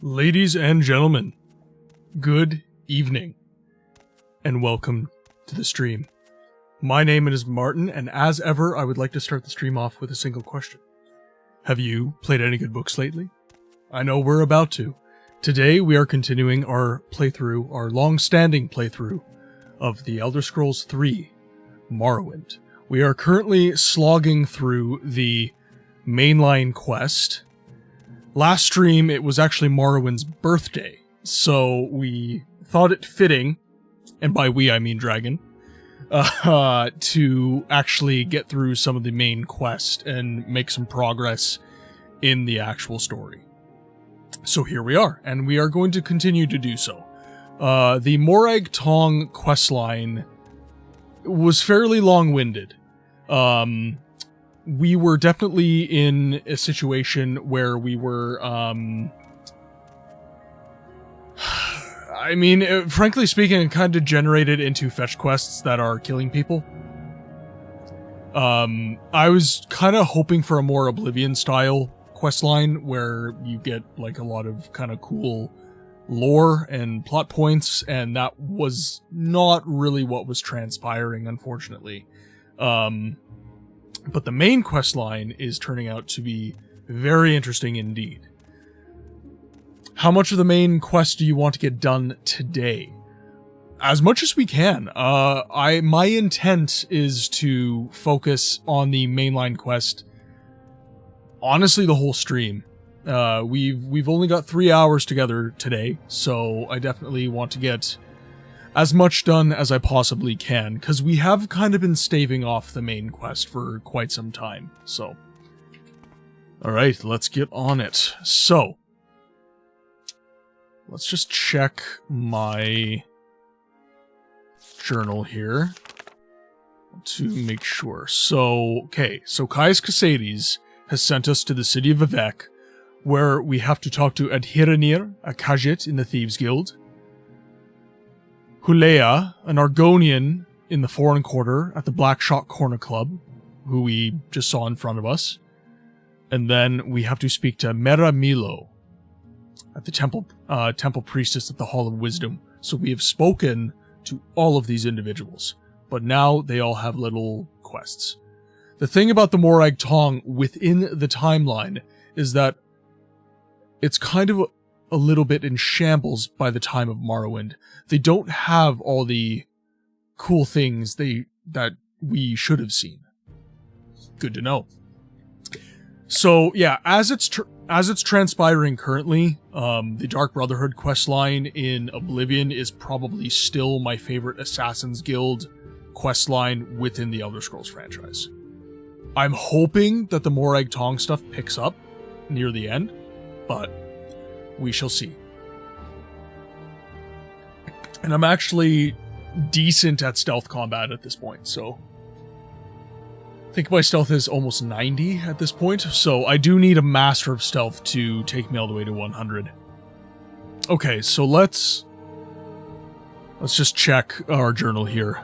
Ladies and gentlemen, good evening, and welcome to the stream. My name is Martin, and as ever, I would like to start the stream off with a single question. Have you played any good books lately? I know we're about to. Today, we are continuing our playthrough, our long-standing playthrough, of The Elder Scrolls III, Morrowind. We are currently slogging through the mainline quest. Last stream, it was actually Morrowind's birthday, so we thought it fitting, and by we I mean Dragon, to actually get through some of the main quest and make some progress in the actual story. So here we are, and we are going to continue to do so. The Morag Tong questline was fairly long-winded. We were definitely in a situation where we were, frankly speaking, it kind of degenerated into fetch quests that are killing people. I was kind of hoping for a more Oblivion style questline where you get like a lot of kind of cool lore and plot points, and that was not really what was transpiring, unfortunately. But the main quest line is turning out to be very interesting indeed. How much of the main quest do you want to get done today? As much as we can. My intent is to focus on the mainline quest, honestly, the whole stream. We've only got 3 hours together today, so I definitely want to get as much done as I possibly can, because we have kind of been staving off the main quest for quite some time, so. Alright, let's get on it. So, let's just check my journal here to make sure. So, okay, so Caius Casades has sent us to the city of Vivec, where we have to talk to Adhiranir, a Khajiit in the Thieves Guild, Hulea, an Argonian in the Foreign Quarter at the Blackshot Corner Club, who we just saw in front of us. And then we have to speak to Mera Milo at the temple priestess at the Hall of Wisdom. So we have spoken to all of these individuals, but now they all have little quests. The thing about the Morag Tong within the timeline is that it's kind of a little bit in shambles by the time of Morrowind. They don't have all the cool things that we should have seen. Good to know. So yeah, as it's transpiring currently, the Dark Brotherhood questline in Oblivion is probably still my favorite Assassin's Guild questline within the Elder Scrolls franchise. I'm hoping that the Morag Tong stuff picks up near the end, but we shall see. And I'm actually decent at stealth combat at this point, so I think my stealth is almost 90 at this point, so I do need a Master of Stealth to take me all the way to 100. Okay, so let's just check our journal here.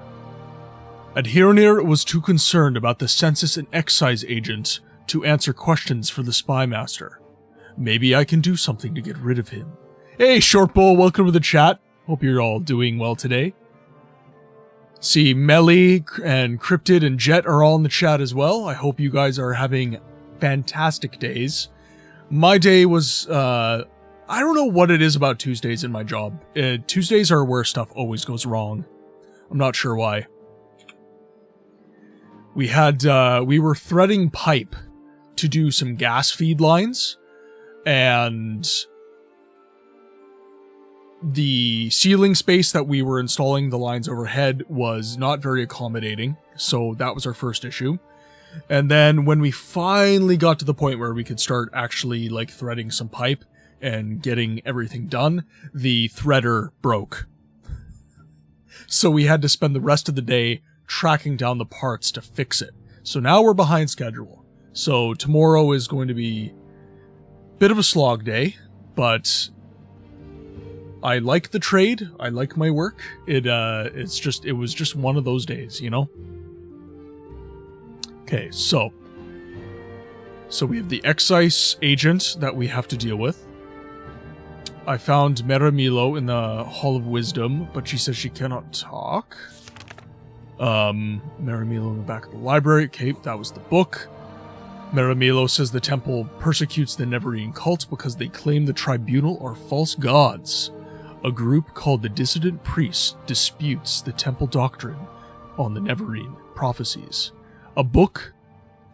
Adhiranir was too concerned about the census and excise agent to answer questions for the spy master. Maybe I can do something to get rid of him. Hey, Short Bull, welcome to the chat. Hope you're all doing well today. See, Melly and Cryptid and Jet are all in the chat as well. I hope you guys are having fantastic days. My day was, I don't know what it is about Tuesdays in my job. Tuesdays are where stuff always goes wrong. I'm not sure why. We were threading pipe to do some gas feed lines, and the ceiling space that we were installing the lines overhead was not very accommodating, so that was our first issue. And then when we finally got to the point where we could start actually like threading some pipe and getting everything done, the threader broke. So we had to spend the rest of the day tracking down the parts to fix it. So now we're behind schedule. So tomorrow is going to be a bit of a slog day, but I like the trade. I like my work. It was just one of those days, you know? Okay, so we have the excise agent that we have to deal with. I found Meramilo in the Hall of Wisdom, but she says she cannot talk. Meramilo in the back of the library. Okay, that was the book. Meramilo says the temple persecutes the Neverine cult because they claim the tribunal are false gods. A group called the Dissident Priests disputes the temple doctrine on the Neverine prophecies. A book,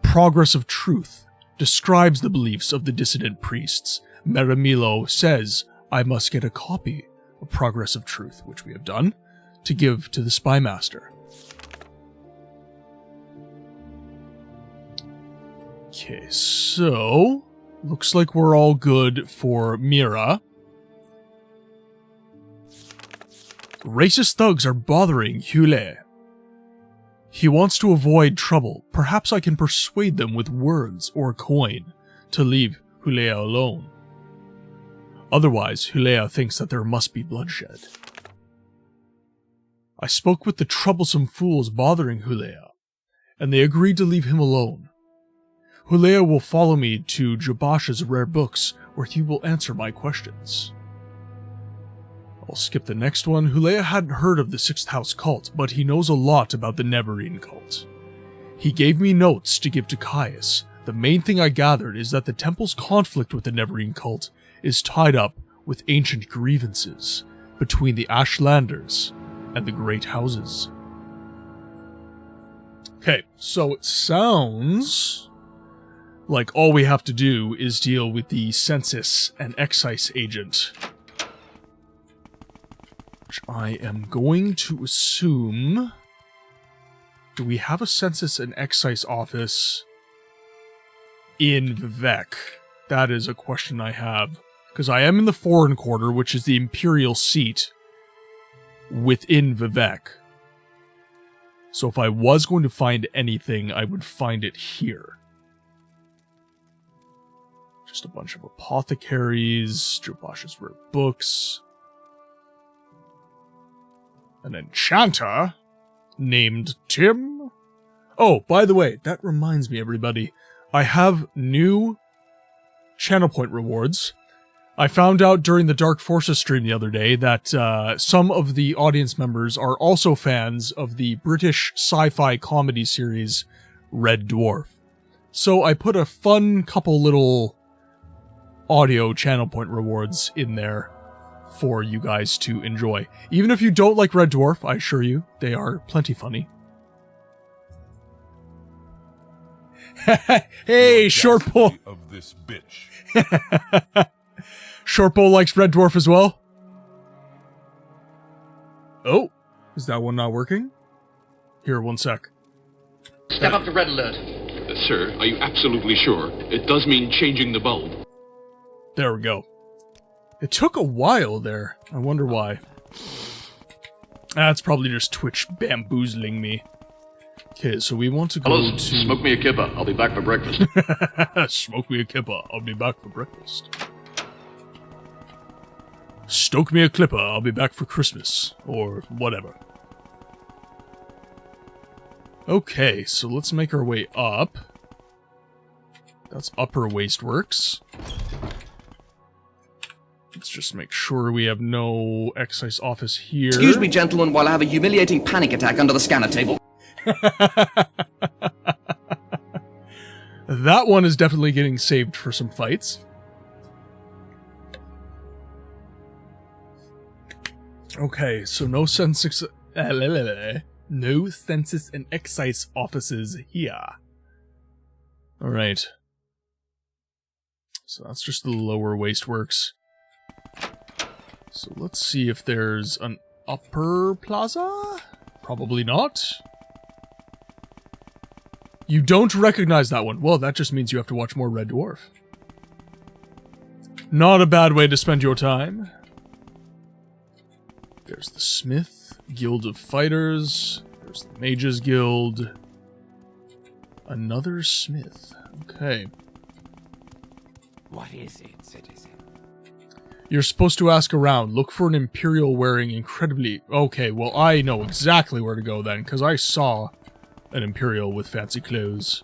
Progress of Truth, describes the beliefs of the dissident priests. Meramilo says I must get a copy of Progress of Truth, which we have done, to give to the Spy Master. Okay, so looks like we're all good for Mira. Racist thugs are bothering Hule. He wants to avoid trouble. Perhaps I can persuade them with words or a coin to leave Hulea alone. Otherwise, Hulea thinks that there must be bloodshed. I spoke with the troublesome fools bothering Hulea, and they agreed to leave him alone. Hulea will follow me to Jabash's rare books, where he will answer my questions. I'll skip the next one. Hulea hadn't heard of the Sixth House cult, but he knows a lot about the Neverine cult. He gave me notes to give to Caius. The main thing I gathered is that the temple's conflict with the Neverine cult is tied up with ancient grievances between the Ashlanders and the Great Houses. Okay, so it sounds like all we have to do is deal with the census and excise agent, which I am going to assume... Do we have a census and excise office in Vivek? That is a question I have. Because I am in the Foreign Quarter, which is the Imperial seat within Vivek. So if I was going to find anything, I would find it here. Just a bunch of apothecaries, Jabash's rare books. An enchanter named Tim. Oh, by the way, that reminds me, everybody. I have new channel point rewards. I found out during the Dark Forces stream the other day that some of the audience members are also fans of the British sci-fi comedy series Red Dwarf. So I put a fun couple little audio channel point rewards in there for you guys to enjoy. Even if you don't like Red Dwarf, I assure you, they are plenty funny. Hey, Shortpole! Of this bitch. Shortpole likes Red Dwarf as well? Oh, is that one not working? Here, one sec. Step up to red alert. Sir, are you absolutely sure? It does mean changing the bulb. There we go. It took a while there. I wonder why. That's probably just Twitch bamboozling me. Okay, so we want to go Hello, to... smoke me a kippa. I'll be back for breakfast. Smoke me a kippa. I'll be back for breakfast. Stoke me a clipper. I'll be back for Christmas. Or whatever. Okay, so let's make our way up. That's Upper Wasteworks. Let's just make sure we have no excise office here. Excuse me, gentlemen, while I have a humiliating panic attack under the scanner table. That one is definitely getting saved for some fights. Okay, so no census and excise offices here. Alright. So that's just the lower wasteworks. So let's see if there's an upper plaza? Probably not. You don't recognize that one. Well, that just means you have to watch more Red Dwarf. Not a bad way to spend your time. There's the Smith, Guild of Fighters. There's the Mages Guild. Another Smith. Okay. What is it, citizen? You're supposed to ask around. Look for an Imperial wearing incredibly... Okay, well, I know exactly where to go then, because I saw an Imperial with fancy clothes.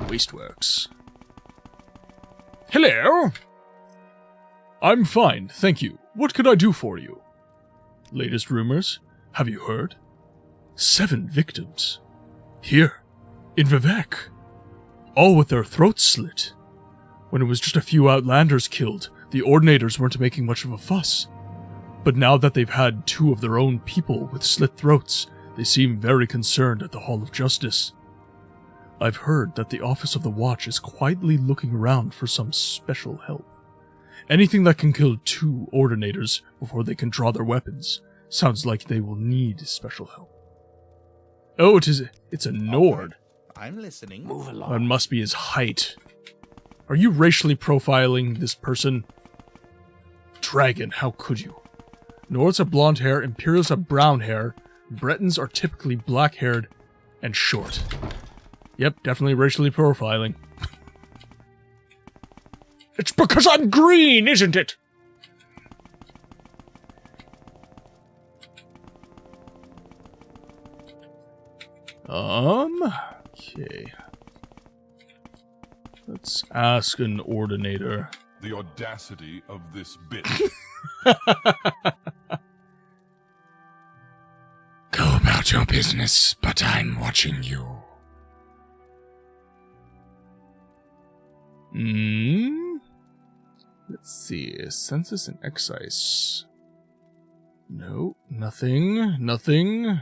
Wasteworks. Hello! I'm fine, thank you. What could I do for you? Latest rumors? Have you heard? 7 victims. Here, in Vivek. All with their throats slit. When it was just a few Outlanders killed, the Ordinators weren't making much of a fuss. But now that they've had 2 of their own people with slit throats, they seem very concerned at the Hall of Justice. I've heard that the Office of the Watch is quietly looking around for some special help. Anything that can kill 2 Ordinators before they can draw their weapons sounds like they will need special help. Oh, it's a Nord. I'm listening. Move along. That must be his height. Are you racially profiling this person? Dragon, how could you? Nords have blonde hair, Imperials have brown hair, Bretons are typically black-haired and short. Yep, definitely racially profiling. It's because I'm green, isn't it? Okay. Let's ask an Ordinator. The audacity of this bitch. Go about your business, but I'm watching you. Let's see. Census and excise. No, nothing. Nothing.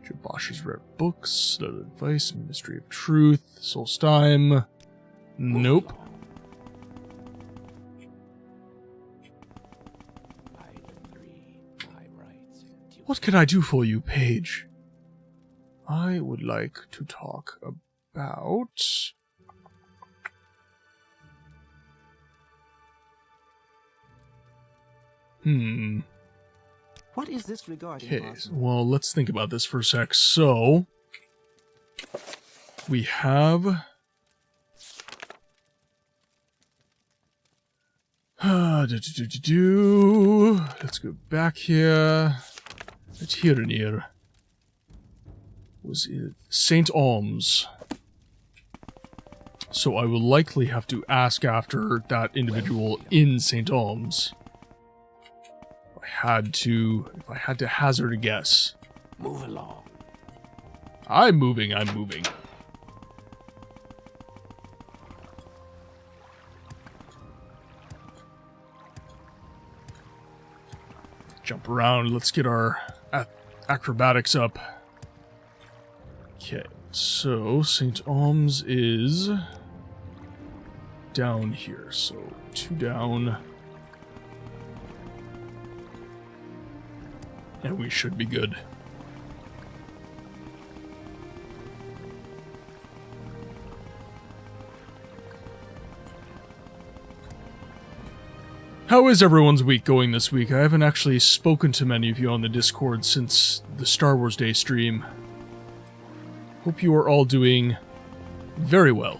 Jabosh's rare books, Little Advice, Ministry of Truth, Solstheim. Nope. What can I do for you, Paige? I would like to talk about... What is this regarding? Okay, well, let's think about this for a sec. So, we have... Let's go back here. It's here and here. Was it St. Alms? So I will likely have to ask after that individual in St. Alms. If I had to hazard a guess. Move along. I'm moving. Jump around, let's get our acrobatics up. Okay, so St. Alms is down here, so 2 down. And we should be good. How is everyone's week going this week? I haven't actually spoken to many of you on the Discord since the Star Wars Day stream. Hope you are all doing very well.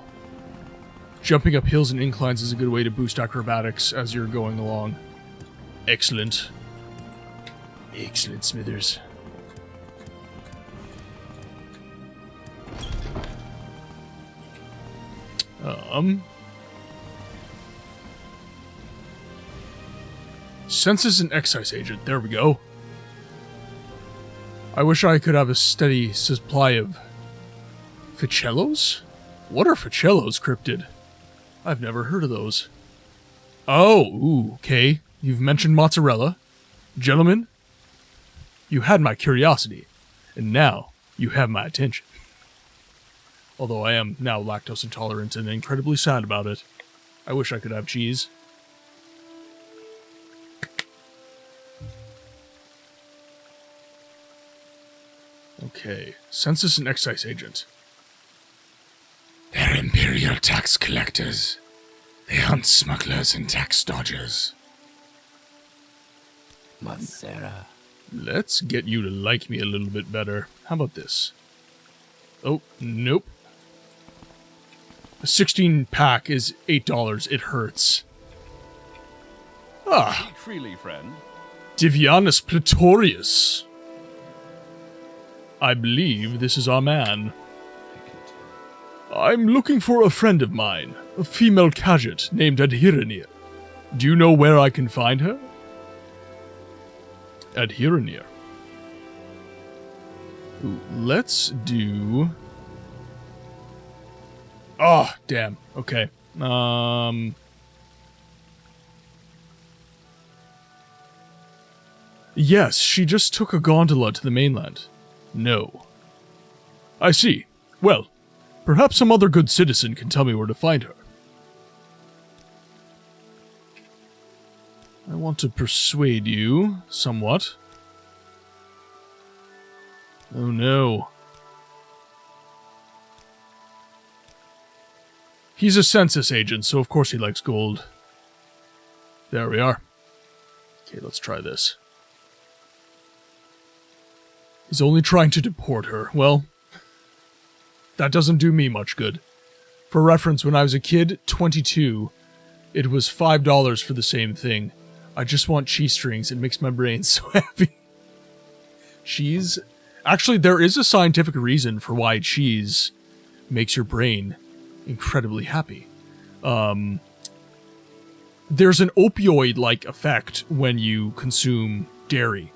Jumping up hills and inclines is a good way to boost acrobatics as you're going along. Excellent. Excellent, Smithers. Census and excise agent. There we go. I wish I could have a steady supply of Ficellos? What are Ficellos, Cryptid? I've never heard of those. Oh, ooh, okay. You've mentioned mozzarella. Gentlemen, you had my curiosity, and now you have my attention. Although I am now lactose intolerant and incredibly sad about it. I wish I could have cheese. Okay, census and excise agent. They're Imperial tax collectors. They hunt smugglers and tax dodgers. Mancera. Let's get you to like me a little bit better. How about this? Oh, nope. A 16 pack is $8. It hurts. Ah. Speak freely, friend. Divianus Praetorius. I believe this is our man. I'm looking for a friend of mine, a female Khajiit named Adhiranir. Do you know where I can find her? Adhiranir. Ooh, let's do... Oh, damn. Okay. Yes, she just took a gondola to the mainland. No. I see. Well, perhaps some other good citizen can tell me where to find her. I want to persuade you, somewhat. Oh no. He's a census agent, so of course he likes gold. There we are. Okay, let's try this. He's only trying to deport her. Well, that doesn't do me much good. For reference, when I was a kid, 22, it was $5 for the same thing. I just want cheese strings. It makes my brain so happy. Cheese? Actually, there is a scientific reason for why cheese makes your brain incredibly happy. There's an opioid-like effect when you consume dairy.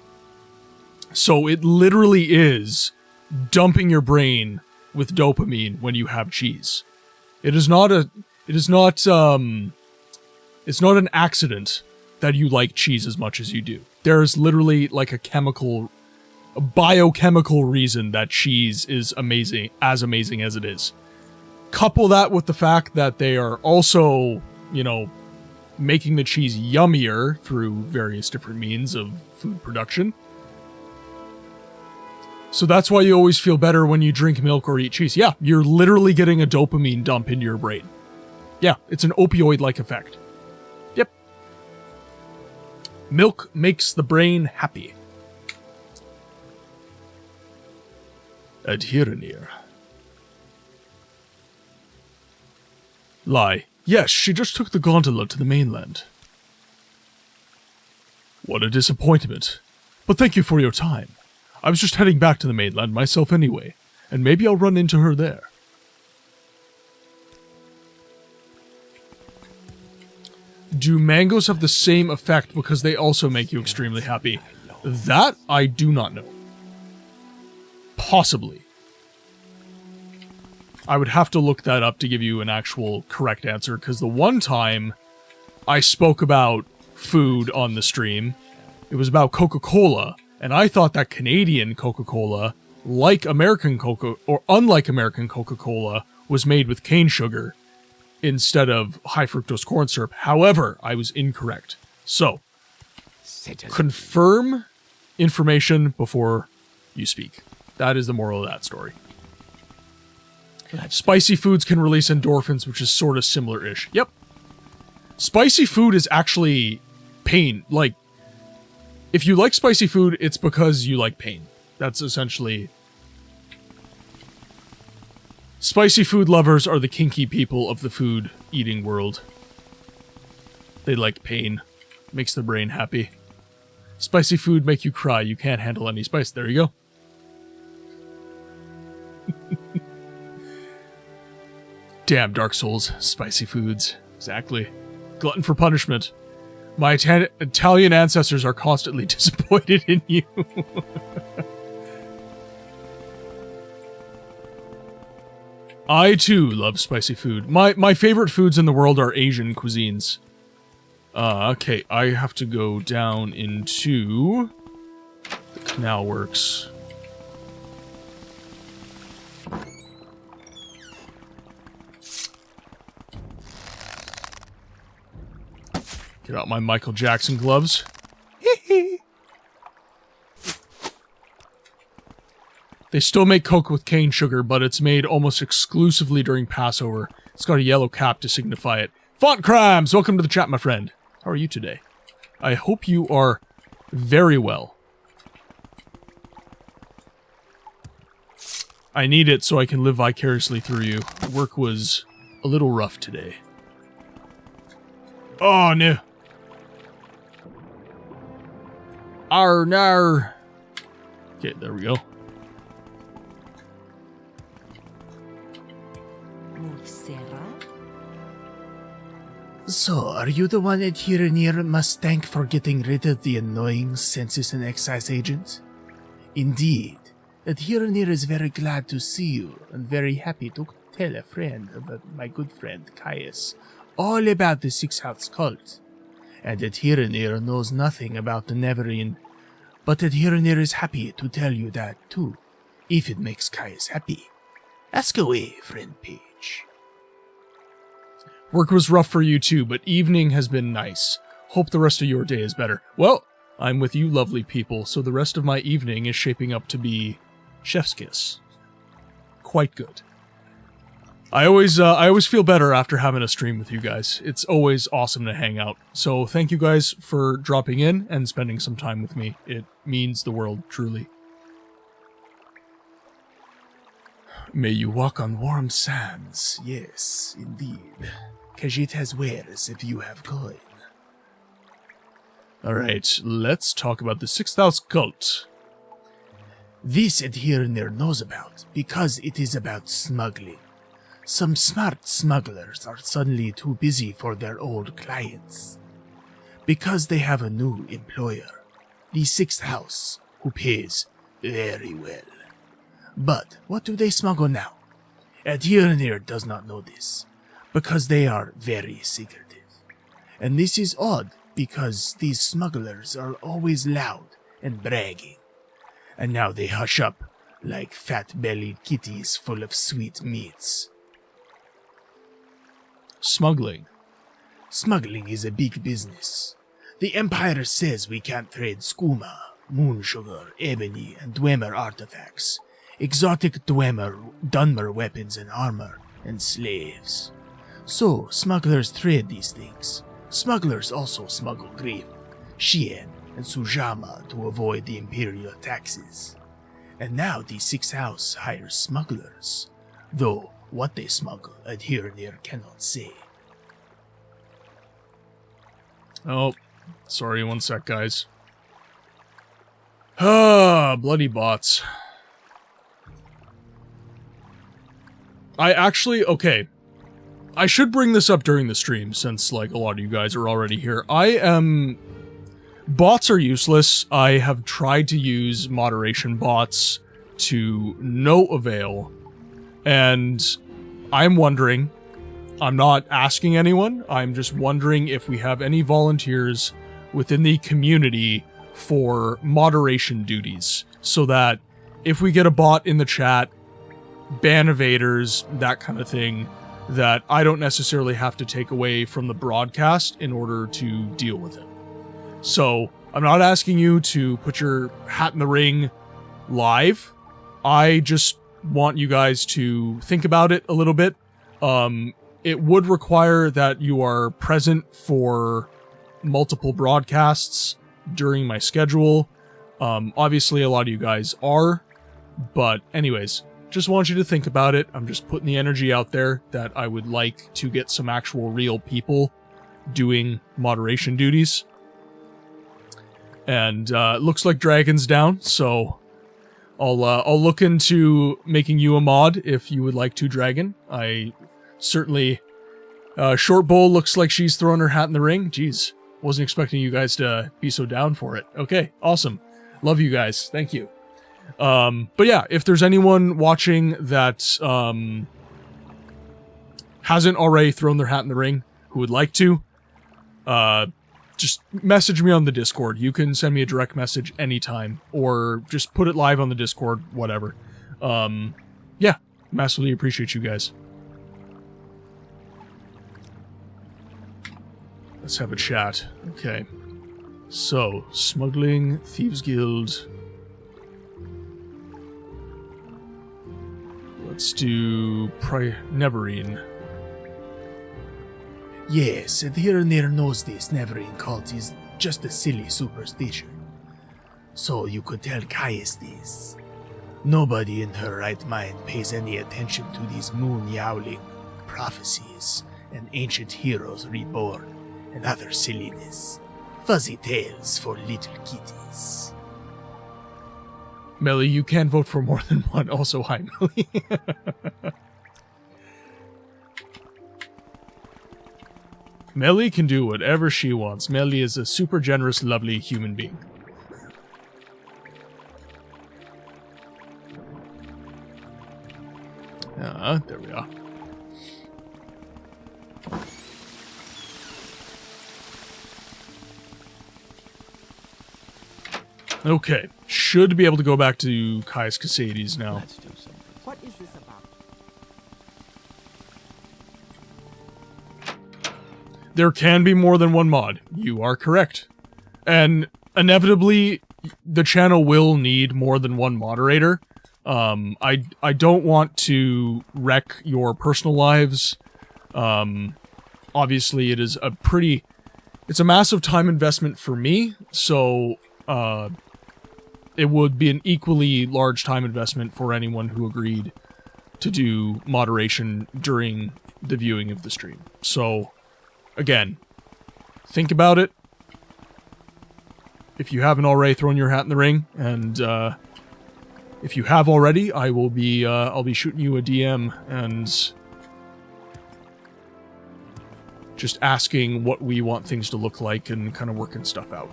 So it literally is dumping your brain with dopamine when you have cheese. It's not an accident that you like cheese as much as you do. There's literally like a biochemical reason that cheese is amazing as it is. Couple that with the fact that they are also, making the cheese yummier through various different means of food production. So that's why you always feel better when you drink milk or eat cheese. Yeah, you're literally getting a dopamine dump into your brain. Yeah, it's an opioid-like effect. Yep. Milk makes the brain happy. Adhiranir. Lie. Yes, she just took the gondola to the mainland. What a disappointment. But thank you for your time. I was just heading back to the mainland myself anyway, and maybe I'll run into her there. Do mangoes have the same effect because they also make you extremely happy? That I do not know. Possibly. I would have to look that up to give you an actual correct answer, because the one time I spoke about food on the stream, it was about Coca-Cola, and I thought that Canadian Coca-Cola, unlike American Coca-Cola, was made with cane sugar instead of high fructose corn syrup. However, I was incorrect. So, confirm information before you speak. That is the moral of that story. Spicy foods can release endorphins, which is sort of similar-ish. Yep. Spicy food is actually pain. Like, if you like spicy food, it's because you like pain. That's essentially... Spicy food lovers are the kinky people of the food eating world. They like pain. Makes the brain happy. Spicy food make you cry. You can't handle any spice. There you go. Damn, Dark Souls. Spicy foods. Exactly. Glutton for punishment. My Italian ancestors are constantly disappointed in you. I, too, love spicy food. My favorite foods in the world are Asian cuisines. Okay, I have to go down into the canal works. Get out my Michael Jackson gloves. They still make Coke with cane sugar, but it's made almost exclusively during Passover. It's got a yellow cap to signify it. Font Crimes! Welcome to the chat, my friend. How are you today? I hope you are very well. I need it so I can live vicariously through you. Work was a little rough today. Oh, no. Arr, nar. Okay, there we go. So, are you the one at here and here must thank for getting rid of the annoying census and excise agent? Indeed, at here and here is very glad to see you and very happy to tell a friend about my good friend T.E.S. all about the Six House cult. And at here and here knows nothing about the Neverine, but at here and here is happy to tell you that too, if it makes T.E.S. happy. Ask away, friend Page. Work was rough for you too, but evening has been nice. Hope the rest of your day is better. Well, I'm with you lovely people, so the rest of my evening is shaping up to be chef's kiss. Quite good. I always feel better after having a stream with you guys. It's always awesome to hang out. So thank you guys for dropping in and spending some time with me. It means the world, truly. May you walk on warm sands. Yes, indeed. Khajiit has wares if you have coin. Alright, let's talk about the Sixth House cult. This Adherner knows about, because it is about smuggling. Some smart smugglers are suddenly too busy for their old clients. Because they have a new employer, the Sixth House, who pays very well. But what do they smuggle now? Adherner does not know this, because they are very secretive. And this is odd, because these smugglers are always loud and bragging. And now they hush up like fat-bellied kitties full of sweet meats. Smuggling. Smuggling is a big business. The Empire says we can't trade skooma, moon sugar, ebony, and Dwemer artifacts, exotic Dunmer weapons and armor, and slaves. So, smugglers trade these things. Smugglers also smuggle grief, Shien, and Sujama to avoid the imperial taxes. And now the Sixth House hires smugglers, though what they smuggle Adherner cannot say. Oh, sorry, one sec, guys. Ah, bloody bots. Okay. I should bring this up during the stream, since, like, a lot of you guys are already here. Bots are useless. I have tried to use moderation bots to no avail. And I'm wondering, I'm not asking anyone, I'm just wondering if we have any volunteers within the community for moderation duties, so that if we get a bot in the chat, ban evaders, that kind of thing, that I don't necessarily have to take away from the broadcast in order to deal with it. So, I'm not asking you to put your hat in the ring live. I just want you guys to think about it a little bit. It would require that you are present for multiple broadcasts during my schedule. Obviously, a lot of you guys are, but anyways, just want you to think about it. I'm just putting the energy out there that I would like to get some actual real people doing moderation duties. And it looks like Dragon's down, so I'll look into making you a mod if you would like to, Dragon. I certainly... Short Bowl looks like she's throwing her hat in the ring. Jeez, wasn't expecting you guys to be so down for it. Okay, awesome. Love you guys. Thank you. But yeah, if there's anyone watching that hasn't already thrown their hat in the ring who would like to, just message me on the Discord. You can send me a direct message anytime, or just put it live on the Discord, whatever. Yeah, massively appreciate you guys. Let's have a chat. Okay. So, smuggling, Thieves Guild. Let's do Neverine. Yes, Adherner knows this Neverine cult is just a silly superstition. So you could tell Caius this. Nobody in her right mind pays any attention to these moon-yowling prophecies and ancient heroes reborn and other silliness. Fuzzy tales for little kitties. Melly, you can vote for more than one. Also, hi, Melly. Melly can do whatever she wants. Melly is a super generous, lovely human being. There we are. Okay, should be able to go back to Caius Casades now. Let's do something. What is this about? There can be more than one mod. You are correct. And inevitably, the channel will need more than one moderator. I don't want to wreck your personal lives. Obviously, it is it's a massive time investment for me, so, it would be an equally large time investment for anyone who agreed to do moderation during the viewing of the stream. So, again, think about it. If you haven't already thrown your hat in the ring, and if you have already, I'll be shooting you a DM and just asking what we want things to look like and kind of working stuff out.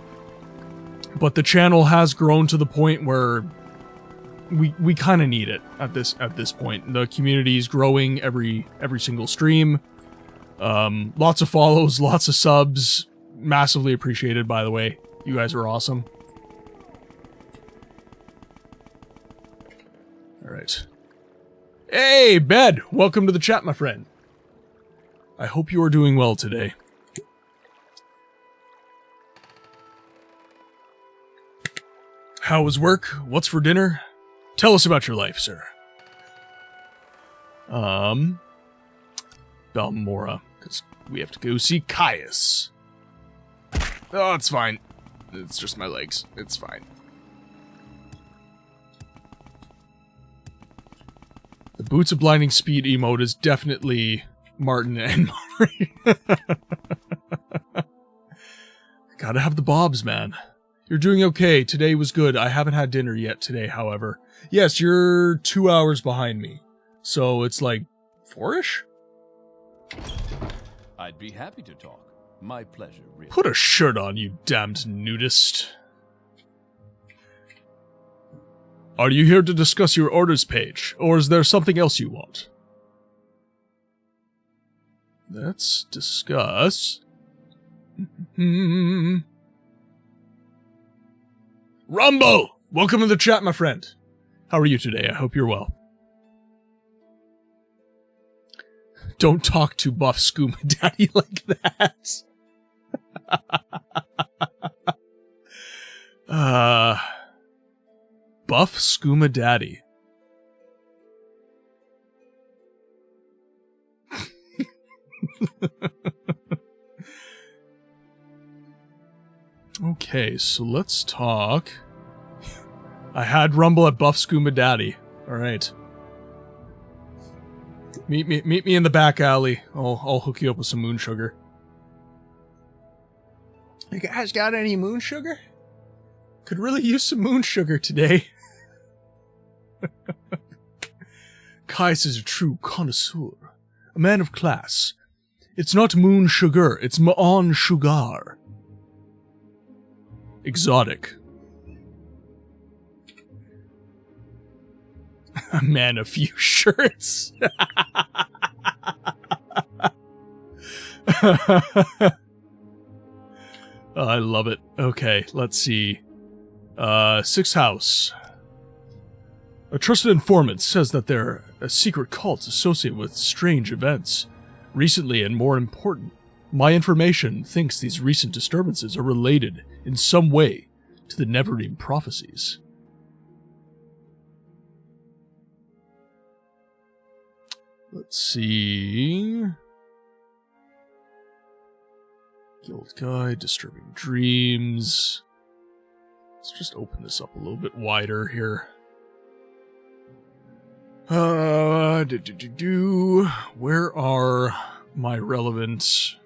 But the channel has grown to the point where we kind of need it at this point. The community is growing every single stream. Lots of follows, lots of subs. Massively appreciated, by the way. You guys are awesome. Alright. Hey, Bed! Welcome to the chat, my friend. I hope you are doing well today. How was work? What's for dinner? Tell us about your life, sir. Balmora, because we have to go see Caius. Oh, it's fine. It's just my legs. It's fine. The Boots of Blinding Speed emote is definitely Martin and Maury. Gotta have the bobs, man. You're doing okay. Today was good. I haven't had dinner yet today, however. Yes, you're 2 hours behind me. So it's like 4-ish? I'd be happy to talk. My pleasure, really. Put a shirt on, you damned nudist. Are you here to discuss your orders page, or is there something else you want? Let's discuss. Rumble! Welcome to the chat, my friend. How are you today? I hope you're well. Don't talk to Buff Skooma Daddy like that. Buff Skooma Daddy. Okay, so let's talk. I had Rumble at Buff Skooma Daddy. Alright. Meet me in the back alley. I'll hook you up with some moon sugar. You guys got any moon sugar? Could really use some moon sugar today. Caius is a true connoisseur. A man of class. It's not moon sugar, it's Ma'an sugar. Exotic. A man of few shirts. Oh, I love it. Okay, let's see. Sixth house. A trusted informant says that there are a secret cult associated with strange events. Recently, and more important, my information thinks these recent disturbances are related in some way to the Neverine prophecies. Let's see. Guild Guide, Disturbing Dreams. Let's just open this up a little bit wider here. Where are my relevant...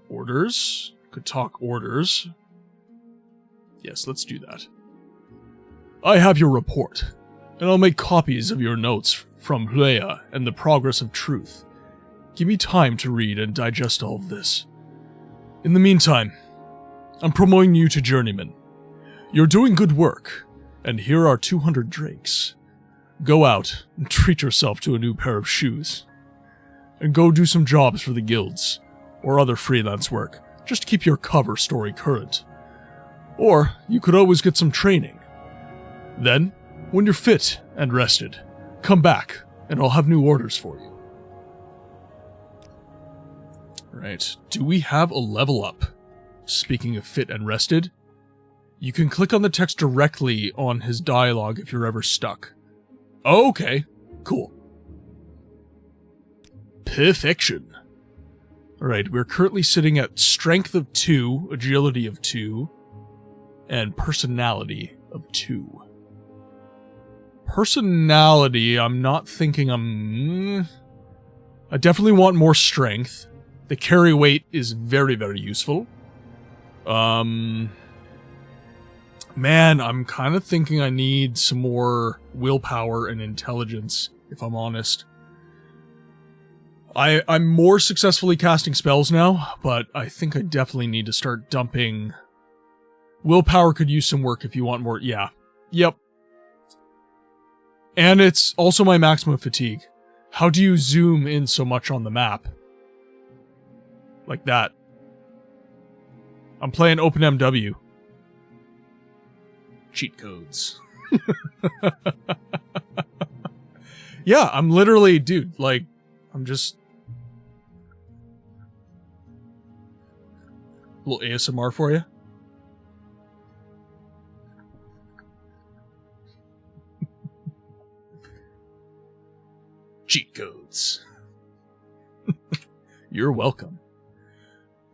orders? Could talk orders. Yes, let's do that. I have your report, and I'll make copies of your notes from Hleia and the progress of truth. Give me time to read and digest all of this. In the meantime, I'm promoting you to Journeyman. You're doing good work, and here are 200 drakes. Go out and treat yourself to a new pair of shoes. And go do some jobs for the guilds, or other freelance work, just to keep your cover story current. Or you could always get some training. Then, when you're fit and rested, come back, and I'll have new orders for you. Right, do we have a level up? Speaking of fit and rested, you can click on the text directly on his dialogue if you're ever stuck. Okay, cool. Perfection. Alright, we're currently sitting at strength of 2, agility of 2, and personality of 2. Personality, I'm not thinking I definitely want more strength. The carry weight is very, very useful. Man, I'm kind of thinking I need some more willpower and intelligence, if I'm honest. I'm more successfully casting spells now, but I think I definitely need to start dumping... Willpower could use some work if you want more... Yeah. Yep. And it's also my maximum fatigue. How do you zoom in so much on the map? Like that. I'm playing OpenMW. Cheat codes. Yeah, I'm literally, dude, like, I'm just... A little ASMR for you. Cheat codes. You're welcome.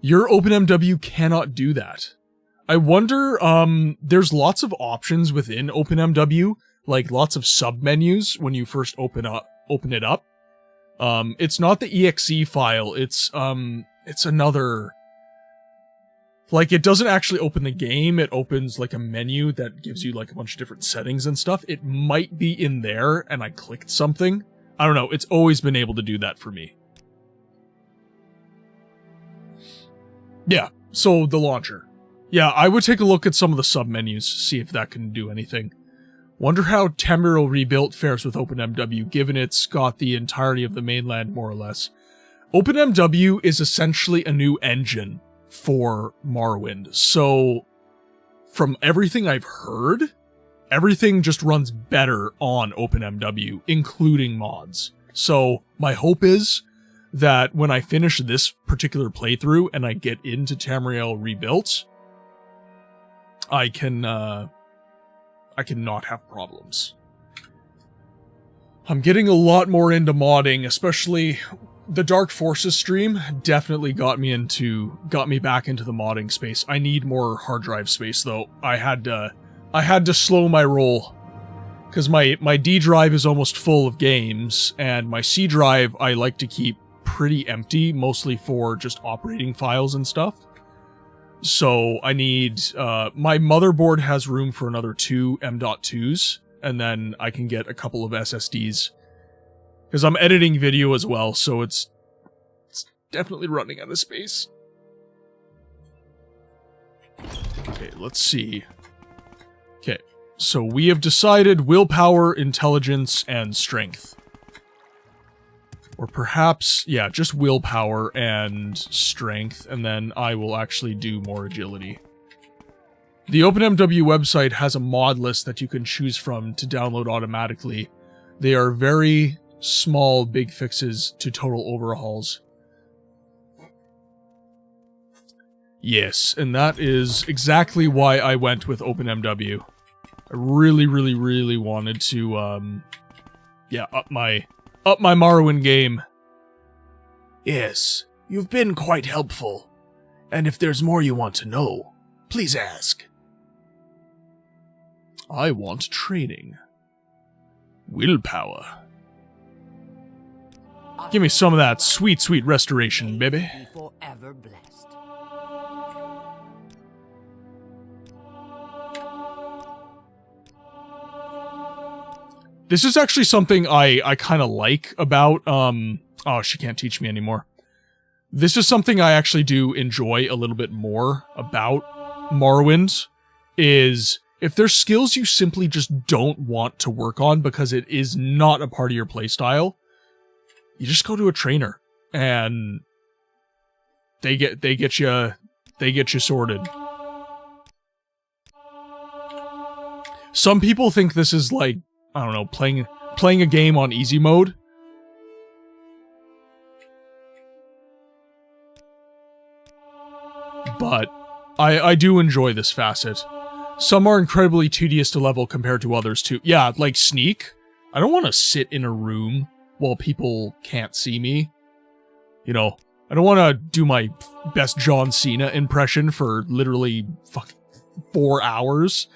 Your OpenMW cannot do that. I wonder, there's lots of options within OpenMW, like lots of sub-menus when you first open it up. It's not the exe file, it's another... Like, it doesn't actually open the game, it opens, like, a menu that gives you, like, a bunch of different settings and stuff. It might be in there, and I clicked something. I don't know, it's always been able to do that for me. Yeah, so the launcher. Yeah, I would take a look at some of the sub-menus, see if that can do anything. Wonder how Tamriel Rebuilt fares with OpenMW, given it's got the entirety of the mainland, more or less. OpenMW is essentially a new engine for Morrowind, so from everything I've heard, everything just runs better on OpenMW, including mods. So my hope is that when I finish this particular playthrough and I get into Tamriel Rebuilt, I can not have problems. I'm getting a lot more into modding, especially the Dark Forces stream definitely got me back into the modding space. I need more hard drive space though. I had to slow my roll because my D drive is almost full of games, and my C drive I like to keep pretty empty, mostly for just operating files and stuff. So I need, my motherboard has room for another 2 M.2s, and then I can get a couple of SSDs. Because I'm editing video as well, so it's definitely running out of space. Okay, let's see. Okay, so we have decided willpower, intelligence, and strength. Or perhaps, yeah, just willpower and strength, and then I will actually do more agility. The OpenMW website has a mod list that you can choose from to download automatically. They are very small, big fixes to total overhauls. Yes, and that is exactly why I went with OpenMW. I really, really, really wanted to, yeah, up my Morrowind game. Yes, you've been quite helpful. And if there's more you want to know, please ask. I want training. Willpower. Give me some of that sweet, sweet restoration, baby. Be forever blessed. This is actually something I kind of like about, oh, she can't teach me anymore. This is something I actually do enjoy a little bit more about Morrowind, is if there's skills you simply just don't want to work on because it is not a part of your playstyle, you just go to a trainer, and they get you sorted. Some people think this is like, I don't know, playing a game on easy mode. But I do enjoy this facet. Some are incredibly tedious to level compared to others too. Yeah, like Sneak. I don't want to sit in a room while people can't see me. You know, I don't want to do my best John Cena impression for literally 4 hours.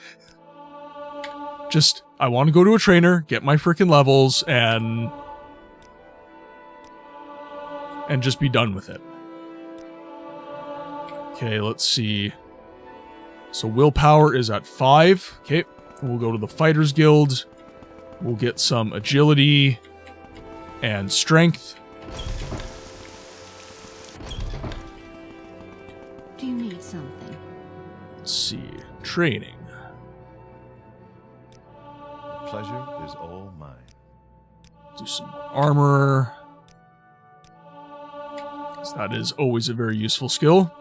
Just, I want to go to a trainer, get my freaking levels, and just be done with it. Okay, let's see. So willpower is at 5. Okay, we'll go to the Fighters Guild. We'll get some agility and strength. Do you need something? Let's see. Training. The pleasure is all mine. Do some armor. So that is always a very useful skill.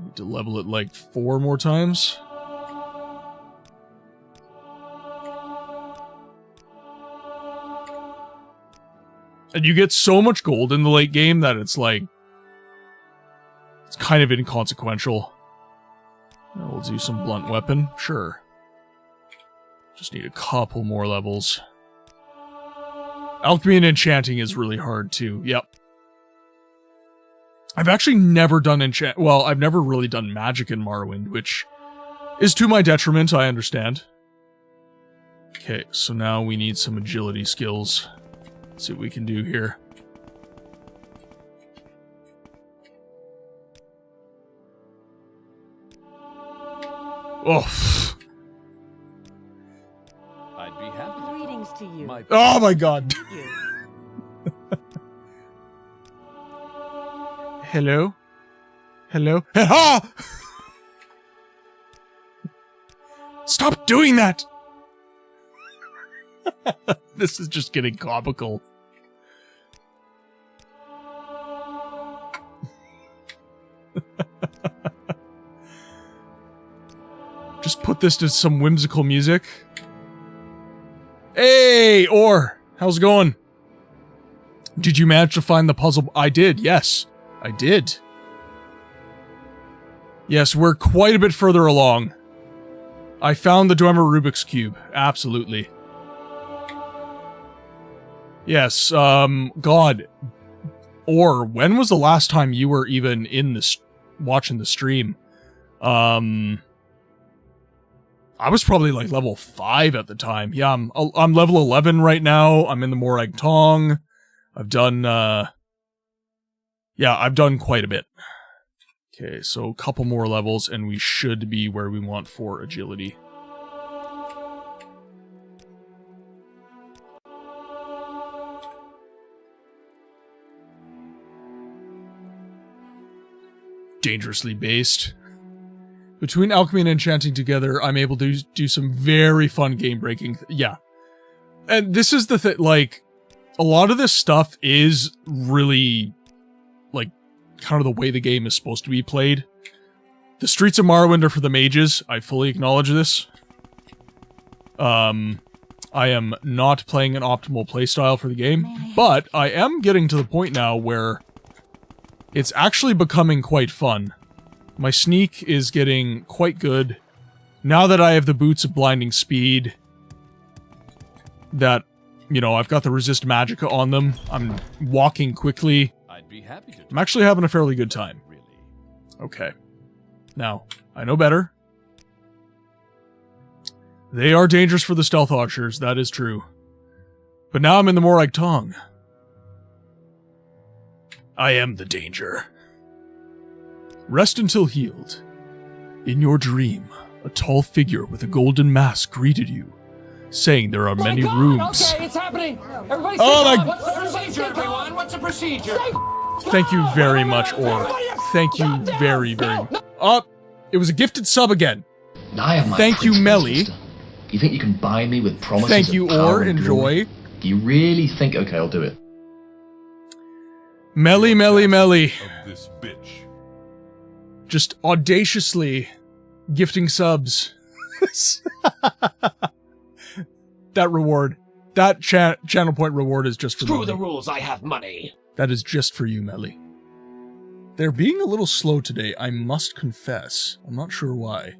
Need to level it like 4 more times. And you get so much gold in the late game that it's like, it's kind of inconsequential. We'll do some blunt weapon, sure. Just need a couple more levels. Alchemy and enchanting is really hard too, yep. I've actually never done I've never really done magic in Morrowind, which is to my detriment, I understand. Okay, so now we need some agility skills. Let's see what we can do here. Oh. I'd be happy to Greetings to you. Oh my god. Hello? Hello? Ah! Stop doing that! This is just getting comical. Just put this to some whimsical music. Hey, Or! How's it going? Did you manage to find the puzzle? I did, yes. I did. Yes, we're quite a bit further along. I found the Dwemer Rubik's Cube. Absolutely. Yes, God. Or, when was the last time you were even in this, watching the stream? I was probably like level 5 at the time. Yeah, I'm level 11 right now. I'm in the Morag Tong. I've done, yeah, I've done quite a bit. Okay, so a couple more levels and we should be where we want for agility. Dangerously based. Between alchemy and enchanting together, I'm able to do some very fun game-breaking... yeah. And this is the thing, like, a lot of this stuff is really, like, kind of the way the game is supposed to be played. The streets of Morrowind are for the mages. I fully acknowledge this. I am not playing an optimal playstyle for the game, but I am getting to the point now where it's actually becoming quite fun. My sneak is getting quite good. Now that I have the boots of blinding speed, that, you know, I've got the resist magicka on them, I'm walking quickly. I'd be happy to. I'm actually having a fairly good time. Really. Okay. Now, I know better. They are dangerous for the stealth archers, that is true. But now I'm in the Morag Tong. I am the danger. Rest until healed. In your dream, a tall figure with a golden mask greeted you. saying there are many rooms. Okay, it's happening. Everybody, Oh my! what's the procedure, everyone? What's the procedure? Thank you very much, Or. Thank you very, very. It was a gifted sub again. I have my Thank you, principles, Melly. mister. You think you can buy me with promises Thank you, of power Or. and glory? Enjoy. Do you really think? Okay, I'll do it. Melly, Melly, Melly. Of this bitch. Just audaciously gifting subs. That reward. That channel point reward is just for Screw Melly. the rules, I have money. That is just for you, Melly. They're being a little slow today, I must confess. I'm not sure why.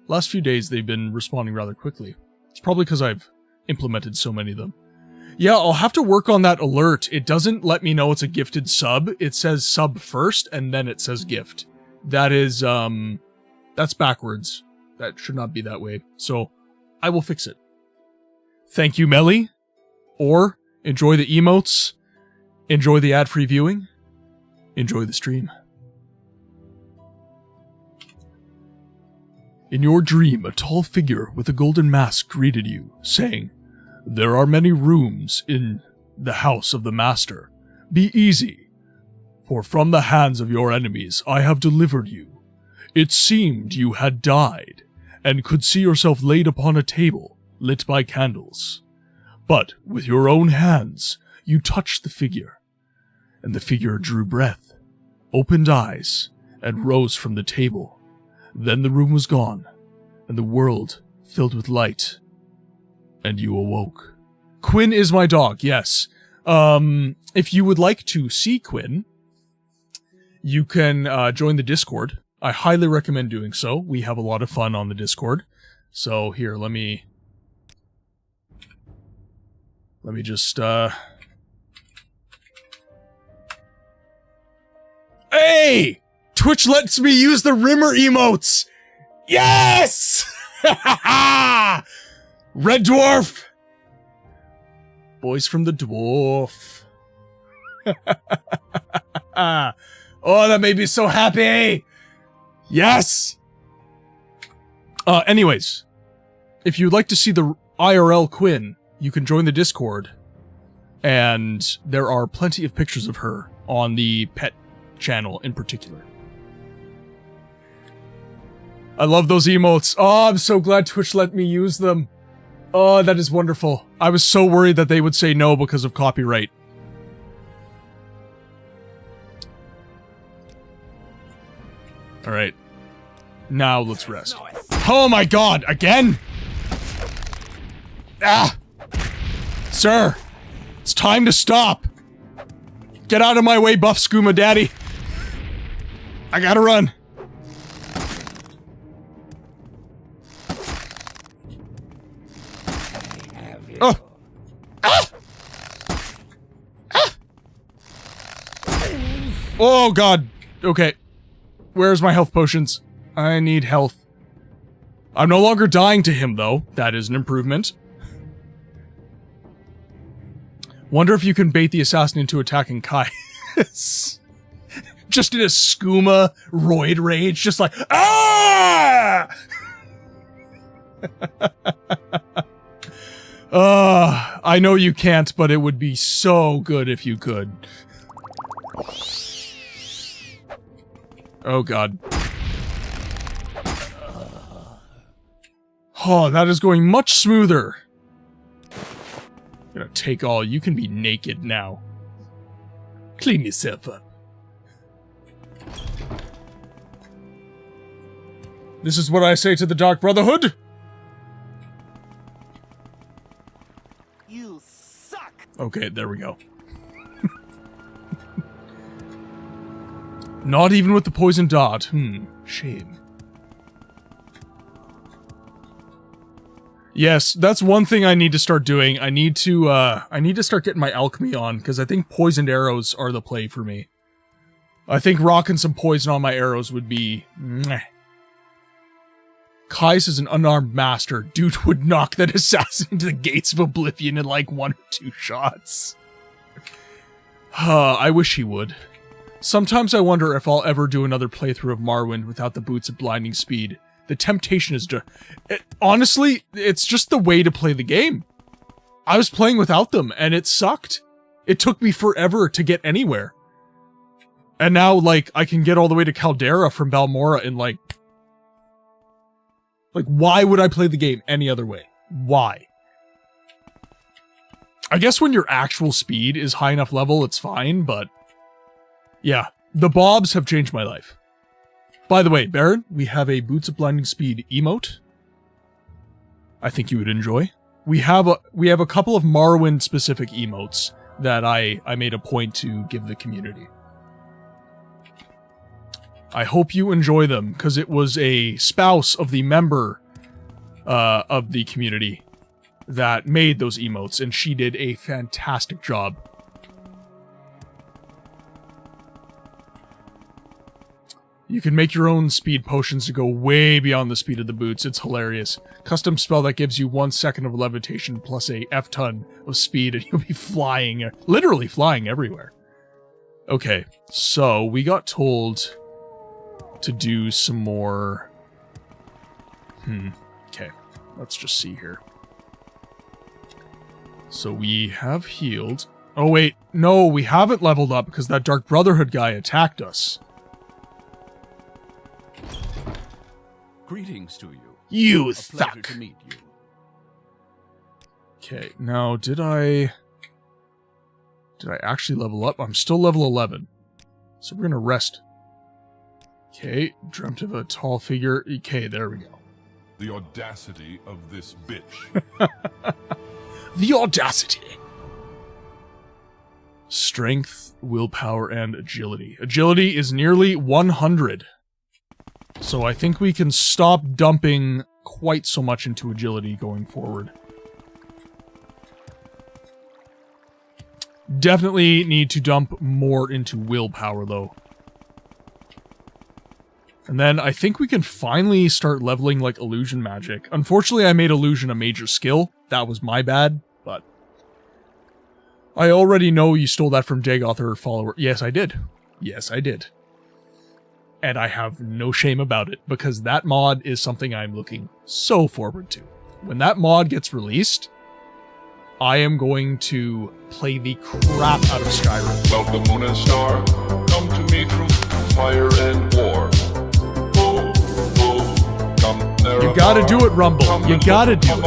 Last few days they've been responding rather quickly. It's probably because I've implemented so many of them. Yeah, I'll have to work on that alert. It doesn't let me know it's a gifted sub. It says sub first, and then it says gift. That is, that's backwards. That should not be that way. So, I will fix it. Thank you, Melly. Or, enjoy the emotes. Enjoy the ad-free viewing. Enjoy the stream. In your dream, a tall figure with a golden mask greeted you, saying, "There are many rooms in the house of the master. Be easy, for from the hands of your enemies I have delivered you. It seemed you had died, and could see yourself laid upon a table, lit by candles. But with your own hands, you touched the figure, and the figure drew breath, opened eyes, and rose from the table. Then the room was gone, and the world filled with light, and you awoke." Quinn is my dog, yes. If you would like to see Quinn, you can join the Discord. I highly recommend doing so. We have a lot of fun on the Discord. So here, let me just, Hey! Twitch lets me use the Rimmer emotes! Yes! Red Dwarf! Boys from the Dwarf. Oh, that made me so happy! Yes! Anyways, if you'd like to see the IRL Quinn, you can join the Discord, and there are plenty of pictures of her on the pet channel in particular. I love those emotes. Oh, I'm so glad Twitch let me use them. Oh, that is wonderful. I was so worried that they would say no because of copyright. Alright. Now let's rest. Oh my god, again? Ah! Sir! It's time to stop! Get out of my way, Buff Skooma Daddy! I gotta run! Oh! Ah! Ah! Oh god! Okay. Where's my health potions? I need health. I'm no longer dying to him, though. That is an improvement. Wonder if you can bait the assassin into attacking Kai. Just in a skooma roid rage, just like, ah! I know you can't, but it would be so good if you could. Oh god. Oh, that is going much smoother. I'm gonna take all. You can be naked now. Clean yourself up. This is what I say to the Dark Brotherhood. You suck. Okay, there we go. Not even with the poison dart. Shame. Yes, that's one thing I need to start doing. I need to start getting my alchemy on, because I think poisoned arrows are the play for me. I think rocking some poison on my arrows would be... Meh. Kais is an unarmed master. Dude would knock that assassin into the gates of Oblivion in like 1 or 2 shots. I wish he would. Sometimes I wonder if I'll ever do another playthrough of Morrowind without the boots of blinding speed. The temptation is just... honestly, it's just the way to play the game. I was playing without them, and it sucked. It took me forever to get anywhere. And now, like, I can get all the way to Caldera from Balmora in, like... Like, why would I play the game any other way? Why? I guess when your actual speed is high enough level, it's fine, but... Yeah, the Bobs have changed my life. By the way, Baron, we have a Boots of Blinding Speed emote. I think you would enjoy. We have a couple of Morrowind specific emotes that I made a point to give the community. I hope you enjoy them, because it was a spouse of the member of the community that made those emotes, and she did a fantastic job. You can make your own speed potions to go way beyond the speed of the boots. It's hilarious. Custom spell that gives you 1 second of levitation plus a F-ton of speed, and you'll be flying, literally flying everywhere. Okay, so we got told to do some more... Okay, let's just see here. So we have healed. Oh wait, no, we haven't leveled up because that Dark Brotherhood guy attacked us. Greetings to you. You A pleasure suck. to meet you. Okay, now did I actually level up? I'm still level 11. So we're gonna rest. Okay, dreamt of a tall figure. Okay, there we go. The audacity of this bitch. The audacity. Strength, willpower, and agility. Agility is nearly 100. So I think we can stop dumping quite so much into agility going forward. Definitely need to dump more into willpower, though. And then I think we can finally start leveling, like, illusion magic. Unfortunately, I made illusion a major skill. That was my bad, but... I already know you stole that from Dagoth or follower. Yes, I did. Yes, I did. And I have no shame about it, because that mod is something I'm looking so forward to. When that mod gets released, I am going to play the crap out of Skyrim. Welcome, moon and star. Come to me through fire and war. Oh, oh, come there. You gotta do it, Rumble. You gotta do it.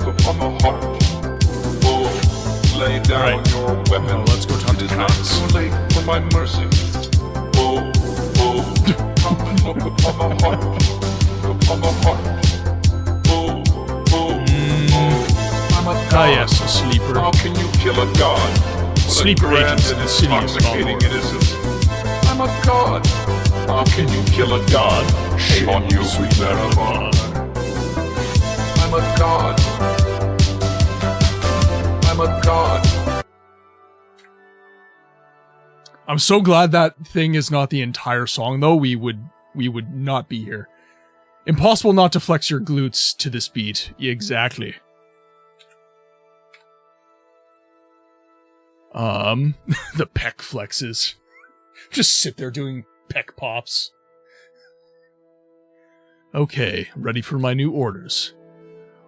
Upon the heart. Oh, lay down your weapon. Well, let's go talk to It is not Titus. too late for my mercy. Oh, oh, come and look upon the heart. Upon the heart. Oh, oh, oh. I'm a god. Ah yes, a sleeper. How can you kill a god? What Sleeper a grand agents in and the city of intoxicating Balmora. innocence. I'm a god. How can you kill a god? Shame on you, sweet Marabon. I'm a god. I'm a god. I'm so glad that thing is not the entire song, though. We would not be here. Impossible not to flex your glutes to this beat. Yeah, exactly. The pec flexes. Just sit there doing pec pops. Okay, ready for my new orders.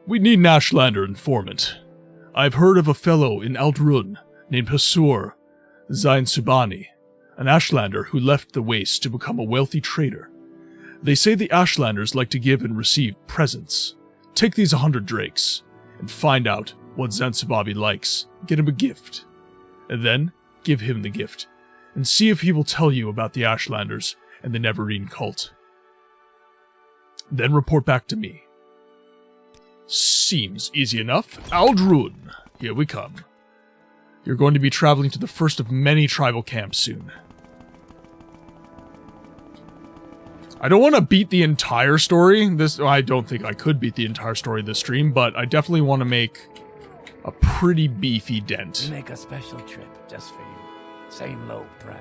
We need an Ashlander informant. I've heard of a fellow in Aldrun named Hasur Zain Subani, an Ashlander who left the Waste to become a wealthy trader. They say the Ashlanders like to give and receive presents. Take these 100 drakes, and find out what Zanzibabi likes. Get him a gift. And then, give him the gift, and see if he will tell you about the Ashlanders and the Neverine cult. Then report back to me. Seems easy enough. Aldrun, here we come. You're going to be traveling to the first of many tribal camps soon. I don't want to beat the entire story. I don't think I could beat the entire story this stream, but I definitely want to make a pretty beefy dent. We make a special trip just for you. Same low price.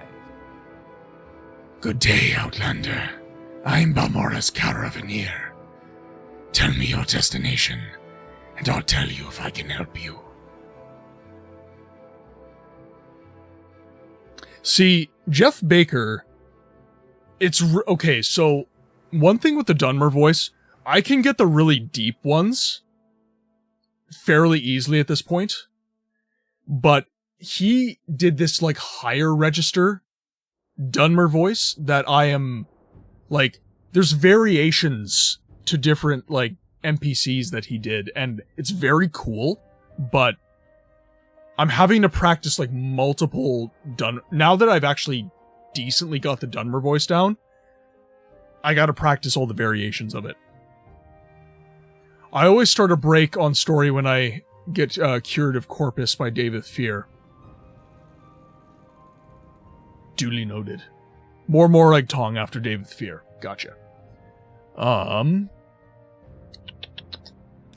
Good day, Outlander. I'm Balmora's Caravaneer. Tell me your destination, and I'll tell you if I can help you. See, Jeff Baker, okay, so one thing with the Dunmer voice, I can get the really deep ones fairly easily at this point, but he did this like higher register Dunmer voice that I am like, there's variations to different like NPCs that he did, and it's very cool, but I'm having to practice like multiple now that I've actually decently got the Dunmer voice down, I gotta practice all the variations of it. I always start a break on story when I get Curative Corpus by David Fear. Duly noted. More Morag Tong after David Fear. Gotcha.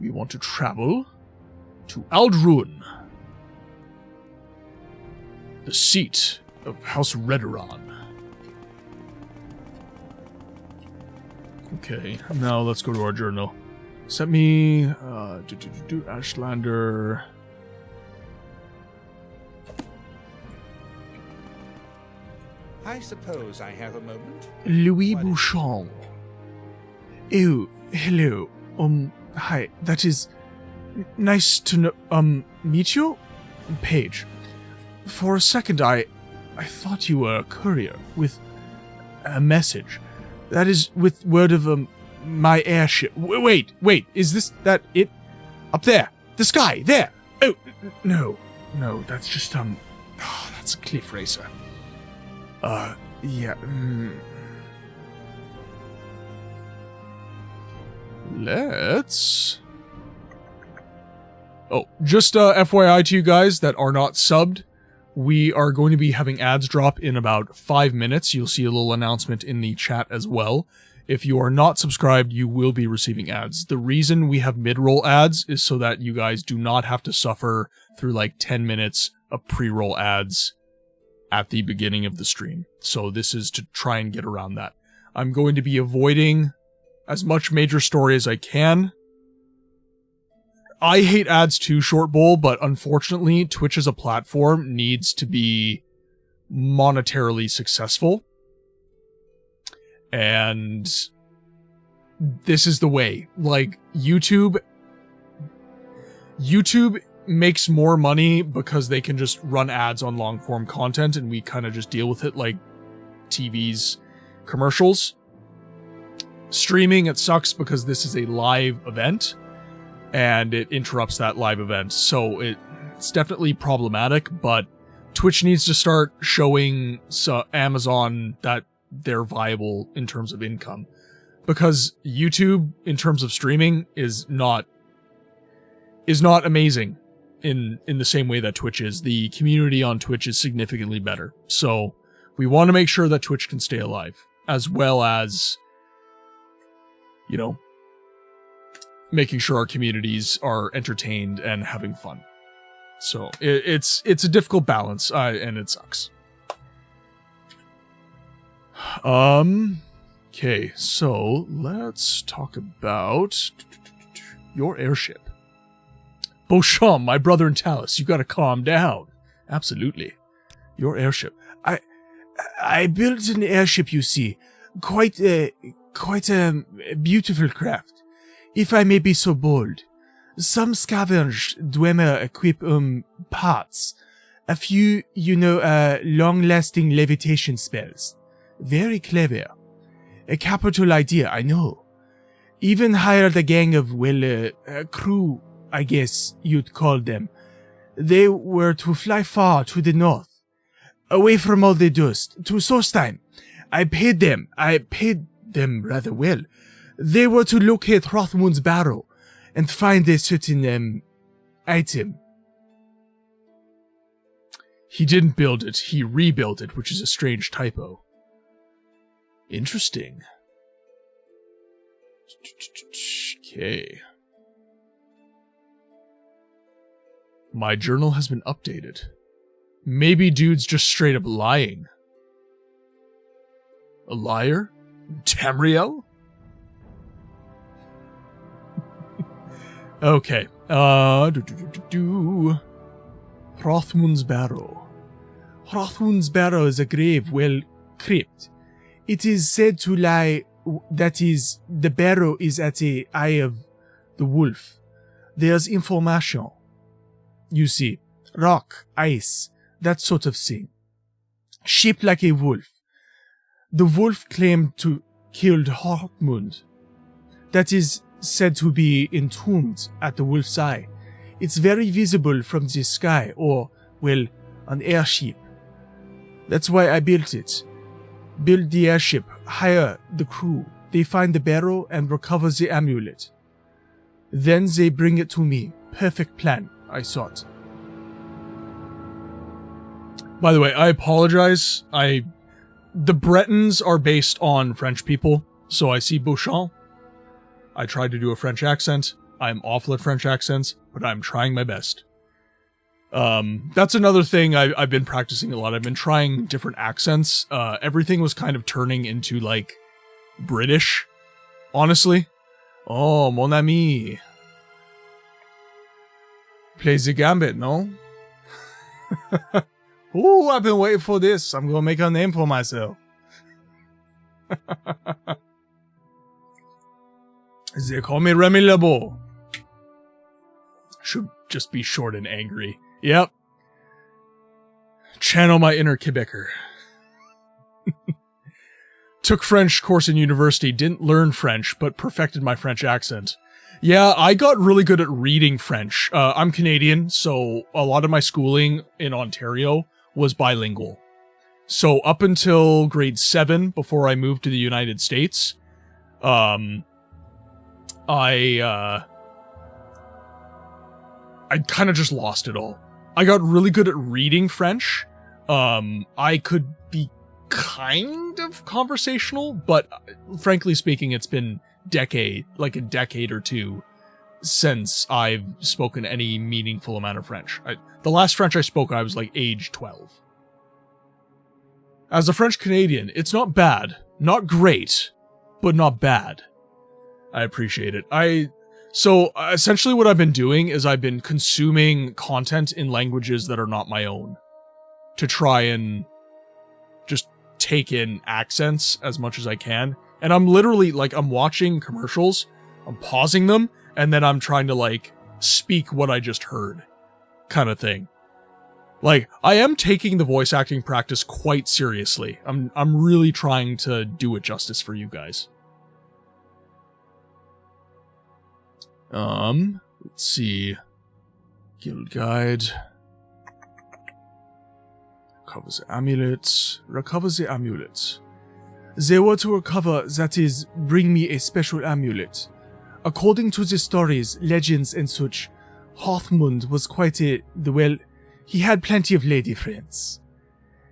We want to travel to Aldruin, the seat of House Redoran. Okay, now let's go to our journal. Set me, Ashlander. I suppose I have a moment. Louis Bouchon. Oh, hello. Hi. That is nice to meet you, Paige. For a second, I thought you were a courier with a message. That is with word of my airship. Wait, is that it? Up there, the sky, there. Oh, no, that's just that's a cliff racer. Yeah. Let's. Oh, just FYI to you guys that are not subbed, we are going to be having ads drop in about 5 minutes. You'll see a little announcement in the chat as well. If you are not subscribed, you will be receiving ads. The reason we have mid-roll ads is so that you guys do not have to suffer through like 10 minutes of pre-roll ads at the beginning of the stream. So this is to try and get around that. I'm going to be avoiding as much major story as I can. I hate ads too, Short Bowl, but unfortunately, Twitch as a platform needs to be monetarily successful. And this is the way. Like, YouTube makes more money because they can just run ads on long form content, and we kind of just deal with it like TV's commercials. Streaming, it sucks because this is a live event and it interrupts that live event. So it's definitely problematic, but Twitch needs to start showing Amazon that they're viable in terms of income, because YouTube in terms of streaming is not amazing in the same way that Twitch is. The community on Twitch is significantly better. So we want to make sure that Twitch can stay alive, as well as, you know, making sure our communities are entertained and having fun. So it's a difficult balance, and it sucks. Okay, so let's talk about your airship. Beauchamp, my brother in Talus, you gotta calm down. Absolutely. Your airship. I built an airship, you see. Quite a beautiful craft, if I may be so bold. Some scavenged Dwemer equip parts. A few, long-lasting levitation spells. Very clever. A capital idea, I know. Even hired a gang of, a crew, I guess you'd call them. They were to fly far to the north, away from all the dust, to Solstein. I paid them rather well. They were to locate Hrothmund's barrow and find a certain, item. He didn't build it, he rebuilt it, which is a strange typo. Interesting. Okay. My journal has been updated. Maybe dude's just straight up lying. A liar? Tamriel? Okay. Hrothmund's barrow. Hrothmund's barrow is a grave, crypt. It is said to lie that is, the barrow is at the eye of the wolf. There's information. You see, rock, ice, that sort of thing. Shaped like a wolf. The wolf claimed to killed Hartmund. That is said to be entombed at the wolf's eye. It's very visible from the sky, or, well, an airship. That's why I built it. Build the airship, hire the crew. They find the barrow and recover the amulet. Then they bring it to me. Perfect plan, I thought. By the way, I apologize. The Bretons are based on French people, so I see Beauchamp. I tried to do a French accent. I'm awful at French accents, but I'm trying my best. That's another thing I've been practicing a lot. I've been trying different accents. Everything was kind of turning into, like, British, honestly. Oh, mon ami. Play the gambit, no? Ooh, I've been waiting for this. I'm gonna make a name for myself. They call me Remy Lebeau. Should just be short and angry. Yep. Channel my inner Quebecer. Took French course in university, didn't learn French, but perfected my French accent. Yeah, I got really good at reading French. I'm Canadian, so a lot of my schooling in Ontario was bilingual. So up until grade 7, before I moved to the United States, I kind of just lost it all. I got really good at reading French. I could be kind of conversational, but frankly speaking, it's been a decade or two since I've spoken any meaningful amount of French. The last French I spoke, I was like age 12. As a French Canadian, it's not bad. Not great, but not bad. I appreciate it. So essentially what I've been doing is I've been consuming content in languages that are not my own to try and just take in accents as much as I can. And I'm literally, like, I'm watching commercials, I'm pausing them, and then I'm trying to, like, speak what I just heard, kind of thing. Like, I am taking the voice acting practice quite seriously. I'm really trying to do it justice for you guys. Let's see. Guild Guide. Recover the amulets. Recover the amulets. They were to recover, that is, bring me a special amulet. According to the stories, legends and such, Hartmund was quite well, he had plenty of lady friends.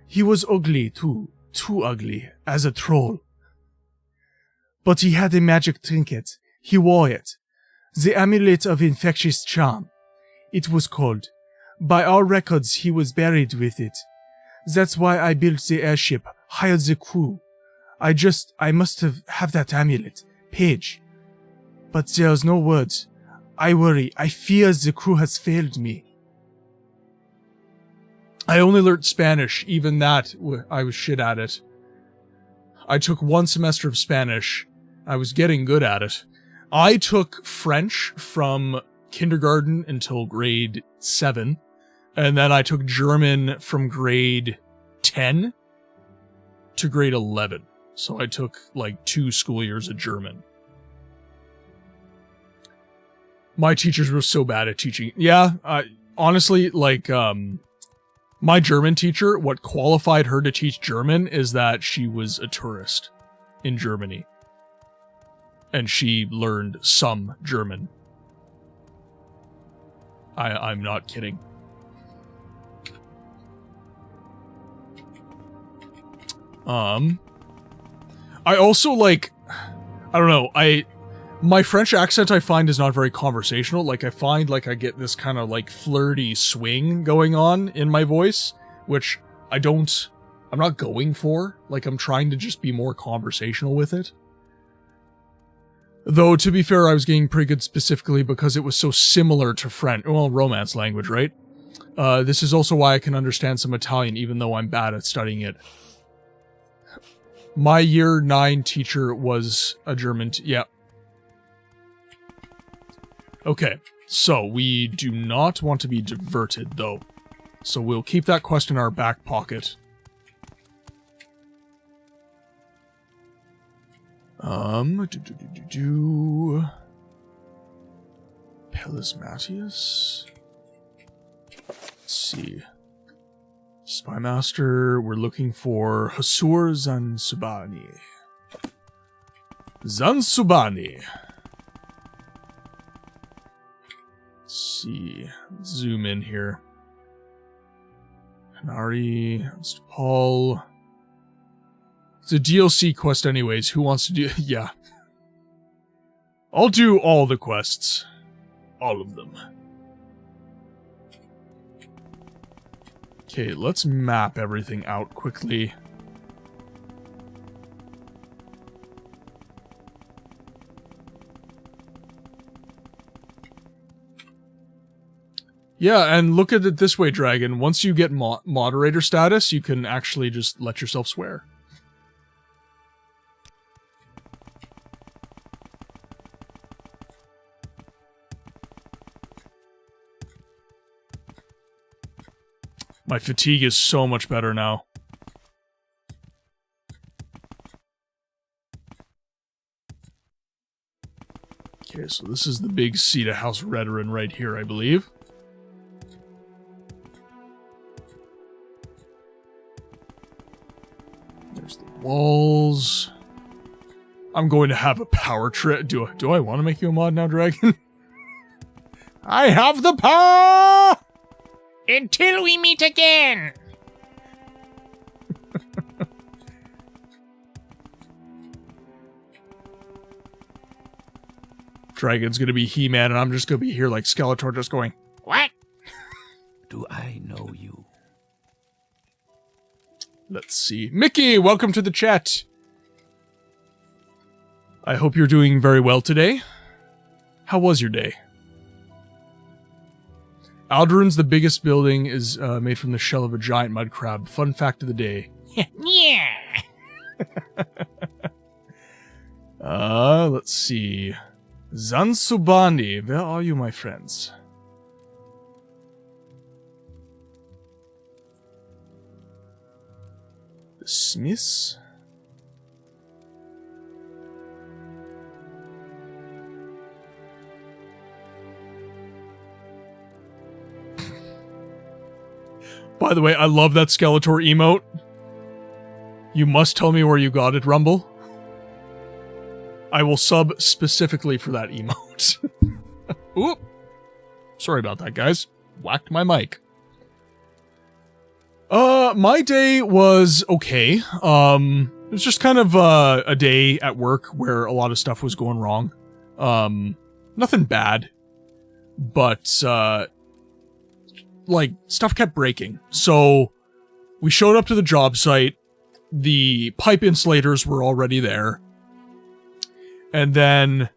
He was ugly too ugly, as a troll. But he had a magic trinket. He wore it. The amulet of infectious charm. It was called. By our records, he was buried with it. That's why I built the airship, hired the crew. I must have that amulet. Page. But there's no words. I worry. I fear the crew has failed me. I only learnt Spanish. Even that, I was shit at it. I took 1 semester of Spanish. I was getting good at it. I took French from kindergarten until grade 7. And then I took German from grade 10 to grade 11. So I took, like, 2 school years of German. My teachers were so bad at teaching. Yeah, honestly, like, my German teacher, what qualified her to teach German is that she was a tourist in Germany. And she learned some German. I'm not kidding. I also, like, I don't know, my French accent I find is not very conversational. Like, I find, like, I get this kind of, like, flirty swing going on in my voice, which I'm not going for. Like, I'm trying to just be more conversational with it. Though, to be fair, I was getting pretty good specifically because it was so similar to French, well, Romance language, right? This is also why I can understand some Italian, even though I'm bad at studying it. My year 9 teacher was a German. Yeah. Okay, so we do not want to be diverted, though. So we'll keep that quest in our back pocket. Pelismatius. Let's see. Spymaster, we're looking for Hasur Zansubani. Zansubani. Let's see. Zoom in here. Hanari, that's Paul. It's a DLC quest anyways. Who wants to do... Yeah. I'll do all the quests. All of them. Okay, let's map everything out quickly. Yeah, and look at it this way, Dragon. Once you get moderator status, you can actually just let yourself swear. My fatigue is so much better now. Okay, so this is the big seat of House Redoran right here, I believe. There's the walls. I'm going to have a power trip. Do I want to make you a mod now, Dragon? I have the power! Until we meet again! Dragon's gonna be He-Man, and I'm just gonna be here like Skeletor just going, What? Do I know you? Let's see. Mickey, welcome to the chat. I hope you're doing very well today. How was your day? Aldrin's the biggest building is made from the shell of a giant mud crab. Fun fact of the day. Yeah! Let's see. Zansubani, where are you, my friends? The Smiths? By the way, I love that Skeletor emote. You must tell me where you got it, Rumble. I will sub specifically for that emote. Oop. Sorry about that, guys. Whacked my mic. My day was okay. It was just kind of a day at work where a lot of stuff was going wrong. Nothing bad. But, like, stuff kept breaking. So, we showed up to the job site. The pipe insulators were already there. And then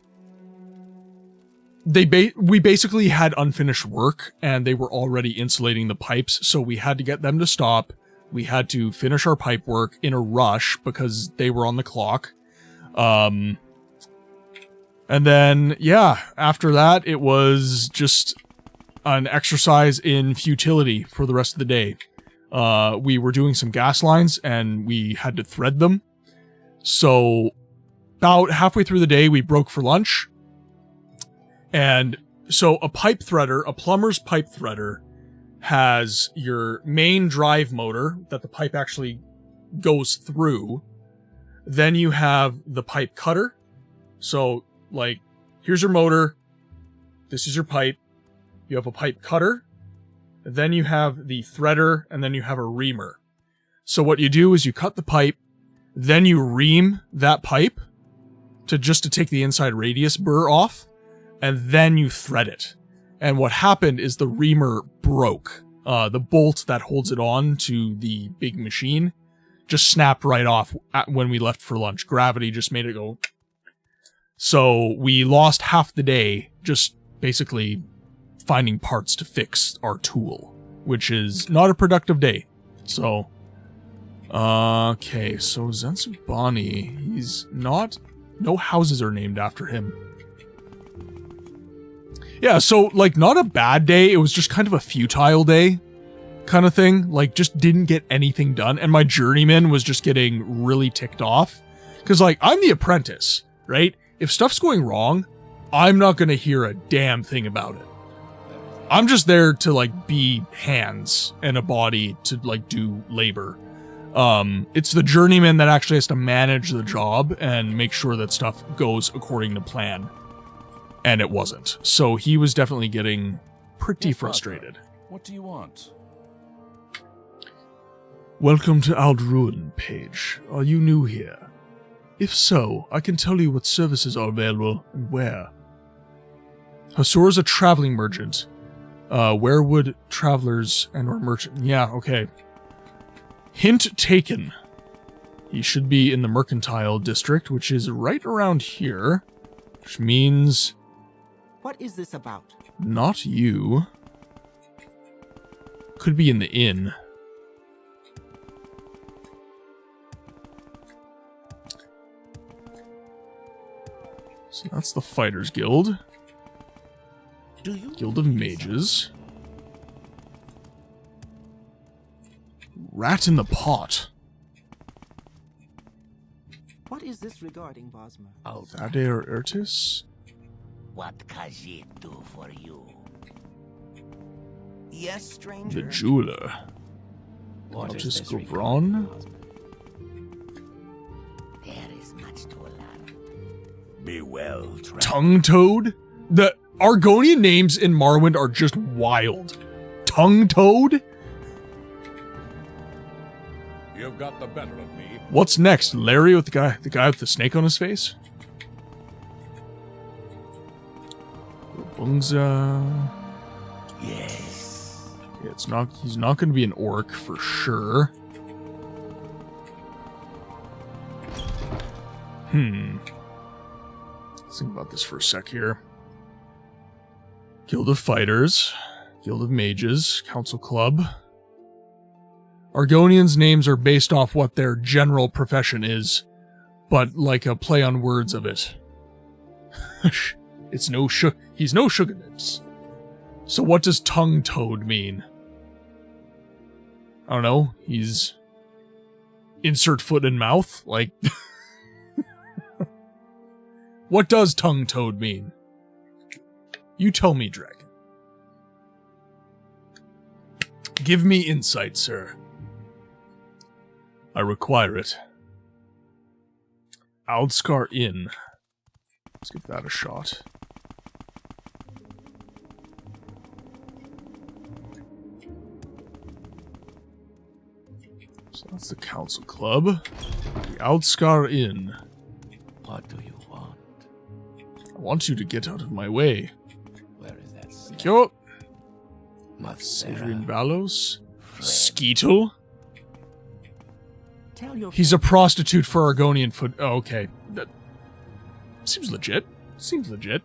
we basically had unfinished work, and they were already insulating the pipes, so we had to get them to stop. We had to finish our pipe work in a rush because they were on the clock. And then, yeah, after that, it was just an exercise in futility for the rest of the day. We were doing some gas lines, and we had to thread them. So, about halfway through the day, we broke for lunch. And so a pipe threader, a plumber's pipe threader, has your main drive motor that the pipe actually goes through. Then you have the pipe cutter. So, like, here's your motor. This is your pipe. You have a pipe cutter. Then you have the threader, and then you have a reamer. So what you do is you cut the pipe, then you ream that pipe to take the inside radius burr off, and then you thread it. And what happened is the reamer broke. The bolt that holds it on to the big machine just snapped right off when we left for lunch. Gravity just made it go. So we lost half the day just basically finding parts to fix our tool, which is not a productive day. So, Okay, so Zanzubani, he's not... No houses are named after him. Yeah, so, like, not a bad day, it was just kind of a futile day kind of thing. Like, just didn't get anything done, and my journeyman was just getting really ticked off. Because, like, I'm the apprentice, right? If stuff's going wrong, I'm not gonna hear a damn thing about it. I'm just there to, like, be hands and a body to, like, do labor. It's the journeyman that actually has to manage the job and make sure that stuff goes according to plan. And it wasn't. So he was definitely getting pretty frustrated. What do you want? Welcome to Aldruin, Page. Are you new here? If so, I can tell you what services are available and where. Hasur is a traveling merchant. Where would travelers and or merchant... Yeah, okay. Hint taken. He should be in the Mercantile District, which is right around here. Which means... What is this about? Not you. Could be in the inn. So that's the Fighters Guild. Guild of Mages. Rat in the Pot. What is this regarding, Bosmer? Oh, Adair Ertis? what Khajiit do for you? Yes, stranger. The Jeweler. What is Altus this Govron. There is much to learn. Be well trained. Tongue Toad? The Argonian names in Morrowind are just wild. Tongue Toad? You've got the better of me. What's next? Larry with the guy with the snake on his face? Bungza. Yes. Okay, he's not gonna be an orc for sure. Let's think about this for a sec here. Guild of Fighters, Guild of Mages, Council Club. Argonians' names are based off what their general profession is, but like a play on words of it. He's no sugar nips. So what does Tongue Toad mean? I don't know. He's insert foot in mouth? Like, what does Tongue Toad mean? You tell me, Dragon. Give me insight, sir. I require it. Aldskar Inn. Let's give that a shot. So that's the Council Club. The Aldskar Inn. What do you want? I want you to get out of my way. Where is that? Thank you. Mathera. Adrian Valos. Skeetle. Tell your He's a prostitute for Argonian foot. Oh, okay. That seems legit. Seems legit.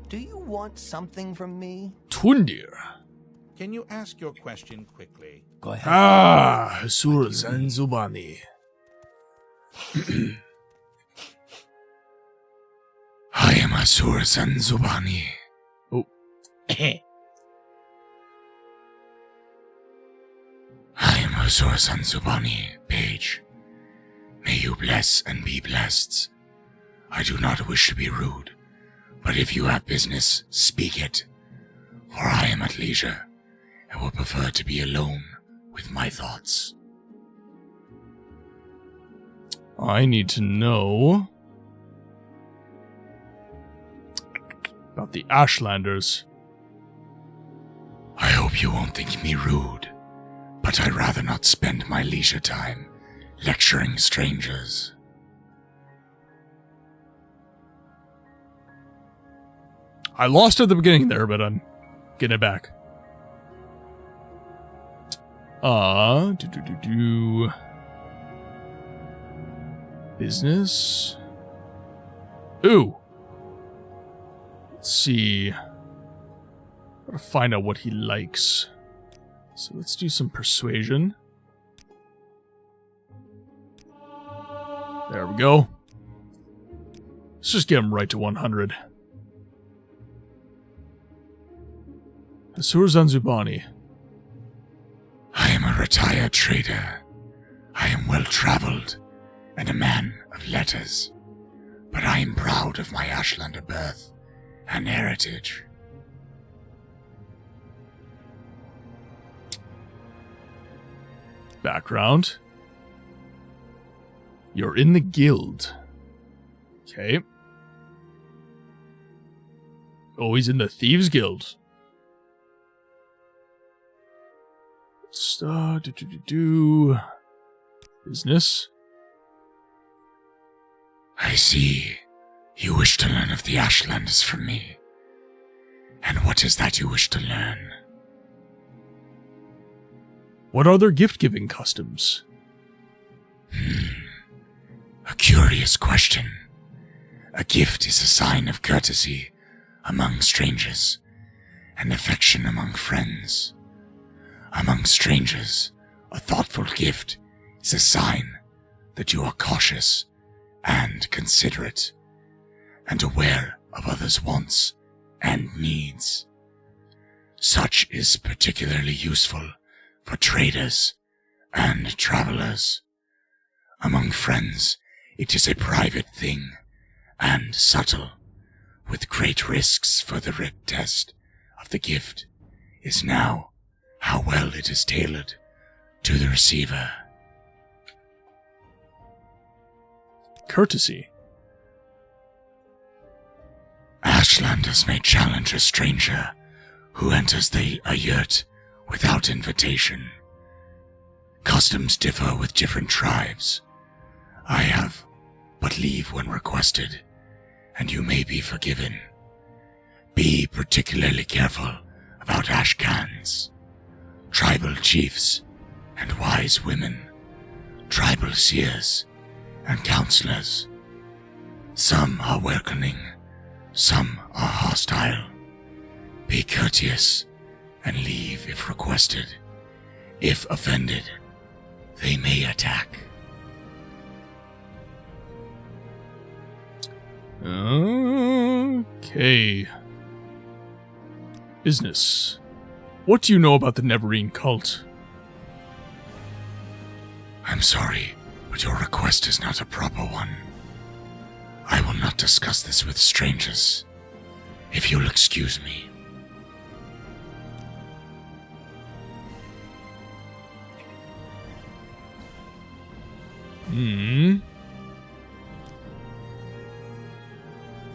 Do you want something from me? Twindir. Can you ask your question quickly? Go ahead. Ah, Hasur Zanzubani. I am Hasur Zanzubani. Oh. I am Hasur Zanzubani, Page. May you bless and be blessed. I do not wish to be rude, but if you have business, speak it. For I am at leisure, and would prefer to be alone with my thoughts. I need to know about the Ashlanders. I hope you won't think me rude, but I'd rather not spend my leisure time lecturing strangers. I lost at the beginning there, but I'm getting it back. Business. Ooh. Let's see. Gotta find out what he likes. So let's do some persuasion. There we go. Let's just get him right to 100. Hasur Zanzubani. I am a retired trader. I am well-traveled and a man of letters. But I am proud of my Ashlander birth and heritage. Background. You're in the guild. Okay. Oh, he's in the Thieves Guild. Business. I see. You wish to learn of the Ashlanders from me. And what is that you wish to learn? What are their gift-giving customs? A curious question. A gift is a sign of courtesy among strangers, and affection among friends. Among strangers, a thoughtful gift is a sign that you are cautious and considerate, and aware of others' wants and needs. Such is particularly useful for traders and travelers. Among friends, it is a private thing and subtle, with great risks, for the real test of the gift is now how well it is tailored to the receiver. Courtesy. Ashlanders may challenge a stranger who enters a yurt without invitation. Customs differ with different tribes. I have but leave when requested, and you may be forgiven. Be particularly careful about Ashcans, tribal chiefs and wise women, tribal seers and counselors. Some are welcoming, some are hostile. Be courteous and leave if requested. If offended, they may attack. Okay. Business. What do you know about the Neverine cult? I'm sorry, but your request is not a proper one. I will not discuss this with strangers, if you'll excuse me.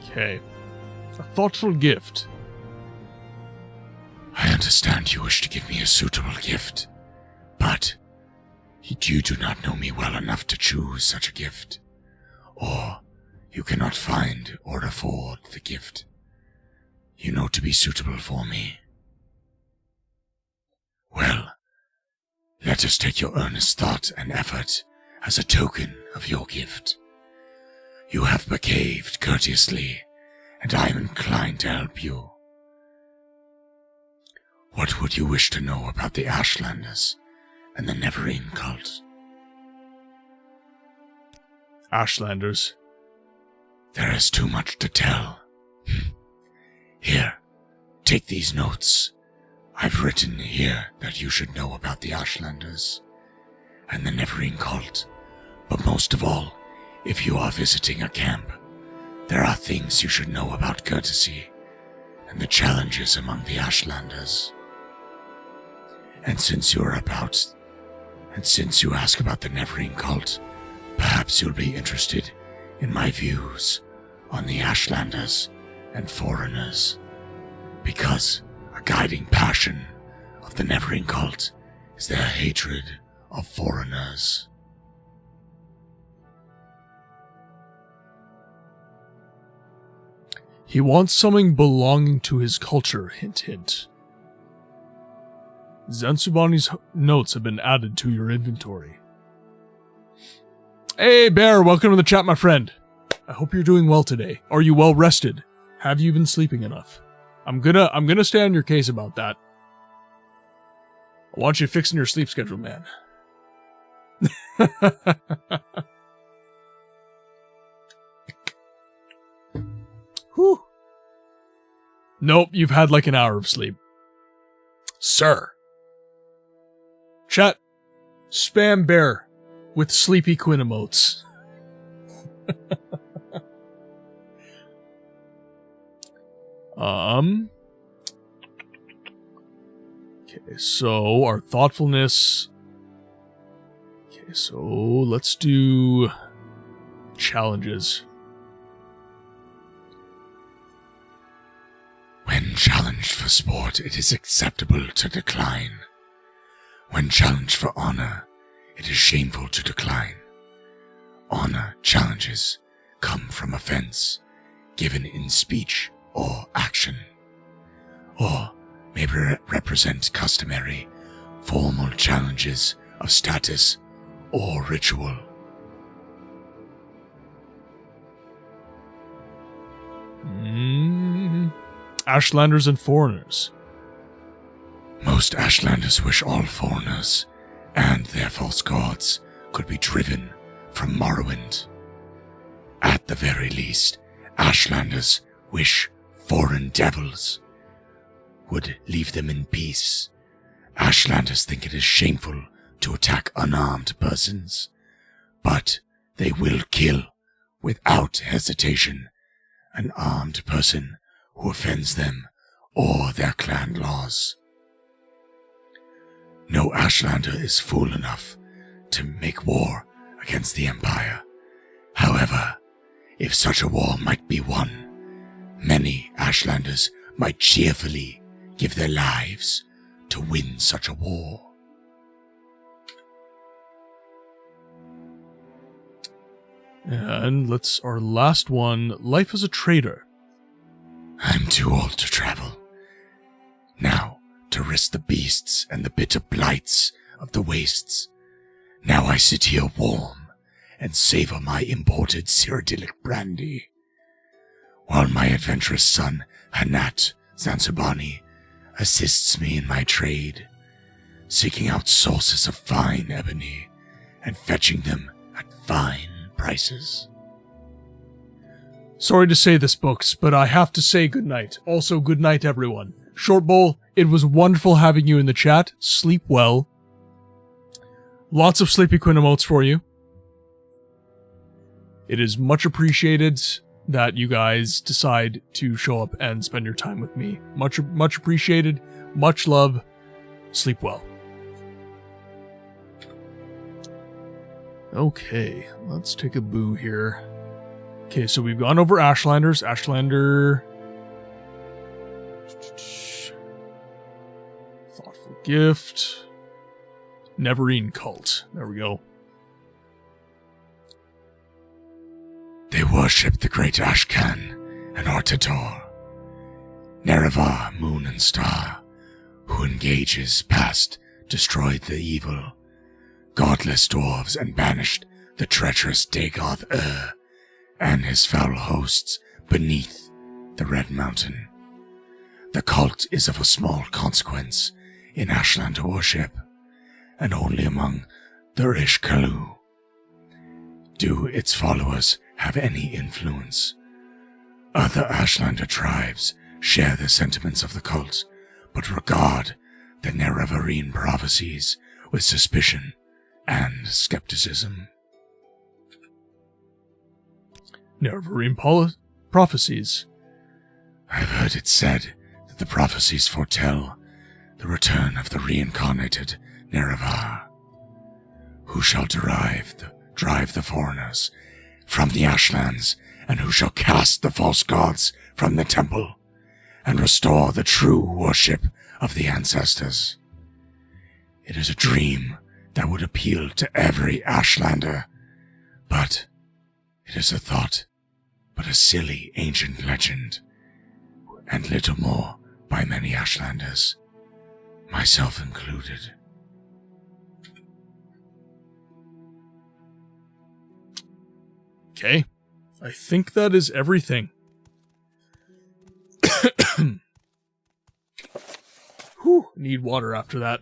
Okay. A thoughtful gift. I understand you wish to give me a suitable gift, but you do not know me well enough to choose such a gift, or you cannot find or afford the gift you know to be suitable for me. Well, let us take your earnest thought and effort as a token of your gift. You have behaved courteously, and I am inclined to help you. What would you wish to know about the Ashlanders and the Neverine cult? Ashlanders. There is too much to tell. Here, take these notes. I've written here that you should know about the Ashlanders and the Neverine cult, but most of all, if you are visiting a camp, there are things you should know about courtesy and the challenges among the Ashlanders. And since you ask about the Neverine cult, perhaps you'll be interested in my views on the Ashlanders and foreigners, because a guiding passion of the Neverine cult is their hatred of foreigners. He wants something belonging to his culture, hint hint. Zansubani's notes have been added to your inventory. Hey Bear, welcome to the chat, my friend. I hope you're doing well today. Are you well rested? Have you been sleeping enough? I'm gonna stay on your case about that. I want you fixing your sleep schedule, man. Whew. Nope, you've had like an hour of sleep. Sir. Chat. Spam bear with sleepy Quinn emotes. Okay, so our thoughtfulness. Okay, so let's do challenges. When challenged for sport, it is acceptable to decline. When challenged for honor, it is shameful to decline. Honor challenges come from offense, given in speech or action, or may represent customary, formal challenges of status or ritual. Ashlanders and foreigners. Most Ashlanders wish all foreigners and their false gods could be driven from Morrowind. At the very least, Ashlanders wish foreign devils would leave them in peace. Ashlanders think it is shameful to attack unarmed persons, but they will kill, without hesitation, an armed person who offends them or their clan laws. No Ashlander is fool enough to make war against the Empire. However, if such a war might be won, many Ashlanders might cheerfully give their lives to win such a war. And our last one, life as a trader. I'm too old to travel. Now, to risk the beasts and the bitter blights of the wastes. Now I sit here warm and savor my imported Cyrodiilic brandy, while my adventurous son, Hanat Zanzibani, assists me in my trade, seeking out sources of fine ebony and fetching them at fine prices. Sorry to say this, books, but I have to say goodnight. Also, good night, everyone. Short Bowl, it was wonderful having you in the chat. Sleep well. Lots of Sleepy Quinn emotes for you. It is much appreciated that you guys decide to show up and spend your time with me. Much appreciated. Much love. Sleep well. Okay, let's take a boo here. Okay, so we've gone over Ashlanders. Ashlander. Thoughtful gift. Neverine cult. There we go. They worship the great Ashcan and Artator, Nerevar, moon and star, who engages past, destroyed the evil, godless dwarves, and banished the treacherous Dagoth and his foul hosts beneath the Red Mountain. The cult is of a small consequence in Ashland worship, and only among the Rishkalu do its followers have any influence. Other Ashlander tribes share the sentiments of the cult, but regard the Nerevarine prophecies with suspicion and skepticism. Nerevarine prophecies. I've heard it said that the prophecies foretell the return of the reincarnated Nerevar, who shall drive the foreigners from the Ashlands, and who shall cast the false gods from the temple, and restore the true worship of the ancestors. It is a dream that would appeal to every Ashlander, but it is a thought, but a silly ancient legend, and little more by many Ashlanders, myself included. Okay, I think that is everything. Whew, need water after that.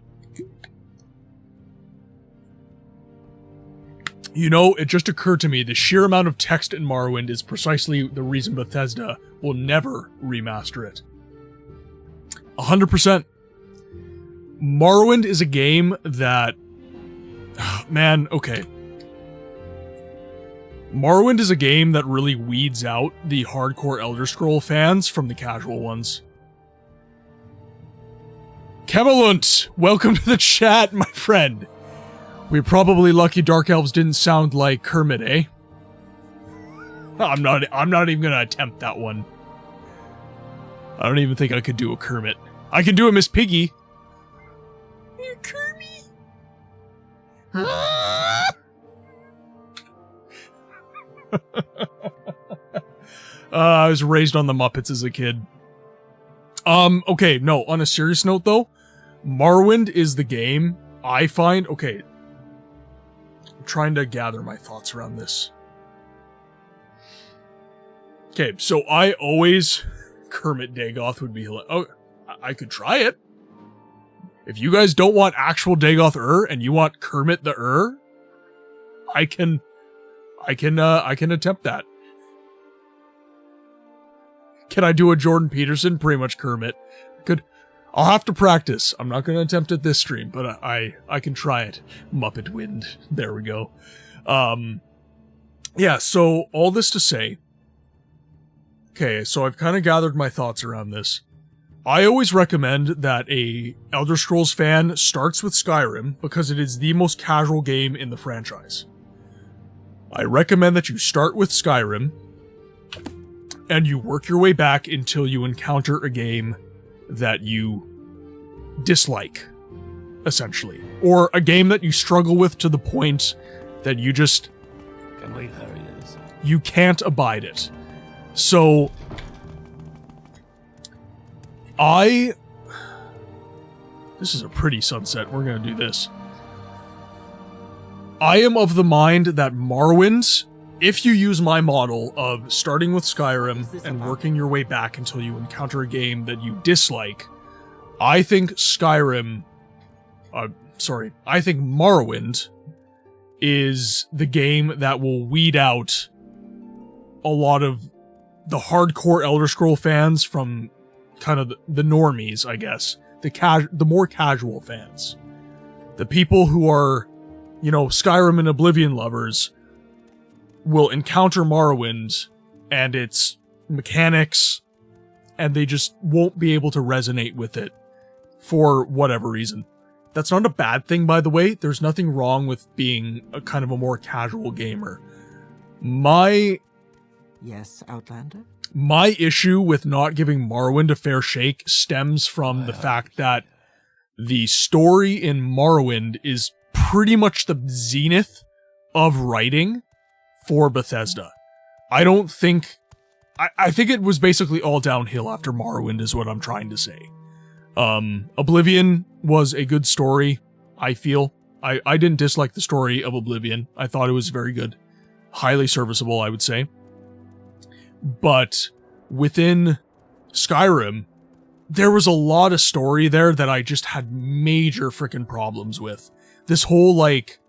You know, it just occurred to me, the sheer amount of text in Morrowind is precisely the reason Bethesda will never remaster it. 100%. Morrowind is a game that... Man, okay. Morrowind is a game that really weeds out the hardcore Elder Scroll fans from the casual ones. Kevalunt, welcome to the chat, my friend. We're probably lucky Dark Elves didn't sound like Kermit, eh? I'm not even gonna attempt that one. I don't even think I could do a Kermit. I can do a Miss Piggy. Hey, Kermit. I was raised on the Muppets as a kid. Okay, no, on a serious note though, Morrowind is the game I find, okay, I'm trying to gather my thoughts around this. Okay, so I always, Kermit Dagoth would be hilarious. Oh, I could try it. If you guys don't want actual Dagoth and you want Kermit the I can attempt that. Can I do a Jordan Peterson? Pretty much Kermit. I'll have to practice. I'm not going to attempt it this stream, but I can try it. Muppet Wind. There we go. Yeah, so all this to say, okay, so I've kind of gathered my thoughts around this. I always recommend that a Elder Scrolls fan starts with Skyrim because it is the most casual game in the franchise. I recommend that you start with Skyrim and you work your way back until you encounter a game that you dislike, essentially. Or a game that you struggle with to the point that you just... you can't abide it. So... This is a pretty sunset. We're gonna do this. I am of the mind that Morrowind, if you use my model of starting with Skyrim and working your way back until you encounter a game that you dislike, I think I think Morrowind is the game that will weed out a lot of the hardcore Elder Scroll fans from kind of the normies, I guess. The more casual fans. The people who are, you know, Skyrim and Oblivion lovers will encounter Morrowind and its mechanics, and they just won't be able to resonate with it for whatever reason. That's not a bad thing, by the way. There's nothing wrong with being a kind of a more casual gamer. Yes, Outlander? My issue with not giving Morrowind a fair shake stems from the fact that the story in Morrowind is pretty much the zenith of writing for Bethesda. I don't think... I think it was basically all downhill after Morrowind is what I'm trying to say. Oblivion was a good story, I feel. I didn't dislike the story of Oblivion. I thought it was very good. Highly serviceable, I would say. But within Skyrim, there was a lot of story there that I just had major freaking problems with. This whole, like...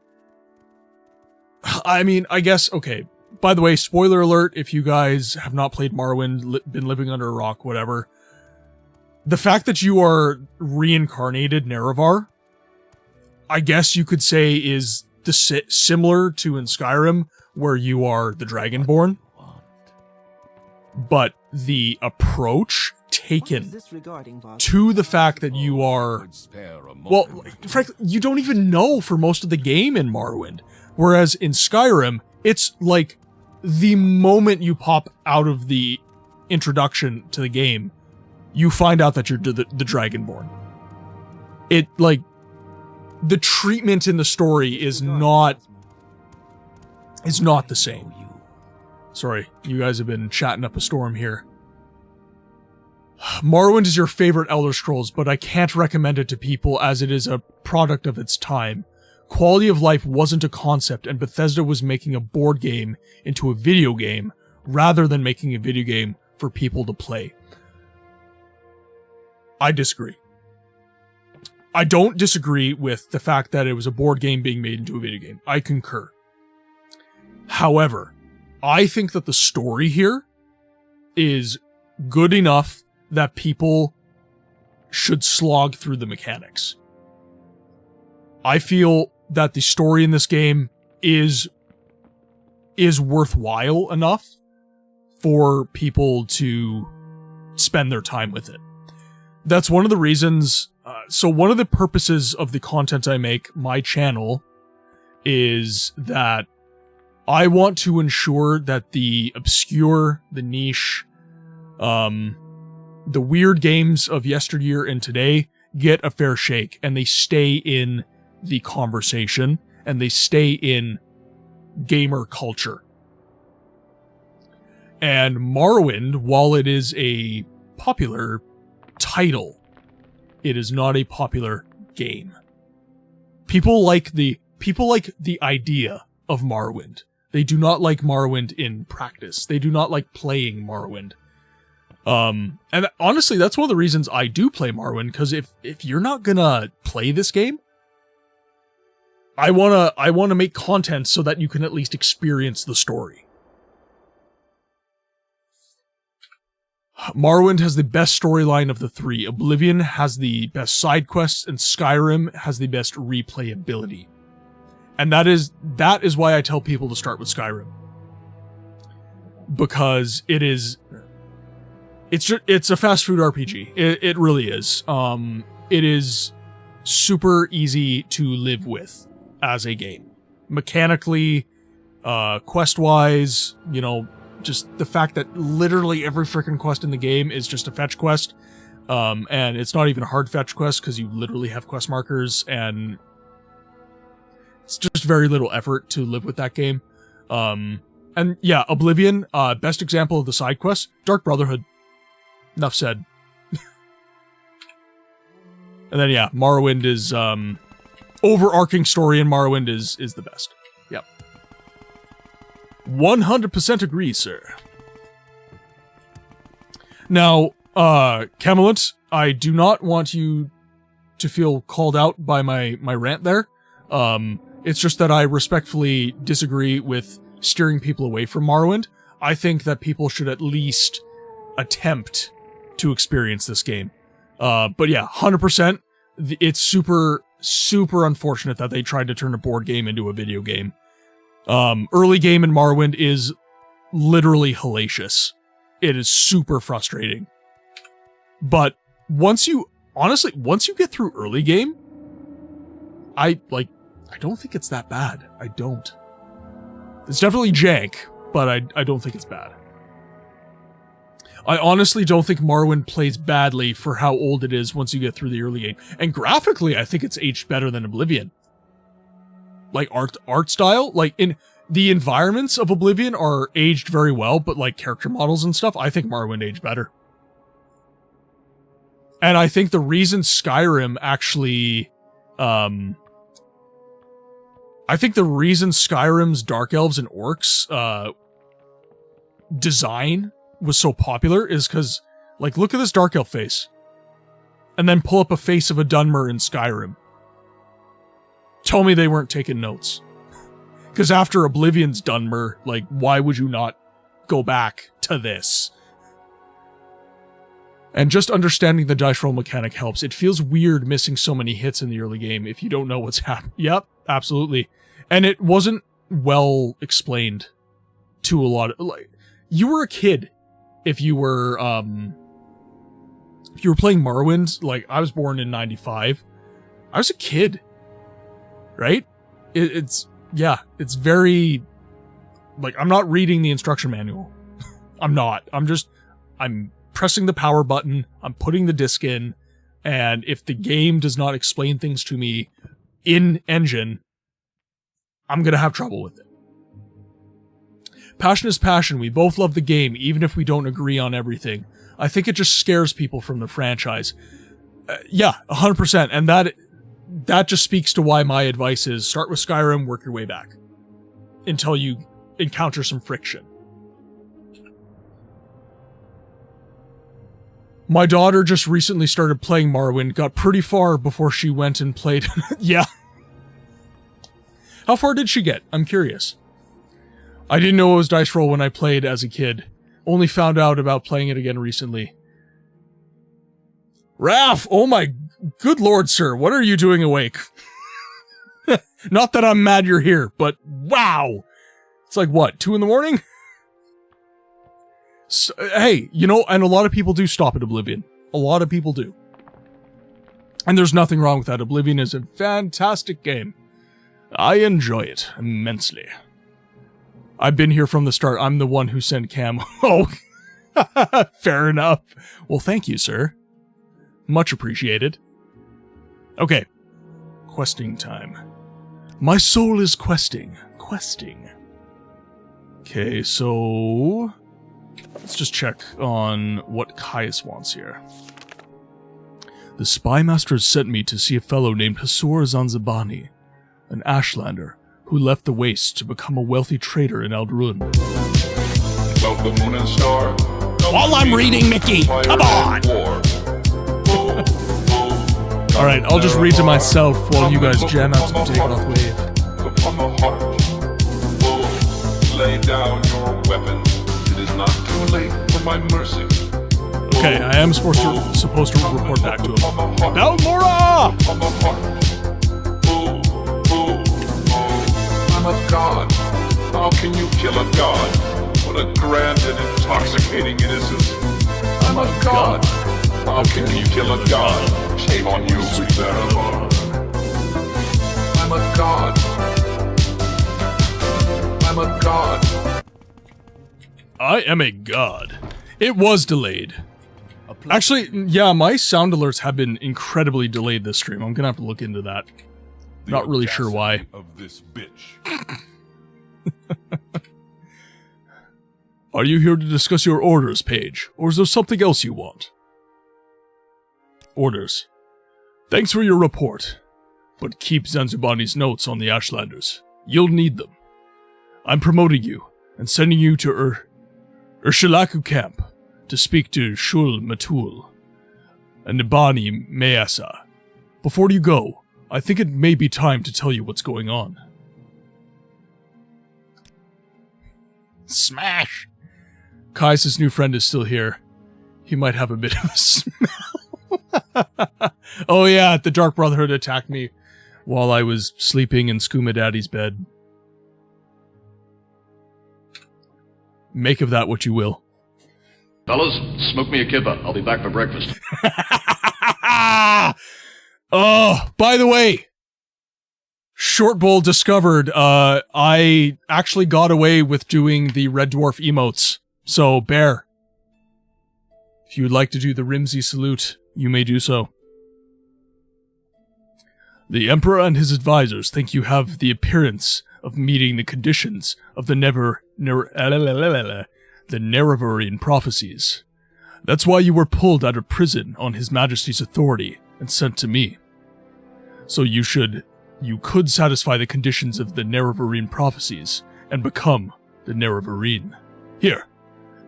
I mean, I guess, okay. By the way, spoiler alert, if you guys have not played Morrowind, been living under a rock, whatever. The fact that you are reincarnated Nerevar, I guess you could say is similar to in Skyrim, where you are the Dragonborn. But the approach taken to the fact that you are... Well, frankly, you don't even know for most of the game in Morrowind. Whereas in Skyrim, it's like the moment you pop out of the introduction to the game, you find out that you're the Dragonborn. It, like, the treatment in the story is not the same. Sorry, you guys have been chatting up a storm here. Morrowind is your favorite Elder Scrolls, but I can't recommend it to people as it is a product of its time. Quality of life wasn't a concept, and Bethesda was making a board game into a video game, rather than making a video game for people to play. I disagree. I don't disagree with the fact that it was a board game being made into a video game. I concur. However, I think that the story here is good enough that people should slog through the mechanics. I feel that the story in this game is worthwhile enough for people to spend their time with it. That's one of the reasons. So one of the purposes of the content I make, my channel, is that I want to ensure that the obscure, the niche, the weird games of yesteryear and today get a fair shake, and they stay in the conversation, and they stay in gamer culture. And Morrowind, while it is a popular title, it is not a popular game. People like the idea of Morrowind. They do not like Morrowind in practice. They do not like playing Morrowind. And honestly, that's one of the reasons I do play Morrowind, because if you're not gonna play this game, I wanna make content so that you can at least experience the story. Morrowind has the best storyline of the three. Oblivion has the best side quests, and Skyrim has the best replayability. And that is why I tell people to start with Skyrim. Because it's a fast food RPG. It really is. It is super easy to live with as a game. Mechanically, quest-wise, just the fact that literally every freaking quest in the game is just a fetch quest. And it's not even a hard fetch quest because you literally have quest markers, and it's just very little effort to live with that game. And yeah, Oblivion, best example of the side quest, Dark Brotherhood. Enough said. And then yeah, Morrowind is, overarching story in Morrowind is the best. Yep. 100% agree, sir. Now, Camelot, I do not want you to feel called out by my rant there. It's just that I respectfully disagree with steering people away from Morrowind. I think that people should at least attempt to experience this game. But yeah, 100%. It's super, super unfortunate that they tried to turn a board game into a video game. Early game in Morrowind is literally hellacious. It is super frustrating. But once you get through early game, I don't think it's that bad. I don't. It's definitely jank, but I don't think it's bad. I honestly don't think Morrowind plays badly for how old it is once you get through the early game. And graphically, I think it's aged better than Oblivion. Like art style, like in the environments of Oblivion are aged very well, but like character models and stuff, I think Morrowind aged better. And I think the reason Skyrim actually, I think the reason Skyrim's Dark Elves and Orcs, design was so popular is because, like, look at this Dark Elf face. And then pull up a face of a Dunmer in Skyrim. Tell me they weren't taking notes. Because after Oblivion's Dunmer, like, why would you not go back to this? And just understanding the dice roll mechanic helps. It feels weird missing so many hits in the early game if you don't know what's happening. Yep, absolutely. And it wasn't well explained to a lot of, like, you were a kid if you were playing Morrowind. Like, I was born in 95. I was a kid. Right? It's very, like, I'm not reading the instruction manual. I'm not. I'm pressing the power button, I'm putting the disc in, and if the game does not explain things to me in engine, I'm gonna have trouble with it. Passion is passion. We both love the game, even if we don't agree on everything. I think it just scares people from the franchise. Yeah, 100%. And that just speaks to why my advice is start with Skyrim, work your way back until you encounter some friction. My daughter just recently started playing Morrowind, got pretty far before she went and played. Yeah. How far did she get? I'm curious. I didn't know it was Dice Roll when I played as a kid. Only found out about playing it again recently. Raph! Oh my good lord, sir. What are you doing awake? Not that I'm mad you're here, but wow! It's like, what, 2 in the morning? So, hey, you know, and a lot of people do stop at Oblivion. A lot of people do. And there's nothing wrong with that. Oblivion is a fantastic game. I enjoy it immensely. I've been here from the start. I'm the one who sent Cam. Oh, fair enough. Well, thank you, sir. Much appreciated. Okay. Questing time. My soul is questing. Questing. Okay, so... let's just check on what Caius wants here. The spy master has sent me to see a fellow named Hasur Zanzibani, an Ashlander who left the Wastes to become a wealthy trader in Aldrun. While I'm reading, Mickey, come on! Alright, I'll just read to myself while you guys jam out to the Takeoff Wave. Lay down your weapon. It is not too late for my mercy. Okay, I am supposed to report back to him. Balmora! I'm a god. How can you kill a god? What a grand and intoxicating innocence. I'm a god. How can you kill a god? Shame on you, Reservoir. I'm a god. I'm a god. I am a god. It was delayed. Actually, yeah, my sound alerts have been incredibly delayed this stream. I'm gonna have to look into that. Not really sure why. Of this bitch. Are you here to discuss your orders, Paige? Or is there something else you want? Orders. Thanks for your report. But keep Zanzibani's notes on the Ashlanders. You'll need them. I'm promoting you and sending you to Urshilaku camp to speak to Shul Matul and Nibani Measa. Before you go, I think it may be time to tell you what's going on. Smash! Kai's new friend is still here. He might have a bit of a smell. Oh yeah, the Dark Brotherhood attacked me while I was sleeping in Skooma Daddy's bed. Make of that what you will. Fellas, smoke me a kippa. I'll be back for breakfast. Oh, by the way, Short Bowl discovered, I actually got away with doing the Red Dwarf emotes. So, Bear, if you would like to do the Rimsey salute, you may do so. The Emperor and his advisors think you have the appearance of meeting the conditions of the Nerevarine prophecies. That's why you were pulled out of prison on His Majesty's authority and sent to me. So you could satisfy the conditions of the Nerevarine prophecies and become the Nerevarine. Here,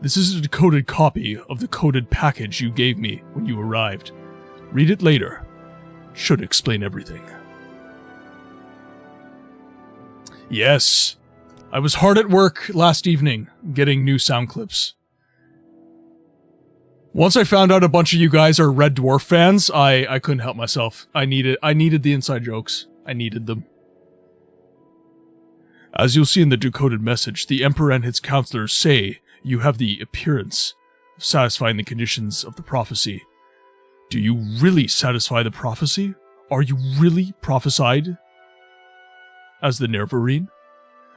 this is a decoded copy of the coded package you gave me when you arrived. Read it later. Should explain everything. Yes, I was hard at work last evening getting new sound clips. Once I found out a bunch of you guys are Red Dwarf fans, I couldn't help myself. I needed the inside jokes. I needed them. As you'll see in the decoded message, the Emperor and his counselors say you have the appearance of satisfying the conditions of the prophecy. Do you really satisfy the prophecy? Are you really prophesied as the Nerevarine?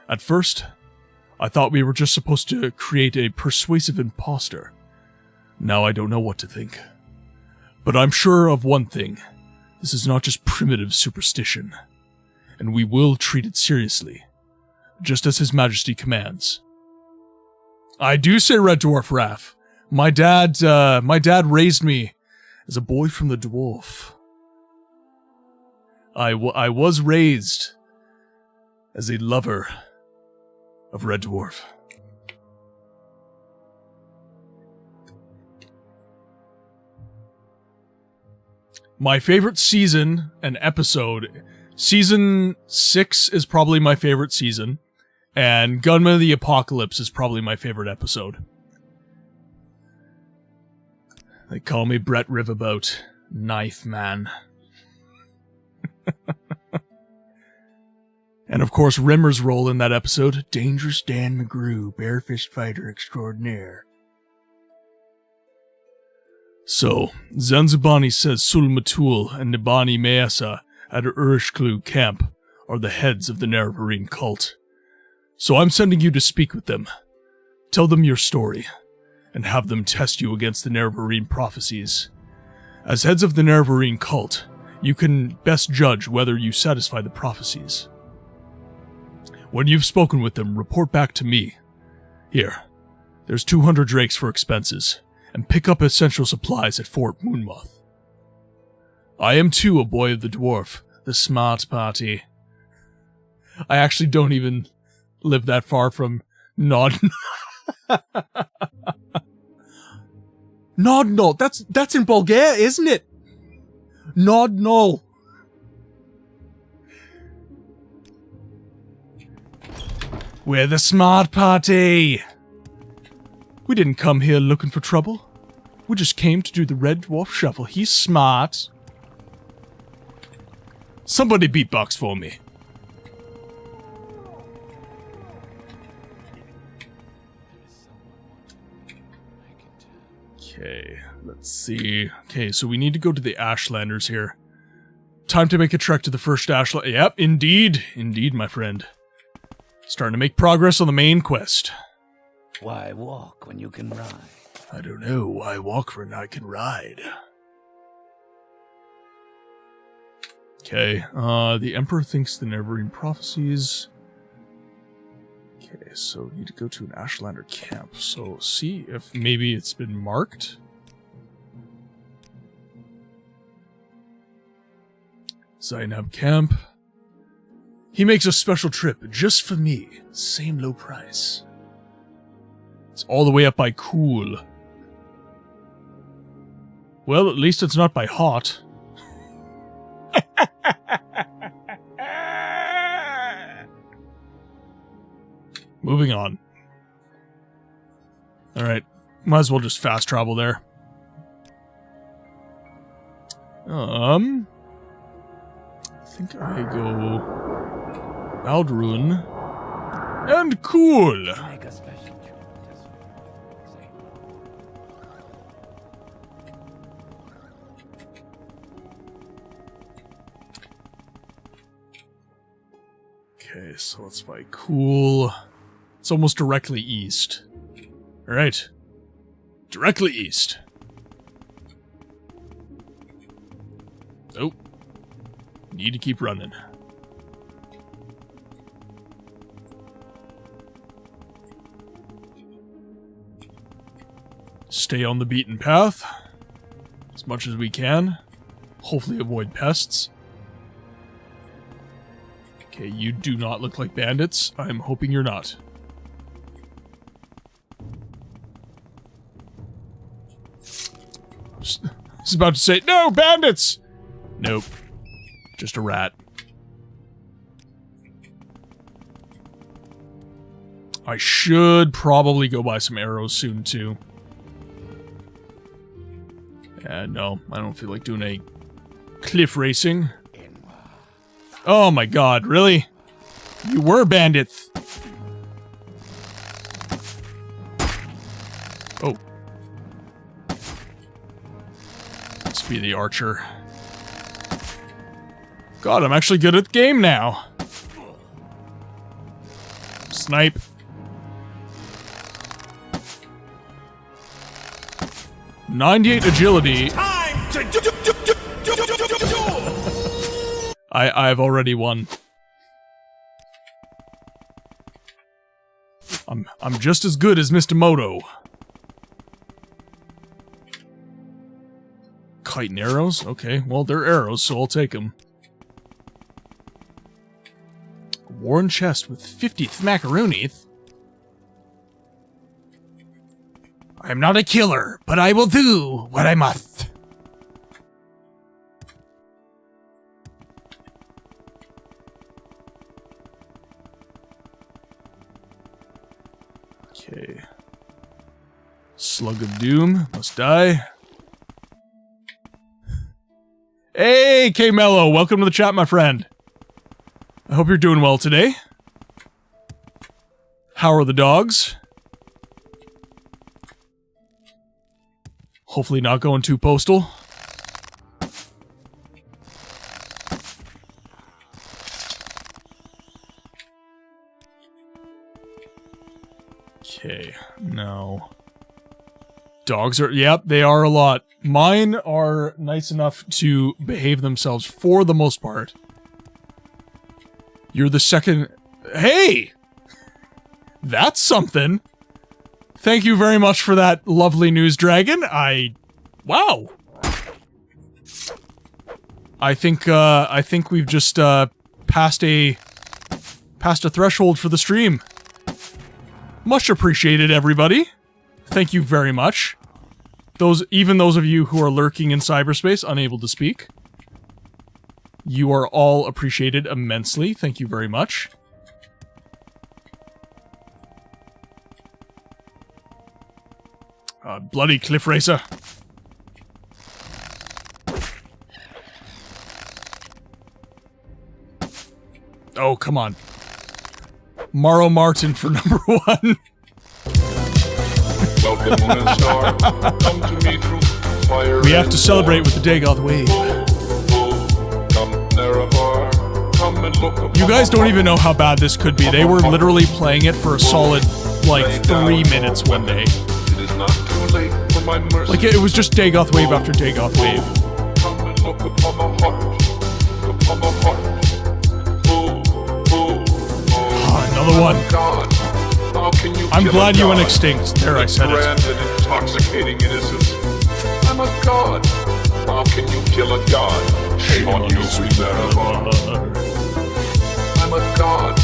At first, I thought we were just supposed to create a persuasive imposter. Now I don't know what to think. But I'm sure of one thing. This is not just primitive superstition. And we will treat it seriously. Just as His Majesty commands. I do say Red Dwarf Raph. My dad raised me as a boy from the dwarf. I was raised as a lover of Red Dwarf. My favorite season and episode, season 6 is probably my favorite season. And Gunman of the Apocalypse is probably my favorite episode. They call me Brett Riverboat, Knife Man. And of course, Rimmer's role in that episode, Dangerous Dan McGrew, Bearfist Fighter Extraordinaire. So, Zanzibani says Sulmatul and Nibani Measa at Urishklu camp are the heads of the Nerevarine cult. So I'm sending you to speak with them. Tell them your story, and have them test you against the Nerevarine prophecies. As heads of the Nerevarine cult, you can best judge whether you satisfy the prophecies. When you've spoken with them, report back to me. Here, there's 200 drakes for expenses, and pick up essential supplies at Fort Moonmoth. I am too a boy of the dwarf, the smart party. I actually don't even live that far from Nod. Nodno, that's in Bulgaria, isn't it? Nodno. We're the smart party. We didn't come here looking for trouble. We just came to do the Red Dwarf Shuffle. He's smart. Somebody beatbox for me. Okay, let's see. Okay, so we need to go to the Ashlanders here. Time to make a trek to the first Ashland. Yep, indeed. Indeed, my friend. Starting to make progress on the main quest. Why walk when you can ride? I don't know. Why walk when I can ride? Okay, the Emperor thinks the Nerevarine prophecies. Okay, so we need to go to an Ashlander camp. So see if maybe it's been marked. Zainab camp. He makes a special trip just for me. Same low price. It's all the way up by cool. Well, at least it's not by hot. Moving on. Alright. Might as well just fast travel there. I think I go Aldruin and cool. Make a special trip just for you. Okay, so let's buy cool. It's almost directly east. Alright. Directly east. Oh. Need to keep running. Stay on the beaten path. As much as we can. Hopefully avoid pests. Okay, you do not look like bandits. I'm hoping you're not. I was about to say, no, bandits! Nope. Just a rat. I should probably go buy some arrows soon, too. No, I don't feel like doing a cliff racing. Oh my god, really? You were bandits! Oh. Let's be the archer. God, I'm actually good at the game now. Snipe. '98 agility. Time to I've already won. I'm just as good as Mr. Moto. Kite and arrows? Okay, well, they're arrows, so I'll take them. Worn chest with 50th macaroonies. I am not a killer, but I will do what I must. Slug of Doom. Must die. Hey, K-Mello. Welcome to the chat, my friend. I hope you're doing well today. How are the dogs? Hopefully not going too postal. Okay, no. Dogs are, yep, they are a lot. Mine are nice enough to behave themselves for the most part. You're the second... Hey! That's something! Thank you very much for that lovely news, Dragon. Wow. I think we've just, passed a threshold for the stream. Much appreciated, everybody. Thank you very much. Even those of you who are lurking in cyberspace, unable to speak. You are all appreciated immensely. Thank you very much. Bloody Cliff Racer. Oh, come on. Morrow Martin for number 1. Welcome, Moon and Star. Come to me through fire. We have to celebrate with the Dagoth wave. Come, Nerevar. Come and look. You guys don't even know how bad this could be. They were literally playing it for a solid, like, 3 minutes one day. It is not too late for my mercy. Like, it was just Dagoth wave after Dagoth wave. Come and look upon the heart. Upon the heart. Another one. God. How can you I'm kill glad a you went god? extinct. There, I said Grand it. and intoxicating innocence. I'm a god. How can you kill a god? Shame on you, sweet Nerevar. I'm a god.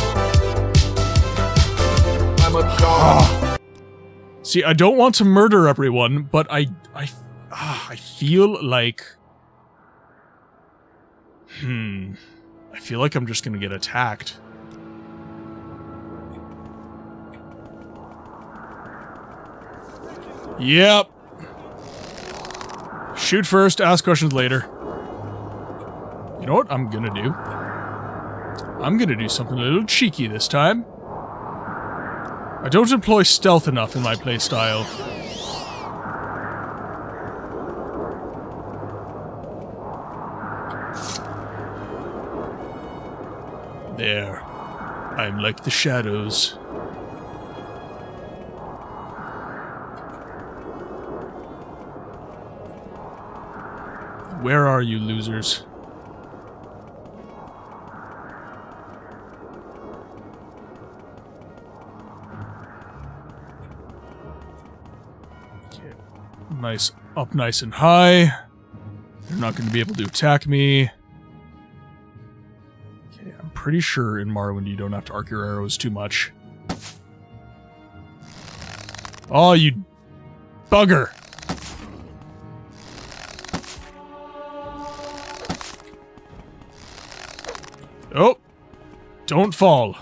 I'm a god. See, I don't want to murder everyone, but I feel like... I feel like I'm just gonna get attacked. Yep. Shoot first, ask questions later. You know what I'm gonna do? I'm gonna do something a little cheeky this time. I don't employ stealth enough in my playstyle. There. I'm like the shadows. Where are you, losers? Okay. Nice. Up nice and high. They're not going to be able to attack me. Okay, I'm pretty sure in Morrowind you don't have to arc your arrows too much. Oh, you bugger! Oh! Don't fall.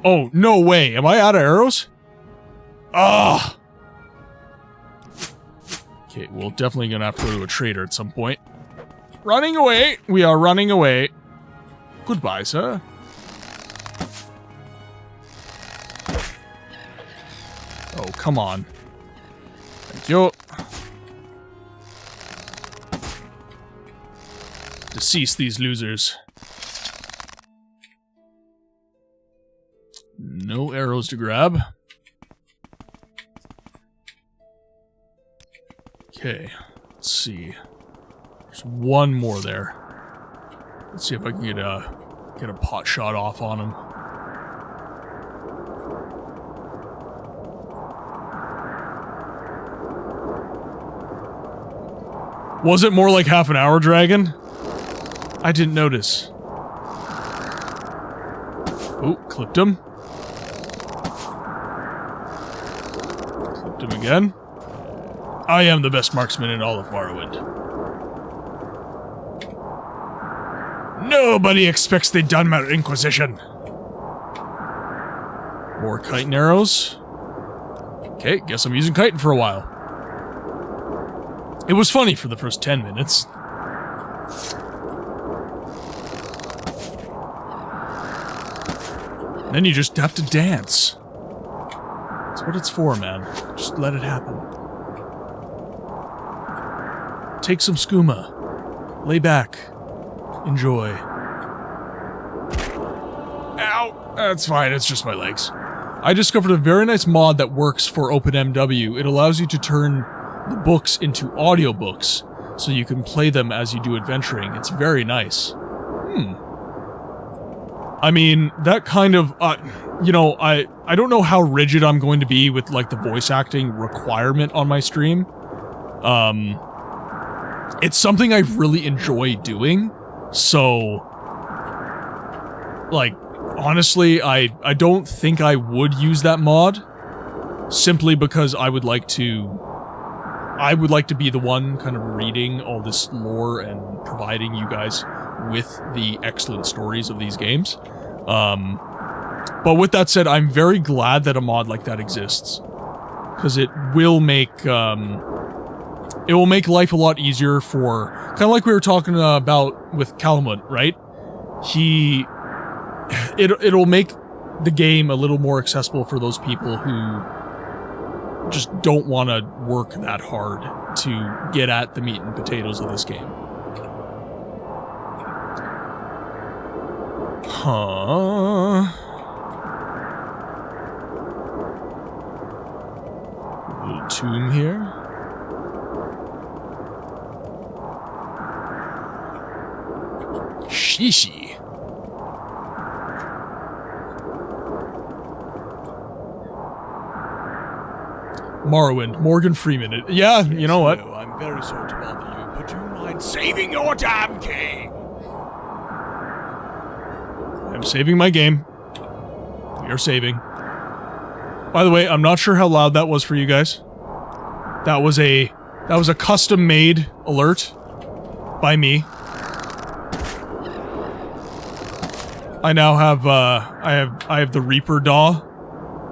Oh, no way. Am I out of arrows? Ah! Okay, we're definitely gonna have to go to a trader at some point. Running away! We are running away. Goodbye, sir. Oh, come on. Thank you. Decease these losers. No arrows to grab. Okay, let's see. There's one more there. Let's see if I can get a pot shot off on him. Was it more like half an hour, Dragon? I didn't notice. Oh, clipped him. Clipped him again. I am the best marksman in all of Morrowind. Nobody expects the Dunmer Inquisition. More chitin arrows. Okay, guess I'm using chitin for a while. It was funny for the first 10 minutes. Then you just have to dance. That's what it's for, man. Just let it happen. Take some skooma. Lay back. Enjoy. Ow! That's fine, it's just my legs. I discovered a very nice mod that works for OpenMW. It allows you to turn the books into audiobooks, so you can play them as you do adventuring. It's very nice. I mean, that kind of, you know, I don't know how rigid I'm going to be with, like, the voice acting requirement on my stream. It's something I really enjoy doing, so, like, honestly, I don't think I would use that mod, simply because I would like to be the one kind of reading all this lore and providing you guys with the excellent stories of these games. But with that said, I'm very glad that a mod like that exists, because it will make life a lot easier for, kind of like we were talking about with Calamut, right? It'll make the game a little more accessible for those people who just don't want to work that hard to get at the meat and potatoes of this game. Huh. Little tomb here. Shishi. Morrowind, Morgan Freeman. Yeah, yes, you know what? No, I'm very sorry to bother you, but do you mind saving your damn game? I'm saving my game. We are saving. By the way, I'm not sure how loud that was for you guys. That was a custom-made alert by me. I now have I have the Reaper DAW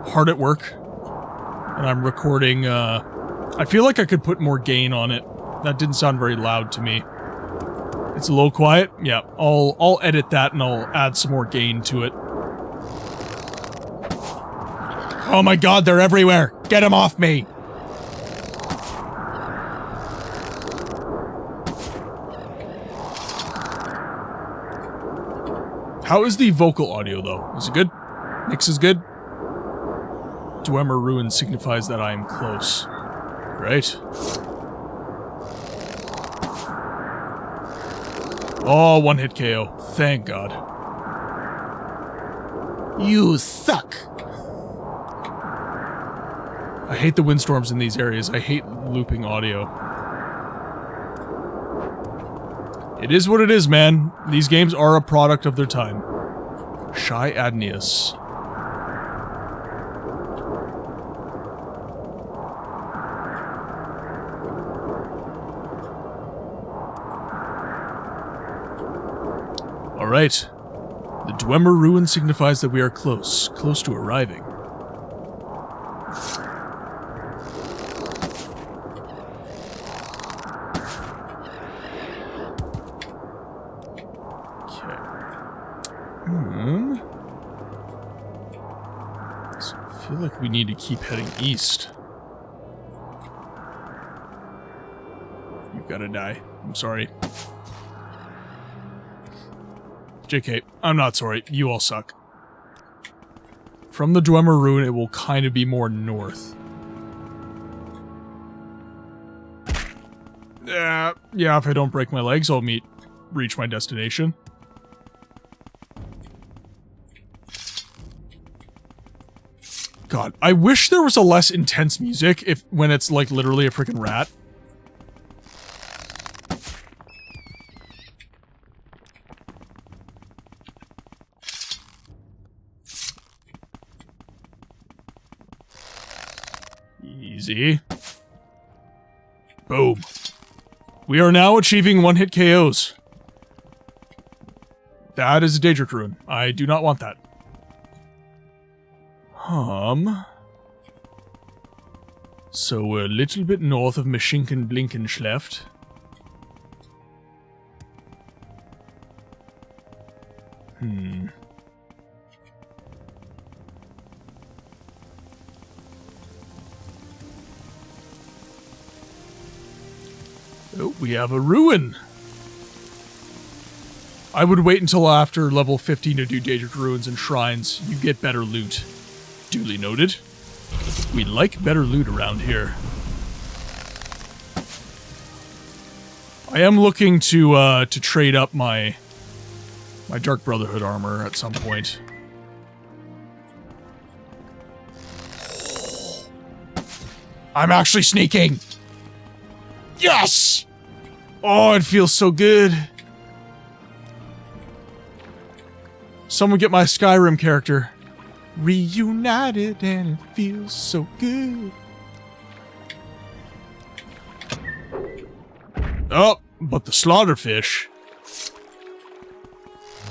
hard at work. And I'm recording, I feel like I could put more gain on it. That didn't sound very loud to me. It's a little quiet? Yeah, I'll edit that and I'll add some more gain to it. Oh my god, they're everywhere! Get them off me! How is the vocal audio, though? Is it good? Mix is good? Dwemer Ruin signifies that I am close. Right? Oh, one-hit KO. Thank God. You suck! I hate the windstorms in these areas. I hate looping audio. It is what it is, man. These games are a product of their time. Shy Adneus. Alright. The Dwemer Ruin signifies that we are close to arriving. Okay. So I feel like we need to keep heading east. You've gotta die. I'm sorry. JK, I'm not sorry. You all suck. From the Dwemer Ruin, it will kind of be more north. Yeah, if I don't break my legs, I'll reach my destination. God, I wish there was a less intense music when it's like literally a freaking rat. Easy. Boom. We are now achieving one-hit KOs. That is a Daedric Rune. I do not want that. So we're a little bit north of Maschinken Blinkenschleft. Oh, we have a ruin. I would wait until after level 15 to do Daedric Ruins and Shrines. You get better loot. Duly noted. We like better loot around here. I am looking to trade up my Dark Brotherhood armor at some point. I'm actually sneaking! Yes! Oh, it feels so good. Someone get my Skyrim character. Reunited and it feels so good. Oh, but the slaughterfish.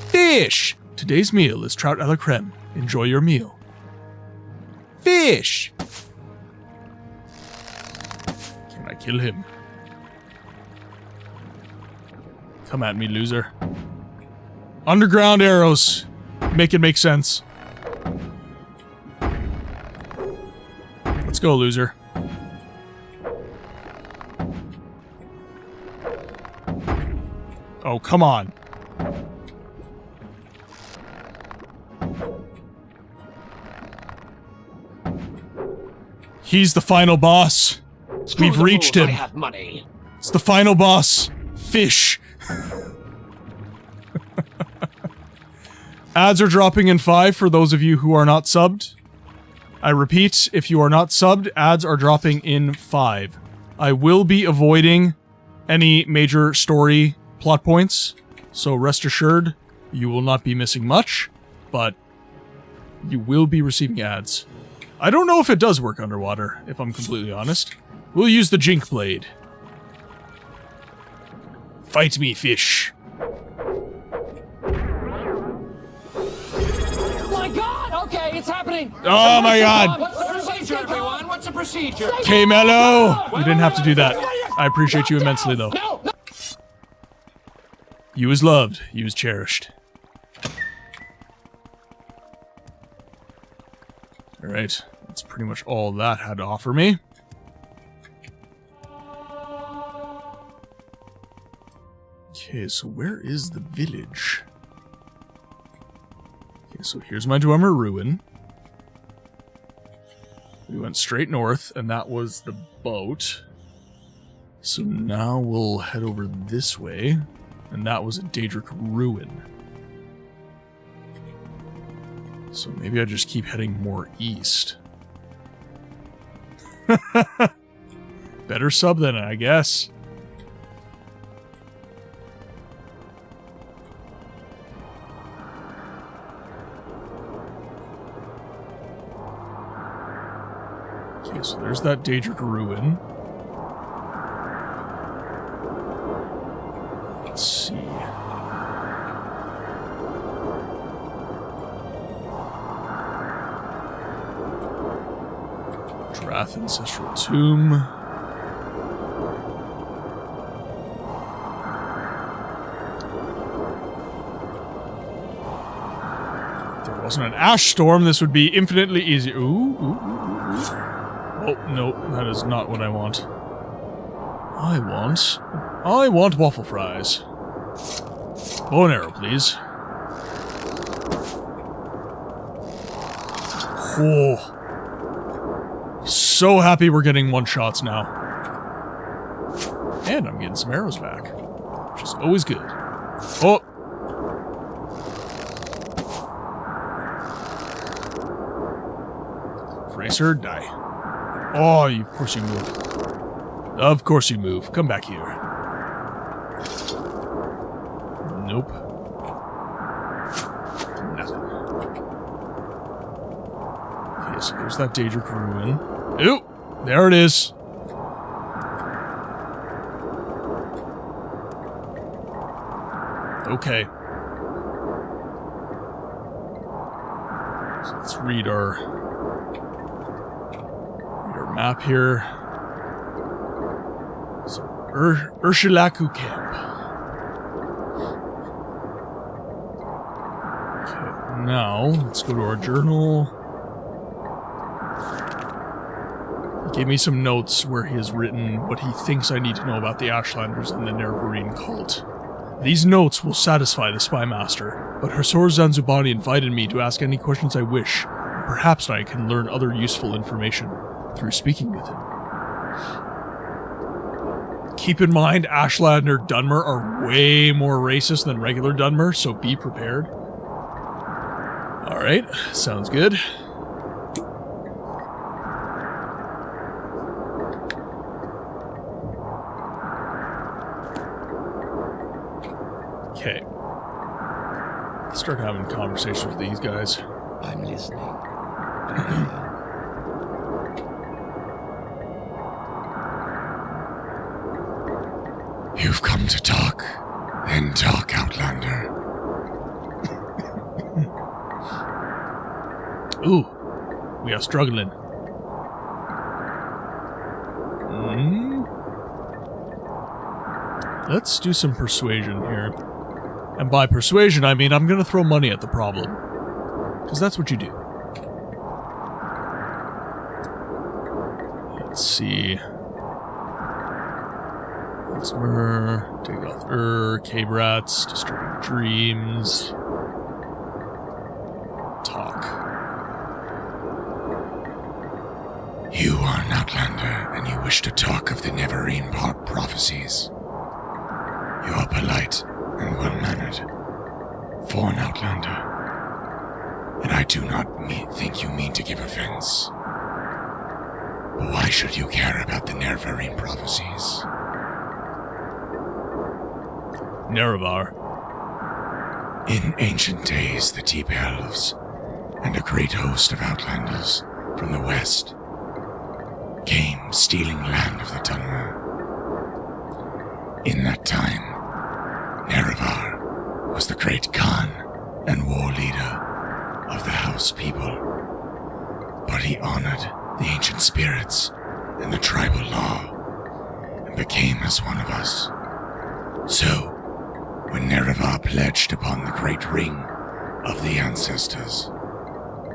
Fish! Today's meal is trout a la creme. Enjoy your meal. Fish! Can I kill him? Come at me, loser. Underground arrows. Make it make sense. Let's go, loser. Oh, come on. He's the final boss. We've reached him. I have money. It's the final boss. Fish. Ads are dropping in 5 for those of you who are not subbed. I repeat, if you are not subbed, ads are dropping in 5. I will be avoiding any major story plot points, so rest assured, you will not be missing much, but you will be receiving ads. I don't know if it does work underwater, if I'm completely honest. We'll use the Jink Blade. Fight me, fish. My God! Okay, it's happening. Oh my God! What's the procedure, everyone? What's the procedure? Okay, Mello. You didn't have to do that. I appreciate you immensely, though. No. You is loved. You is cherished. Alright, that's pretty much all that had to offer me. Okay, so where is the village? Okay, so here's my Dwemer Ruin. We went straight north, and that was the boat. So now we'll head over this way, and that was a Daedric Ruin. So maybe I just keep heading more east. Better sub than I guess. Okay, so there's that Daedric Ruin. Let's see. Drath Ancestral Tomb. If there wasn't an ash storm, this would be infinitely easier. Ooh. Oh, no, that is not what I want. I want waffle fries. Bow and arrow, please. Oh. So happy we're getting one-shots now. And I'm getting some arrows back, which is always good. Oh! Fraser, die. Oh, of course you move. Of course you move. Come back here. Nope. Nothing. Okay, so there's that Daedric Ruin. Ooh! There it is. Okay. So let's read our map here. So, Ursulaku Camp. Okay, now, let's go to our journal. He gave me some notes where he has written what he thinks I need to know about the Ashlanders and the Nerevarine cult. These notes will satisfy the Spy Master, but Hasor Zanzubani invited me to ask any questions I wish. Perhaps I can learn other useful information through speaking with him. Keep in mind, Ashlander Dunmer are way more racist than regular Dunmer, so be prepared. Alright, sounds good. Okay. Let's start having conversations with these guys. I'm listening. You've come to talk. Then talk, Outlander. Ooh, we are struggling. Let's do some persuasion here. And by persuasion, I mean I'm gonna throw money at the problem. Because that's what you do. Let's see. Take off cave rats, disturbing dreams. Talk. You are an Outlander, and you wish to talk of the Neverine prophecies. You are polite and well-mannered for an Outlander, and I do not think you mean to give offense. But why should you care about the Neverine prophecies? Nerevar. In ancient days, the Deep Elves and a great host of Outlanders from the west came stealing land of the Dunmer. In that time, Nerevar was the great Khan and war leader of the House people, but he honored the ancient spirits and the tribal law and became as one of us. So, when Nerevar pledged upon the great ring of the ancestors,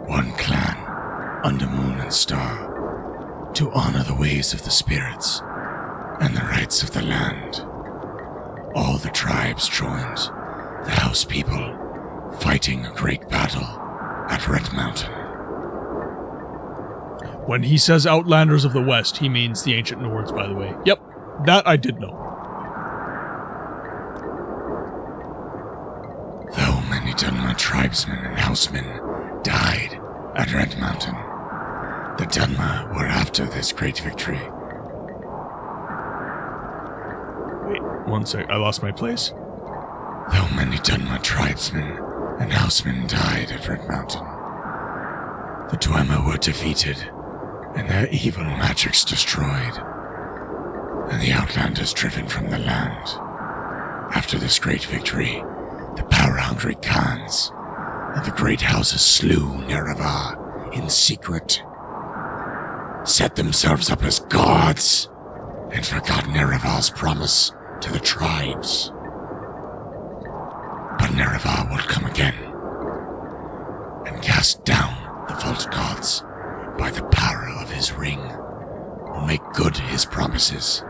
one clan under moon and star, to honor the ways of the spirits and the rights of the land, all the tribes joined the House people, fighting a great battle at Red Mountain. When he says Outlanders of the West, he means the ancient Nords, by the way. Yep, that I did know. Though many Dunmer tribesmen and housemen died at Red Mountain, the Dunmer were after this great victory. Wait, one sec, I lost my place. Though many Dunmer tribesmen and housemen died at Red Mountain, the Dwemer were defeated and their evil magics destroyed, and the Outlanders driven from the land. After this great victory, the power-hungry Khans and the great houses slew Nerevar in secret, set themselves up as gods, and forgot Nerevar's promise to the tribes. But Nerevar will come again, and cast down the false gods by the power of his ring, will make good his promises,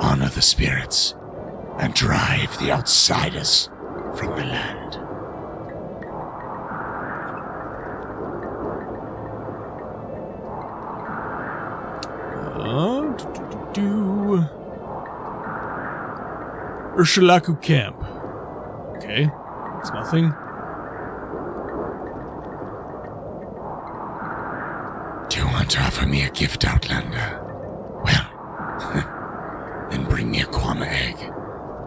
honor the spirits, and drive the outsiders from the land. Ursulaku Camp. Okay, that's nothing. Do you want to offer me a gift, Outlander? Well, then bring me a Kwama egg,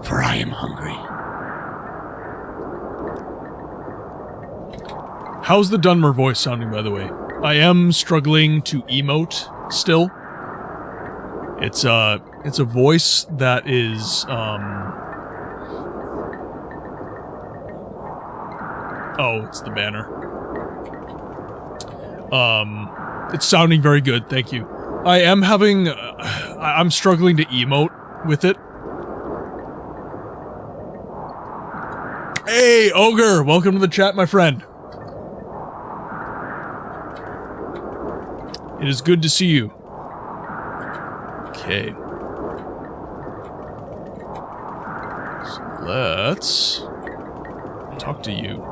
for I am hungry. How's the Dunmer voice sounding, by the way? I am struggling to emote still. It's a voice that is, oh, it's the banner. It's sounding very good, thank you. I am having... I'm struggling to emote with it. Hey, Ogre! Welcome to the chat, my friend. It is good to see you. Okay. So let's talk to you.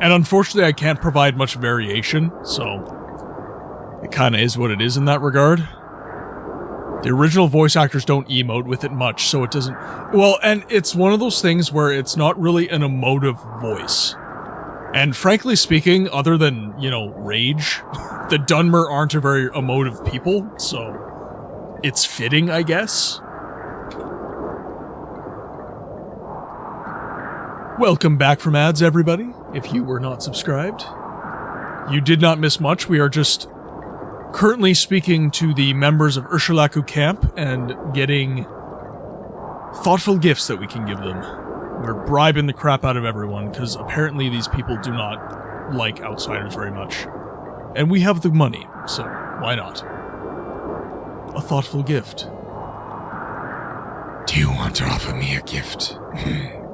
And unfortunately, I can't provide much variation, so it kind of is what it is in that regard. The original voice actors don't emote with it much, so it doesn't... Well, and it's one of those things where it's not really an emotive voice. And frankly speaking, other than, you know, Rage, the Dunmer aren't a very emotive people, so it's fitting, I guess. Welcome back from ads, everybody. If you were not subscribed, you did not miss much. We are just currently speaking to the members of Urshulaku Camp and getting thoughtful gifts that we can give them. We're bribing the crap out of everyone, because apparently these people do not like outsiders very much. And we have the money, so why not? A thoughtful gift. Do you want to offer me a gift?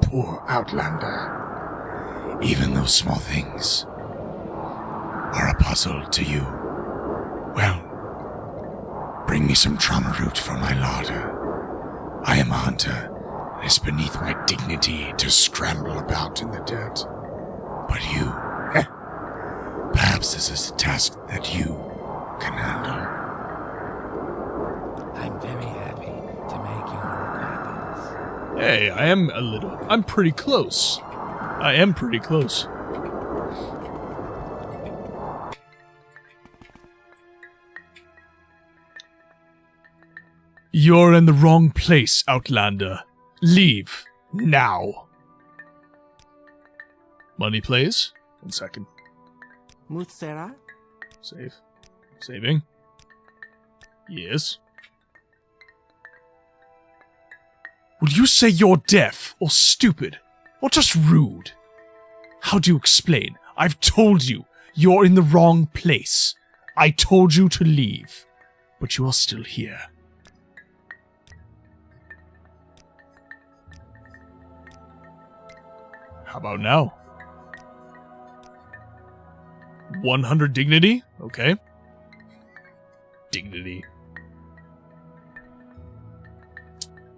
Poor Outlander. Even those small things are a puzzle to you. Well, bring me some trauma root for my larder. I am a hunter. It is beneath my dignity to scramble about in the dirt. But you, perhaps this is a task that you can handle. I'm very happy to make your acquaintance. Hey, I'm pretty close. I am pretty close. You're in the wrong place, Outlander. Leave. Now. Money, please. 1 second. Mutsera? Save. Saving. Yes. Will you say you're deaf, or stupid, or just rude? How do you explain? I've told you, you're in the wrong place. I told you to leave, but you are still here. How about now? 100 dignity? Okay. Dignity.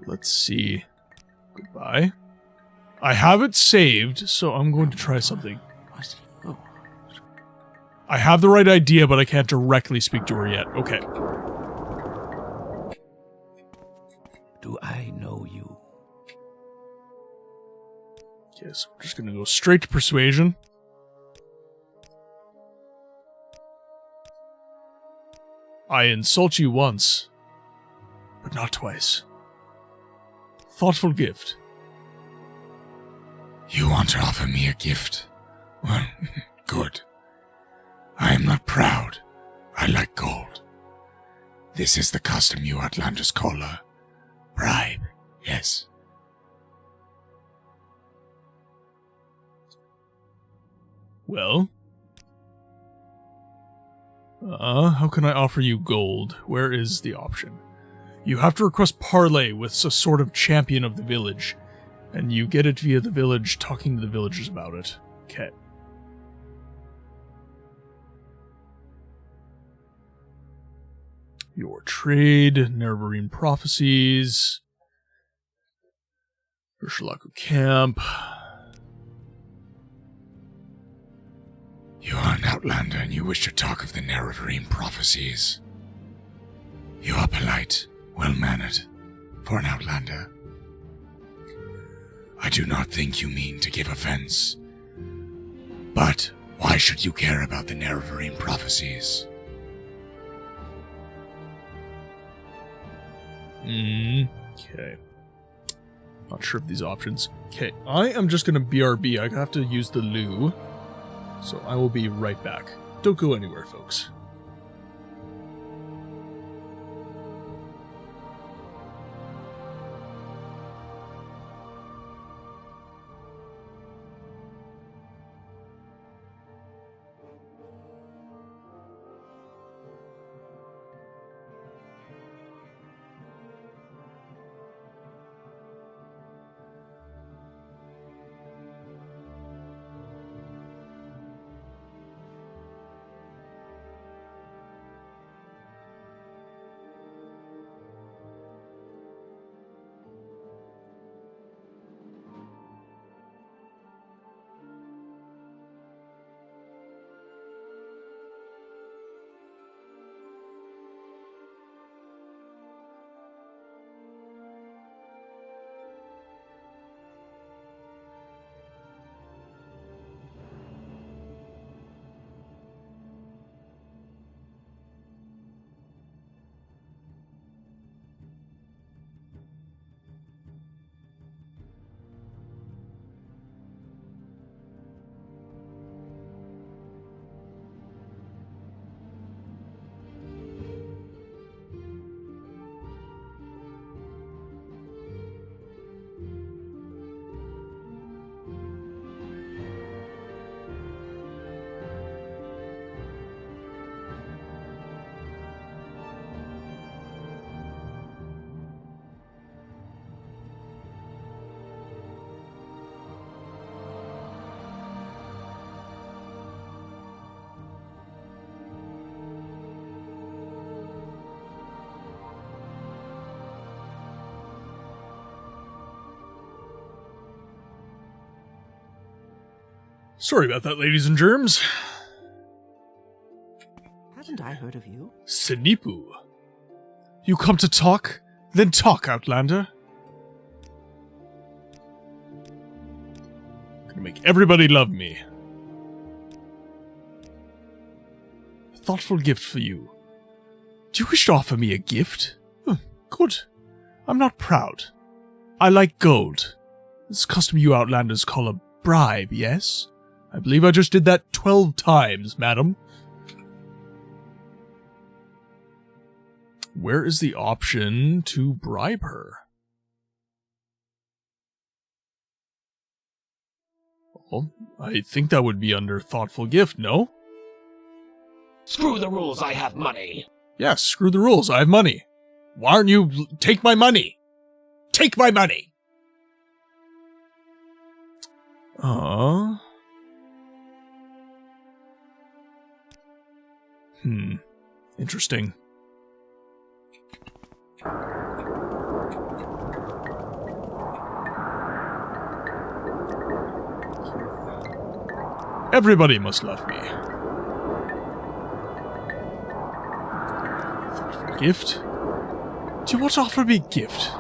Let's see. Goodbye. I have it saved, so I'm going to try something. I have the right idea, but I can't directly speak to her yet. Okay. Do I know you? Okay, so we're just gonna go straight to persuasion. I insult you once, but not twice. Thoughtful gift. You want to offer me a gift? Well, good. I am not proud. I like gold. This is the custom you Outlanders call a bribe, yes. Well, how can I offer you gold? Where is the option? You have to request parley with a sort of champion of the village, and you get it via the village, talking to the villagers about it. Okay. Your trade, Nerevarine prophecies, Urshulaku Camp. You are an outlander and you wish to talk of the Nerevarine prophecies. You are polite, well-mannered, for an outlander. I do not think you mean to give offense. But why should you care about the Nerevarine prophecies? Okay. Not sure of these options. Okay, I am just gonna BRB. I have to use the loo. So I will be right back. Don't go anywhere, folks. Sorry about that, ladies and germs. Haven't I heard of you? Sinipu. You come to talk? Then talk, Outlander. Gonna make everybody love me. Thoughtful gift for you. Do you wish to offer me a gift? Good. I'm not proud. I like gold. This custom you Outlanders call a bribe, yes? I believe I just did that 12 times, madam. Where is the option to bribe her? Well, I think that would be under thoughtful gift, no? Screw the rules, I have money. Yes, screw the rules, I have money. Why aren't you... Take my money! Take my money! Interesting. Everybody must love me. Thoughtful gift? Do you want to offer me a gift?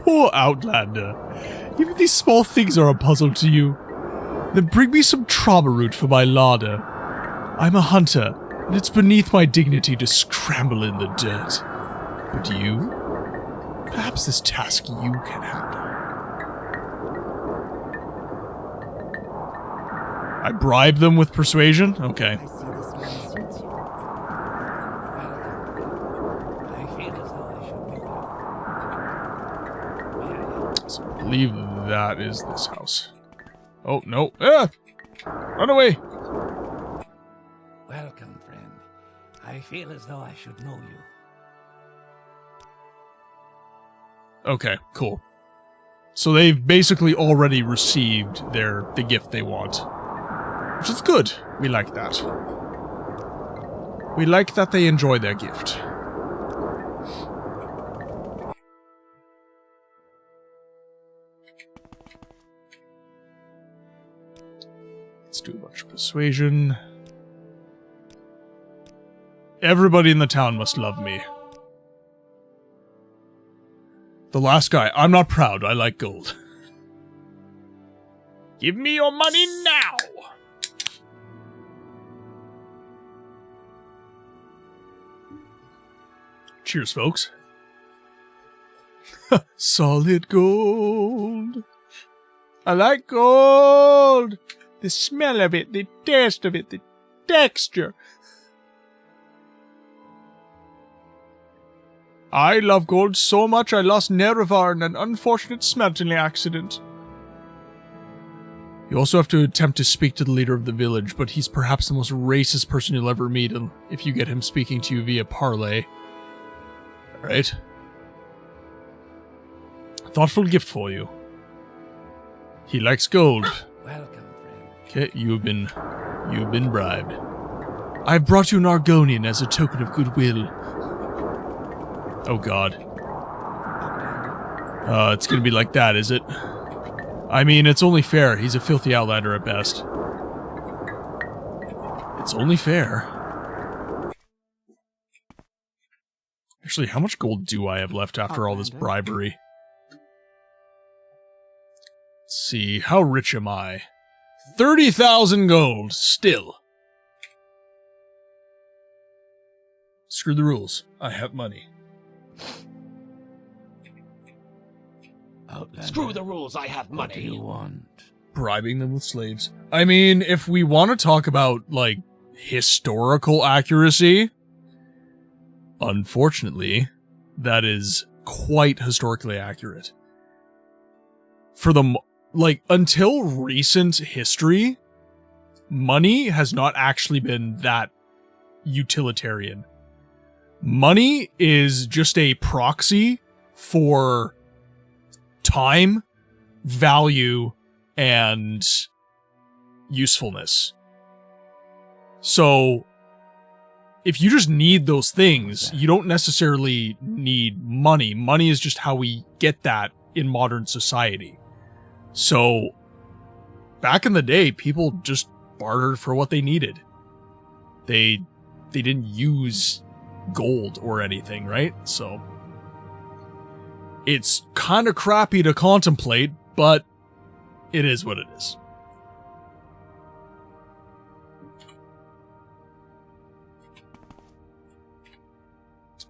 Poor Outlander. Even these small things are a puzzle to you. Then bring me some trauma root for my larder. I'm a hunter, and it's beneath my dignity to scramble in the dirt. But you? Perhaps this task you can handle. I bribe them with persuasion? Okay. I see this man suits you. I feel as though I should know you. So I believe that is this house. Oh, no. Ah! Run away! Welcome, friend. I feel as though I should know you. Okay, cool. So they've basically already received the gift they want. Which is good. We like that. We like that they enjoy their gift. Let's do a bunch of persuasion. Everybody in the town must love me. The last guy. I'm not proud. I like gold. Give me your money now! Cheers, folks. Solid gold. I like gold. The smell of it, the taste of it, the texture. I love gold so much I lost Nerevar in an unfortunate smelting accident. You also have to attempt to speak to the leader of the village, but he's perhaps the most racist person you'll ever meet if you get him speaking to you via parlay. Alright. Thoughtful gift for you. He likes gold. Welcome, friend. Okay, you've been bribed. I've brought you an Argonian as a token of goodwill. Oh god. It's gonna be like that, is it? I mean, it's only fair. He's a filthy outlander at best. It's only fair. Actually, how much gold do I have left after all this bribery? Let's see, how rich am I? 30,000 gold, still. Screw the rules. I have money. Outlander. Screw the rules, I have money. What do you want? Bribing them with slaves. I mean, if we want to talk about, like, historical accuracy, unfortunately, that is quite historically accurate. For the, like, until recent history, money has not actually been that utilitarian. Money is just a proxy for time, value, and usefulness. So, if you just need those things, you don't necessarily need money. Money is just how we get that in modern society. So, back in the day, people just bartered for what they needed. They didn't use gold or anything, right? So it's kind of crappy to contemplate, but it is what it is.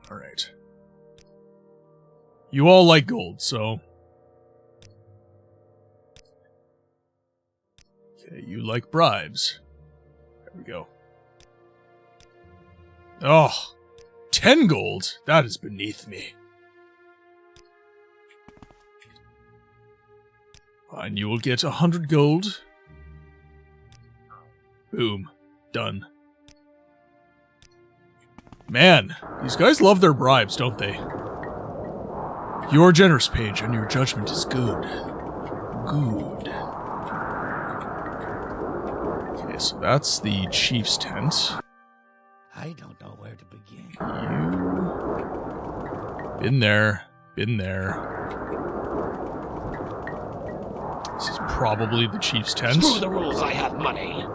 All right. You all like gold, so... Okay, you like bribes. There we go. Oh, 10 gold? That is beneath me. Fine, you will get 100 gold. Boom. Done. Man, these guys love their bribes, don't they? You are generous, Page, and your judgment is good. Good. Okay, so that's the chief's tent. I don't know where to begin. You... Been there. Been there. This is probably the chief's tent. Screw the rules, I have money.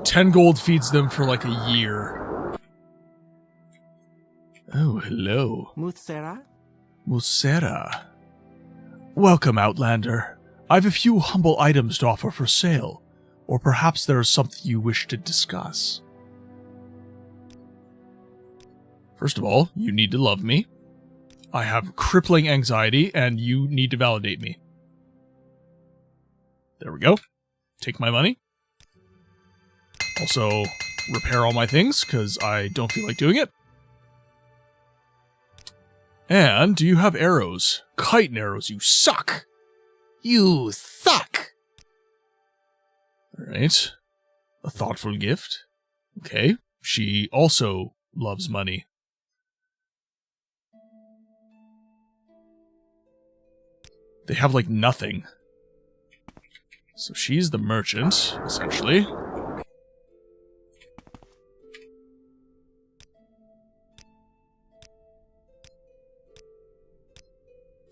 10 gold feeds them for like a year. Oh, hello. Muthsera? Muthsera. Welcome, Outlander. I've a few humble items to offer for sale. Or perhaps there is something you wish to discuss. First of all, you need to love me. I have crippling anxiety, and you need to validate me. There we go. Take my money. Also, repair all my things, because I don't feel like doing it. And do you have arrows? Chitin arrows, you suck! You suck! Alright. A thoughtful gift. Okay. She also loves money. They have, like, nothing. So she's the merchant, essentially.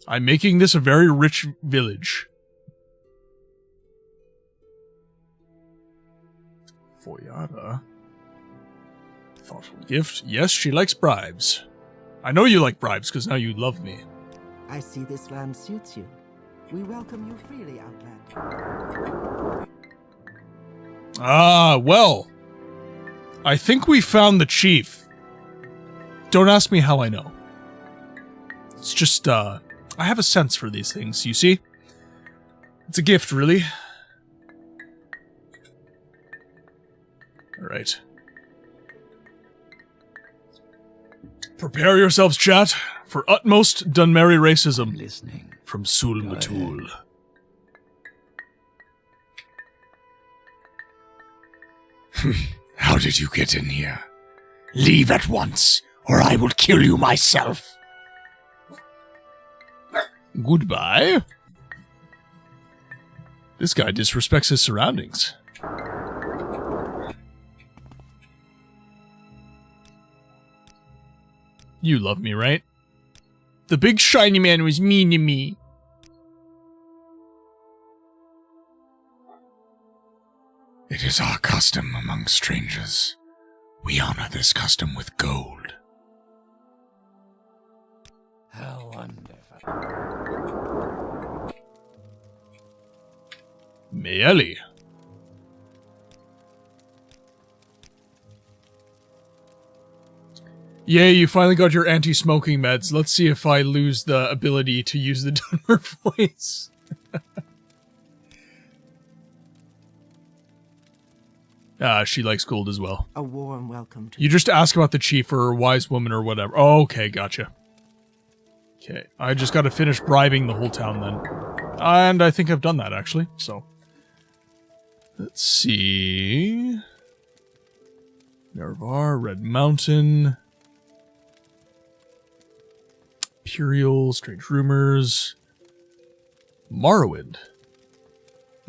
I'm making this a very rich village. Foyada. Thoughtful gift. Yes, she likes bribes. I know you like bribes, because now you love me. I see this land suits you. We welcome you freely, Outlander. Ah, well. I think we found the chief. Don't ask me how I know. It's just, I have a sense for these things, you see? It's a gift, really. Alright. Prepare yourselves, chat, for utmost Dunmerry racism. Listening. From Sul Matul. How did you get in here? Leave at once, or I will kill you myself. Goodbye. This guy disrespects his surroundings. You love me, right? The big shiny man was mean to me. It is our custom among strangers. We honor this custom with gold. How wonderful. Meeli. Yay, you finally got your anti-smoking meds. Let's see if I lose the ability to use the Dunmer voice. She likes gold as well. A warm welcome to you. Just ask about the chief or a wise woman or whatever. Oh, okay, gotcha. Okay, I just gotta finish bribing the whole town then. And I think I've done that, actually, so. Let's see. Nervar, Red Mountain. Imperial, Strange Rumors. Morrowind.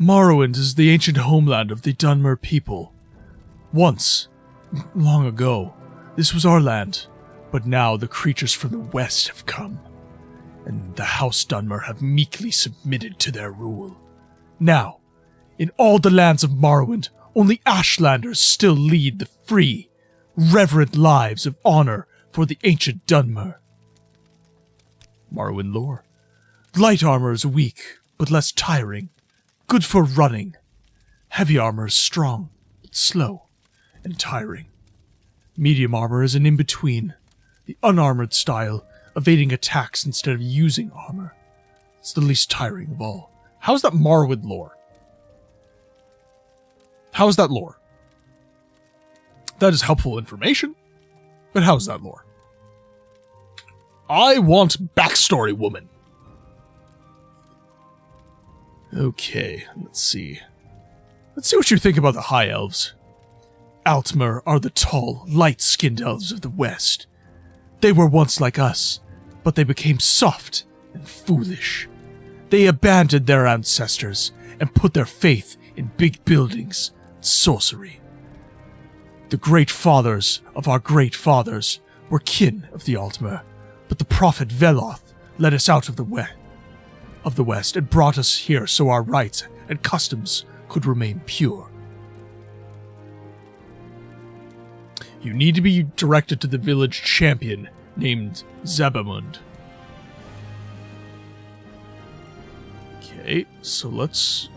Morrowind is the ancient homeland of the Dunmer people. Once, long ago, this was our land, but now the creatures from the west have come, and the House Dunmer have meekly submitted to their rule. Now, In all the lands of Morrowind, only Ashlanders still lead the free, reverent lives of honor for the ancient Dunmer. Morrowind lore. Light armor is weak, but less tiring. Good for running. Heavy armor is strong, but slow and tiring. Medium armor is an in-between, the unarmored style, evading attacks instead of using armor. It's the least tiring of all. How's that Morrowind lore? How's that lore? That is helpful information, but how's that lore? I want backstory, woman. Okay, let's see. Let's see what you think about the High Elves. Altmer are the tall, light-skinned elves of the West. They were once like us, but they became soft and foolish. They abandoned their ancestors and put their faith in big buildings and sorcery. The great fathers of our great fathers were kin of the Altmer, but the prophet Veloth led us out of the West and brought us here so our rites and customs could remain pure. You need to be directed to the village champion named Zabamund. Okay, so let's...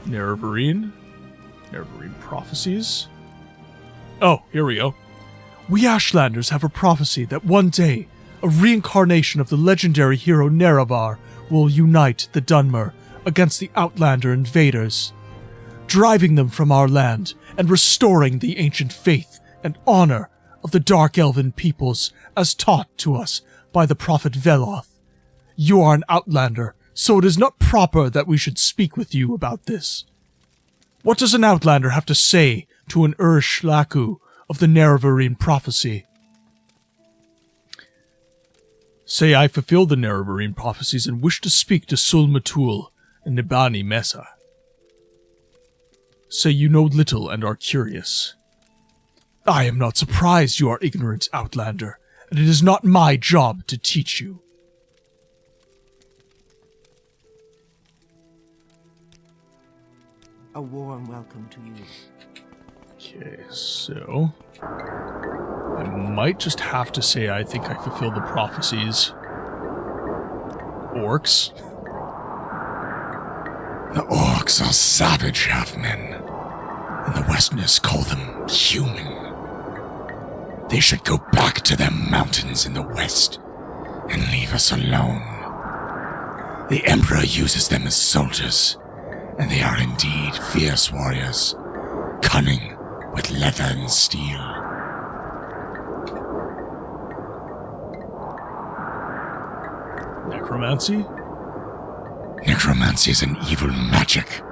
Nerevarine prophecies. Oh, here we go. We Ashlanders have a prophecy that one day, a reincarnation of the legendary hero Nerevar will unite the Dunmer against the Outlander invaders, driving them from our land and restoring the ancient faith and honor of the Dark Elven peoples as taught to us by the prophet Veloth. You are an Outlander, so it is not proper that we should speak with you about this. What does an Outlander have to say to an Urshlaku of the Nerevarine prophecy? Say I fulfill the Nerevarine prophecies and wish to speak to Sul-Matul and Nibani Mesa. Say you know little and are curious. I am not surprised you are ignorant, Outlander, and it is not my job to teach you. A warm welcome to you. Okay, so... I might just have to say I think I fulfilled the prophecies. Orcs. The orcs are savage half-men, and the Westerners call them human. They should go back to their mountains in the west and leave us alone. The Emperor uses them as soldiers, and they are indeed fierce warriors, cunning with leather and steel. Necromancy? Necromancy is an evil magic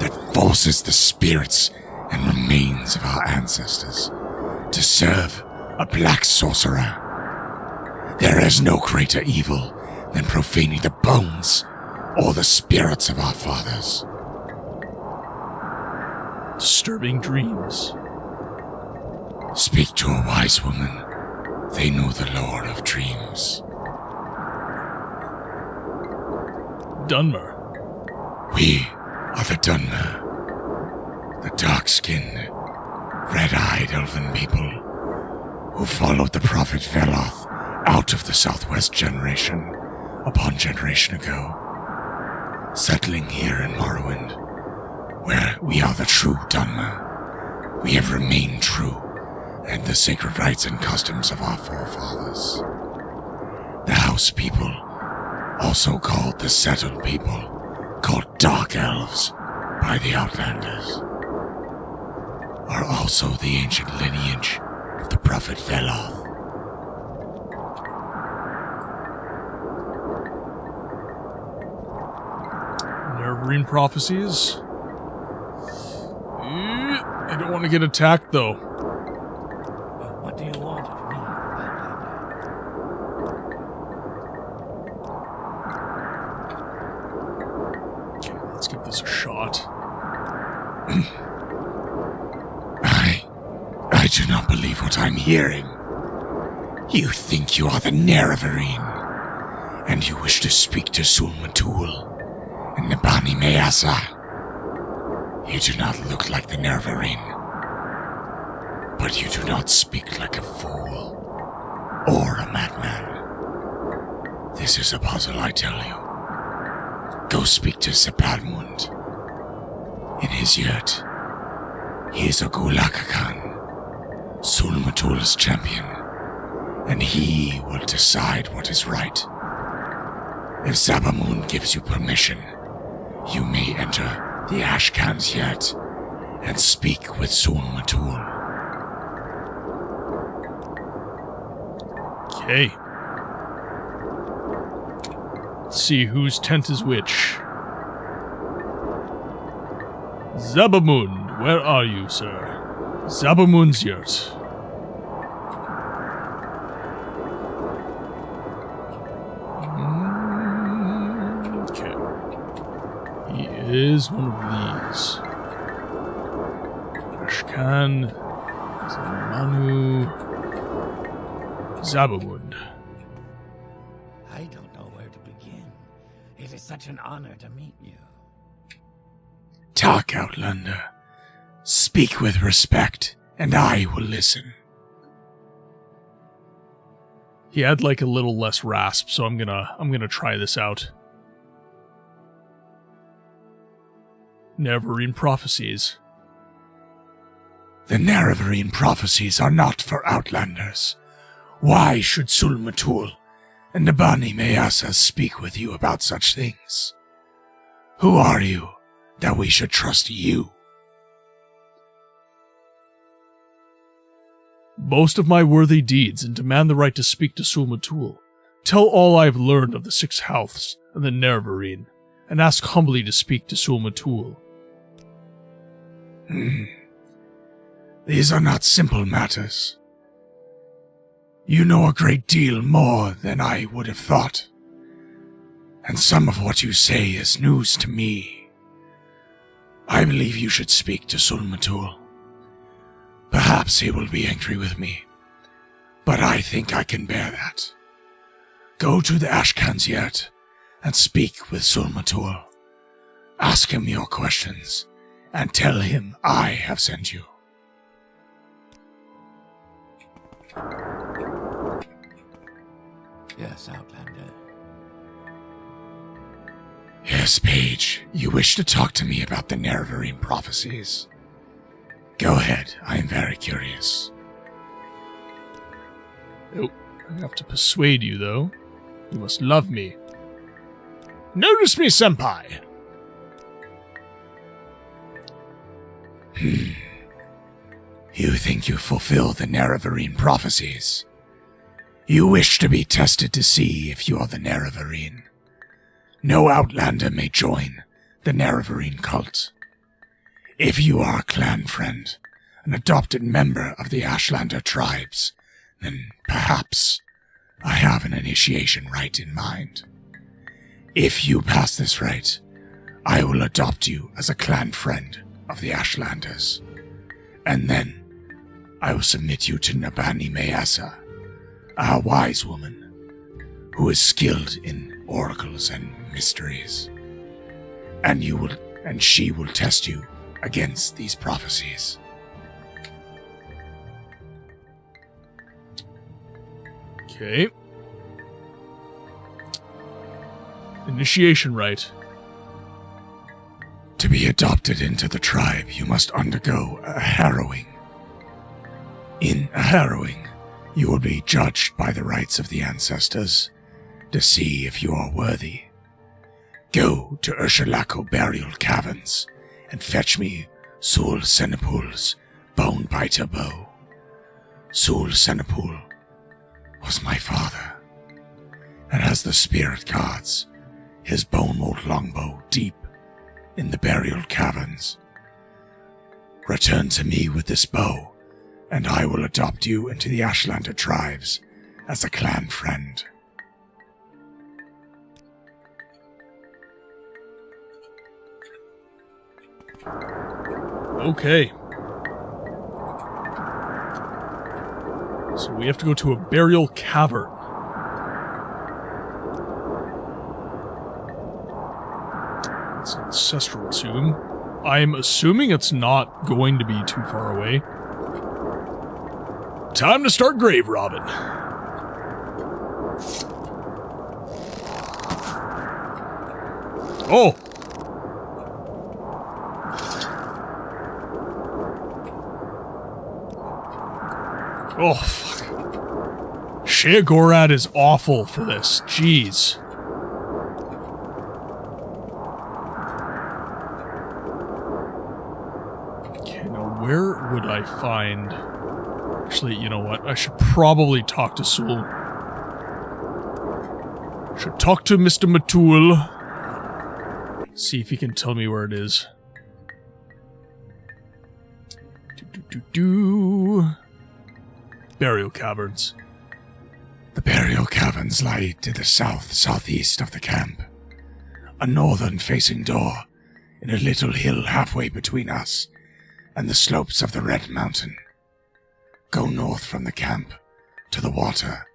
that forces the spirits and remains of our ancestors to serve a black sorcerer. There is no greater evil than profaning the bones or the spirits of our fathers. Disturbing dreams. Speak to a wise woman. They know the lore of dreams. Dunmer. We are the Dunmer, the dark-skinned, red-eyed elven people who followed the prophet Veloth out of the Southwest generation upon generation ago, settling here in Morrowind, where we are the true Dunmer. We have remained true and the sacred rites and customs of our forefathers. The House people, also called the Settled People, called Dark Elves by the Outlanders, are also the ancient lineage of the prophet Veloth. Nerevarine prophecies. I don't want to get attacked, though. What do you want of me, Okay, let's give this a shot. I do not believe what I'm hearing. You think you are the Nerevarine, and you wish to speak to Sul-Matul and Nabani Mayasa. You do not look like the Nervarine, but you do not speak like a fool or a madman. This is a puzzle, I tell you. Go speak to Sepadmund in his yurt. He is a Gulakakan, Sul-Matul's champion, and he will decide what is right. If Zabamun gives you permission, you may enter the Ashkan's yurt and speak with Sul-Matul. Okay. Let's see whose tent is which. Zabamund, where are you, sir? Zabamund's yurt. Okay. He is one of these. Ashkan, Zamanu, Zabamund. I don't know where to begin. It is such an honor to meet you. Talk, Outlander. Speak with respect, and I will listen. He had like a little less rasp, so I'm gonna try this out. Neverine prophecies. The Nerevarine prophecies are not for Outlanders. Why should Sul-Matul and Nabani Mayasa speak with you about such things? Who are you that we should trust you? Boast of my worthy deeds and demand the right to speak to Sul-Matul. Tell all I have learned of the Six Houths and the Nerevarine, and ask humbly to speak to Sul-Matul. These are not simple matters. You know a great deal more than I would have thought, and some of what you say is news to me. I believe you should speak to Sul-Matul. Perhaps he will be angry with me, but I think I can bear that. Go to the Ashkan's yurt and speak with Sul-Matul. Ask him your questions, and tell him I have sent you. Yes, Outlander. Yes, Page. You wish to talk to me about the Nerevarine prophecies. Go ahead. I am very curious. Oh, I have to persuade you, though. You must love me. Notice me, senpai! You think you fulfill the Nerevarine prophecies? You wish to be tested to see if you are the Nerevarine. No Outlander may join the Nerevarine cult. If you are a clan friend, an adopted member of the Ashlander tribes, then perhaps I have an initiation rite in mind. If you pass this rite, I will adopt you as a clan friend of the Ashlanders, and then I will submit you to Nabani Mayasa, a wise woman who is skilled in oracles and mysteries, and she will test you against these prophecies. Okay. Initiation rite. To be adopted into the tribe, you must undergo a harrowing. In a harrowing, you will be judged by the rites of the ancestors to see if you are worthy. Go to Urshalako burial caverns and fetch me Sul-Senepul's bone-biter bow. Sul-Senepul was my father, and has the spirit guards his bone-mold longbow deep in the burial caverns. Return to me with this bow, and I will adopt you into the Ashlander tribes as a clan friend. Okay. So we have to go to a burial cavern. ancestral tomb. I'm assuming it's not going to be too far away. Time to start grave robbing. Oh! Oh, fuck. Shea Gorad is awful for this. Jeez. Okay, now where would I find... Actually, you know what? I should probably talk to Sul. Should talk to Mr. Matul. See if he can tell me where it is. Burial caverns. The burial caverns lie to the southeast of the camp. A northern-facing door in a little hill halfway between us and the slopes of the Red Mountain. Go north from the camp to the water,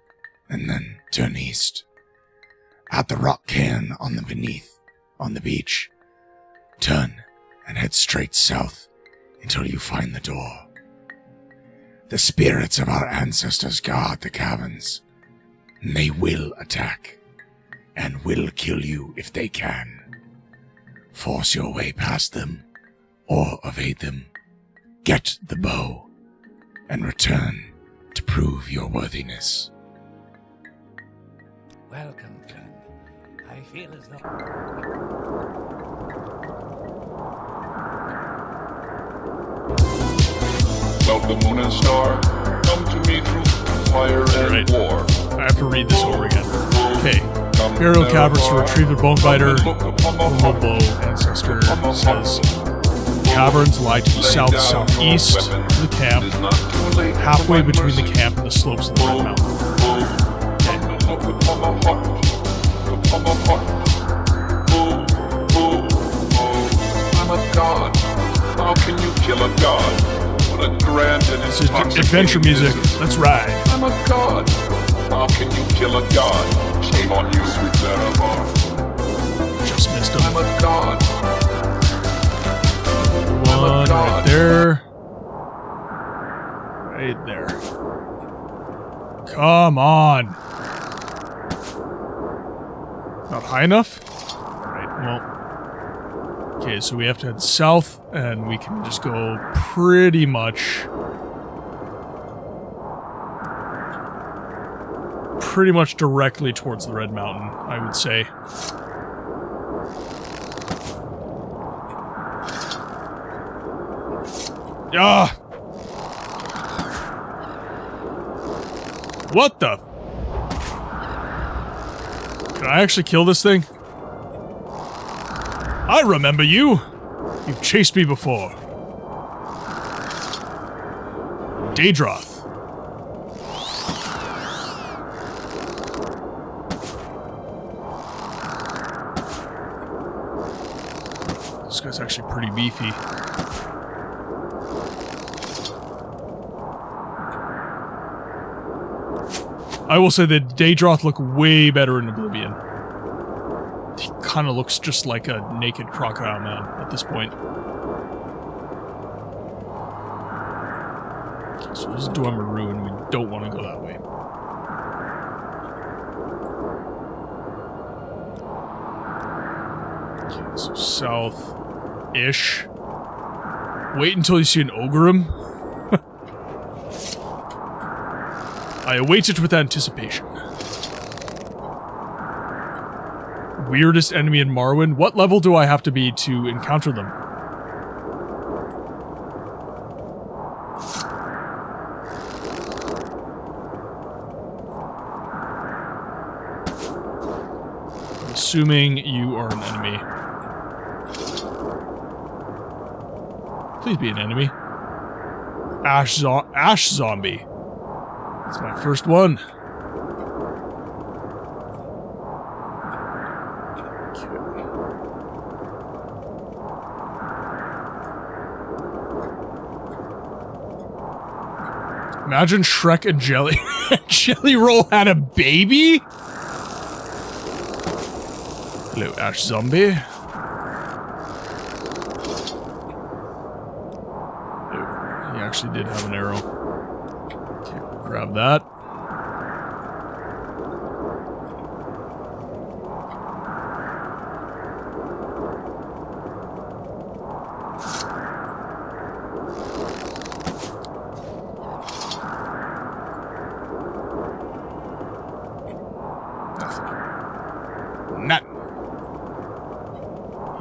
and then turn east. At the rock cairn on the beach, turn and head straight south until you find the door. The spirits of our ancestors guard the caverns. And they will attack, and will kill you if they can. Force your way past them, or evade them. Get the bow, and return to prove your worthiness. Welcome, friend. I feel as though... Welcome, Moon and Star. Come to me through fire and war. I have to read this over again. Okay. Burial caverns to retrieve the bone biter. Hobo ancestor says caverns lie to the southeast of the camp, halfway between the camp and the slopes of the Red Mountain. I'm a god. How can you kill a god? What a grand and intoxicating adventure music. Let's ride. I'm a god. How can you kill a god? Shame on you, sweet Nerevar. Just missed him. I'm a god. One right there. Right there. Come on. Not high enough? Alright, well. Okay, so we have to head south, and we can just go pretty much directly towards the Red Mountain, I would say. Ah! What the? Can I actually kill this thing? I remember you! You've chased me before. Daedroth. This guy's actually pretty beefy. I will say that Daedroth look way better in Oblivion. He kind of looks just like a naked crocodile man at this point. Okay, so this is Dwemer and we don't want to go that way. Okay, so south-ish. Wait until you see an Ogrim. I await it with anticipation. Weirdest enemy in Morrowind? What level do I have to be to encounter them? I'm assuming you are an enemy. Please be an enemy. Ash zombie. That's my first one. Imagine Shrek and Jelly Roll had a baby? Hello, Ash Zombie. actually did have an arrow. Okay, we'll grab that.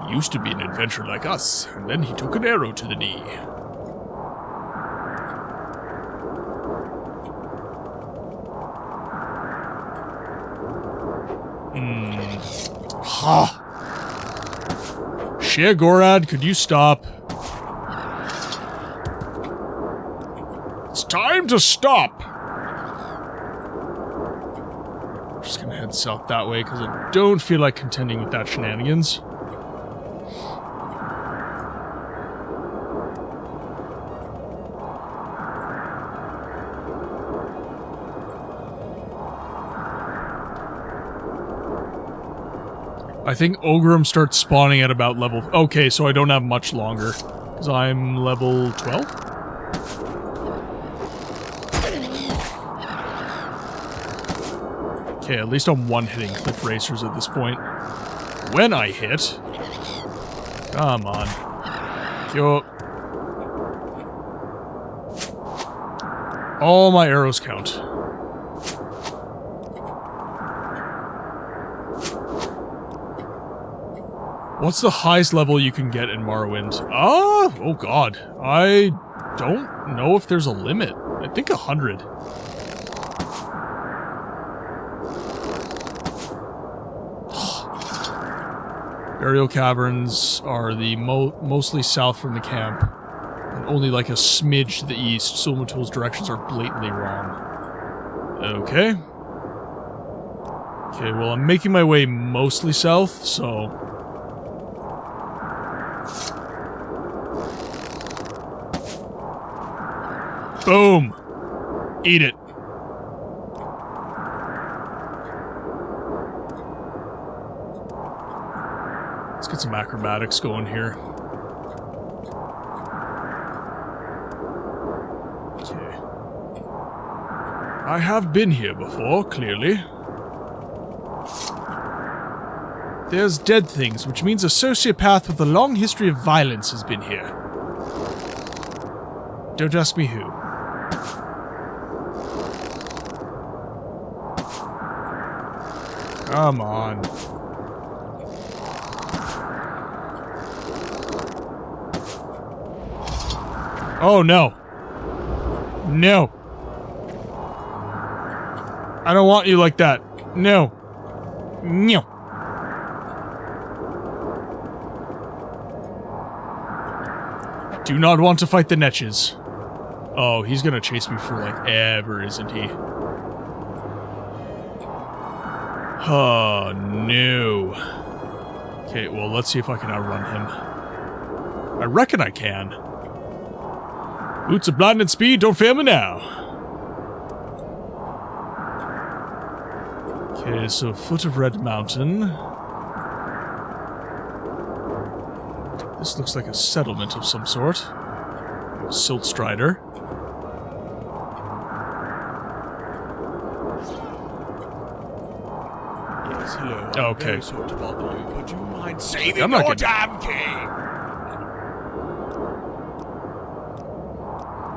Used to be an adventurer like us, and then he took an arrow to the knee. Ha! Gorad, could you stop? It's time to stop! I'm just gonna head south that way, because I don't feel like contending with that shenanigans. I think Ogrim starts spawning at about level... Okay, so I don't have much longer. Because I'm level 12? Okay, at least I'm one-hitting Cliff Racers at this point. When I hit... Come on. Yo. All my arrows count. What's the highest level you can get in Morrowind? Oh god. I don't know if there's a limit. I think 100. Burial caverns are the mostly south from the camp. And only like a smidge to the east. Silmatul's directions are blatantly wrong. Okay. Okay, well I'm making my way mostly south, so... Boom! Eat it. Let's get some acrobatics going here. Okay. I have been here before, clearly. There's dead things, which means a sociopath with a long history of violence has been here. Don't ask me who. Come on. Oh, no. No. I don't want you like that. No. No. Do not want to fight the Netches. Oh, he's gonna chase me for like ever, isn't he? Oh, no. Okay, well, let's see if I can outrun him. I reckon I can. Boots of blinding speed, don't fail me now. Okay, so foot of Red Mountain. This looks like a settlement of some sort. Siltstrider. Yes, hello. Okay. Very sorry to bother you, but you mind saving I'm not your gonna... damn king?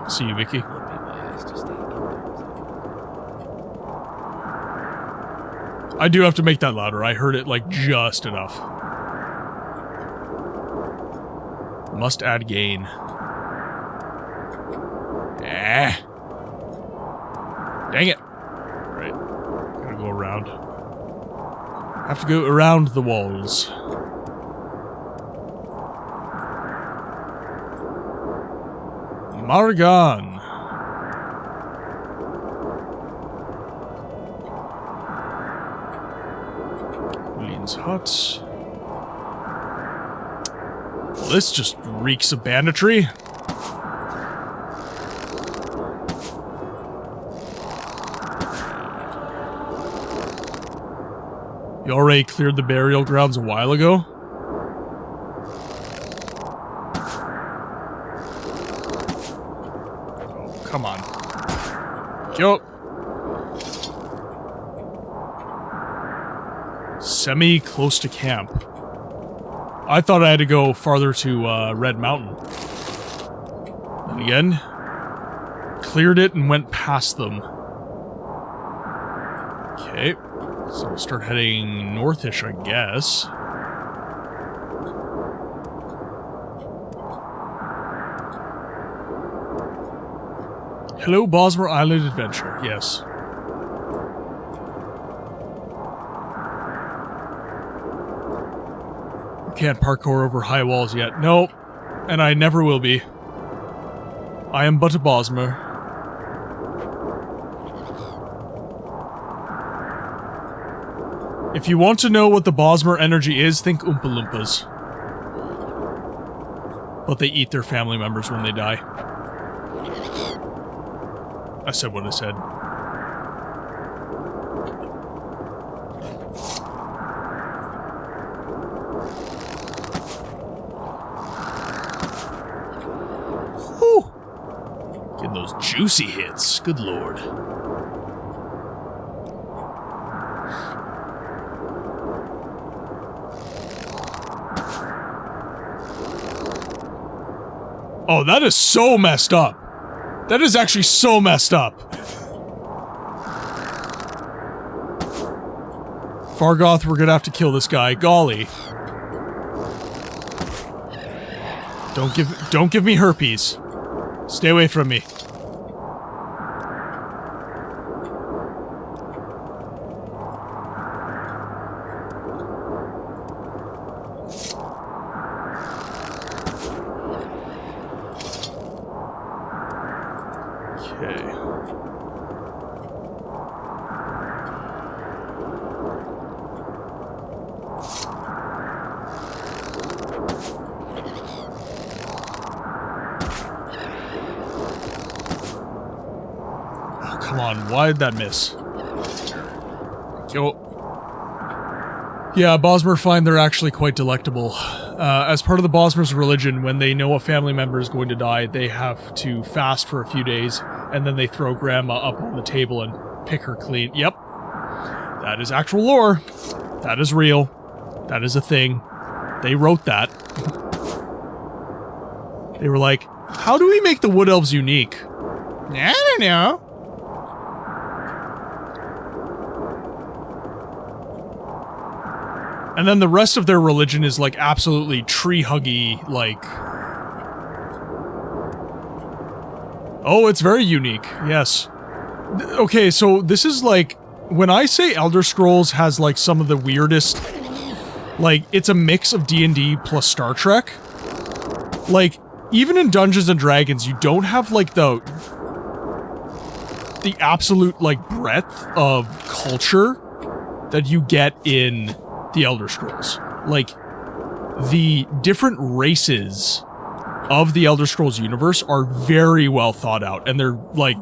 See you, Vicky. I do have to make that louder. I heard it, like, just enough. Must add gain. Eh. Dang it. Right. Gotta go around. Have to go around the walls. Margan. Lean's hut. Well, this just reeks of banditry. You already cleared the burial grounds a while ago? come on. Yo. Semi-close to camp. I thought I had to go farther to Red Mountain. And again, cleared it and went past them. Okay, so we'll start heading northish, I guess. Hello, Bosmer Island Adventure. Yes. Can't parkour over high walls yet. Nope. And I never will be. I am but a Bosmer. If you want to know what the Bosmer energy is, think Oompa Loompas. But they eat their family members when they die. I said what I said. Whew. Getting those juicy hits. Good lord. Oh, that is so messed up. That is actually so messed up. Fargoth, we're gonna have to kill this guy. Golly. Don't give me herpes. Stay away from me. Why did that miss? Yo. Yeah, Bosmer find they're actually quite delectable. As part of the Bosmer's religion, when they know a family member is going to die, they have to fast for a few days, and then they throw Grandma up on the table and pick her clean. Yep. That is actual lore. That is real. That is a thing. They wrote that. They were like, how do we make the Wood Elves unique? I don't know. And then the rest of their religion is like absolutely tree-huggy, like... Oh, it's very unique, yes. Okay, so this is like... When I say Elder Scrolls has like some of the weirdest... Like, it's a mix of D&D plus Star Trek. Like, even in Dungeons & Dragons, you don't have like the absolute like breadth of culture that you get in the Elder Scrolls. Like, the different races of the Elder Scrolls universe are very well thought out, and they're like,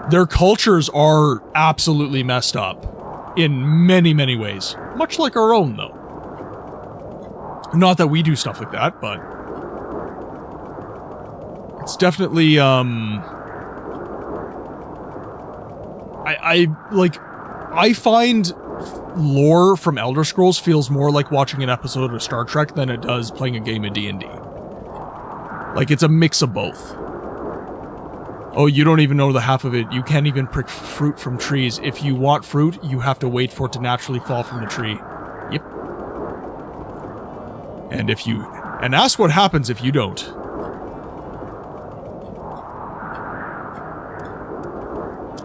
their cultures are absolutely messed up in many, many ways. Much like our own, though. Not that we do stuff like that, but it's definitely, I find lore from Elder Scrolls feels more like watching an episode of Star Trek than it does playing a game of D&D. Like, it's a mix of both. Oh, you don't even know the half of it. You can't even pick fruit from trees. If you want fruit, you have to wait for it to naturally fall from the tree. Yep. And ask what happens if you don't.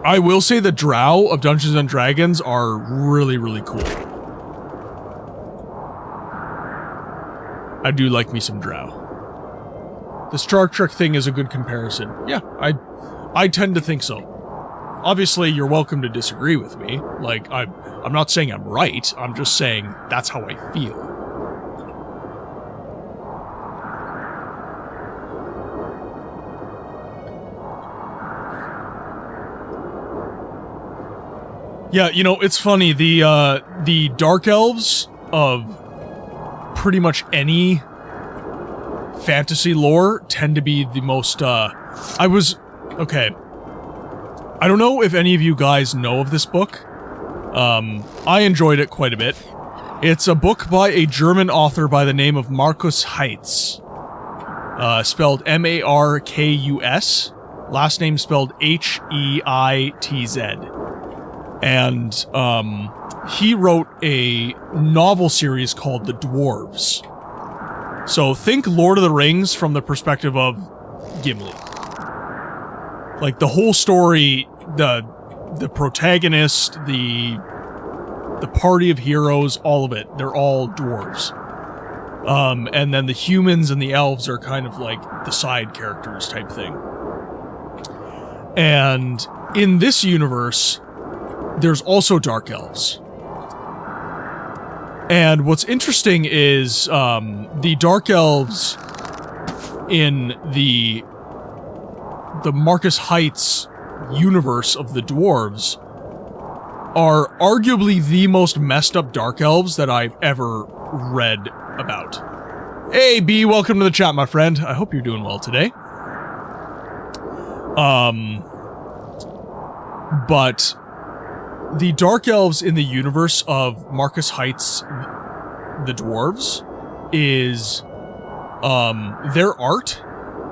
I will say the drow of Dungeons & Dragons are really, really cool. I do like me some drow. The Star Trek thing is a good comparison. Yeah, I tend to think so. Obviously, you're welcome to disagree with me. Like, I'm not saying I'm right, I'm just saying that's how I feel. Yeah, you know, it's funny, the Dark Elves of pretty much any fantasy lore tend to be the most, I was Okay. I don't know if any of you guys know of this book. I enjoyed it quite a bit. It's a book by a German author by the name of Markus Heitz. Spelled M-A-R-K-U-S. Last name spelled H-E-I-T-Z. And, he wrote a novel series called The Dwarves. So think Lord of the Rings from the perspective of Gimli. Like, the whole story, the protagonist, the party of heroes, all of it, they're all dwarves. And then the humans and the elves are kind of like the side characters type thing. And in this universe, there's also dark elves. And what's interesting is the dark elves in the Markus Heitz universe of the dwarves are arguably the most messed up dark elves that I've ever read about. Hey, B, welcome to the chat, my friend. I hope you're doing well today. But the dark elves in the universe of Markus Heitz, the dwarves, is, their art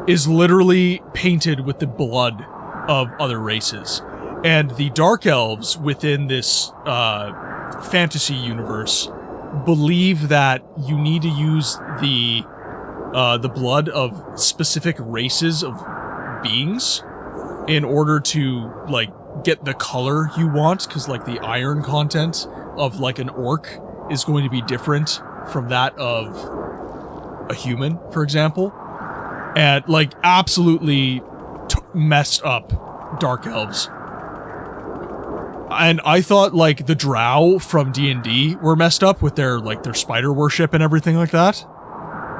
is literally painted with the blood of other races. And the dark elves within this, fantasy universe believe that you need to use the blood of specific races of beings in order to, like, get the color you want, because, like, the iron content of, like, an orc is going to be different from that of a human, for example. And, like, absolutely messed up dark elves. And I thought, like, the drow from D&D were messed up with their, like, their spider worship and everything like that.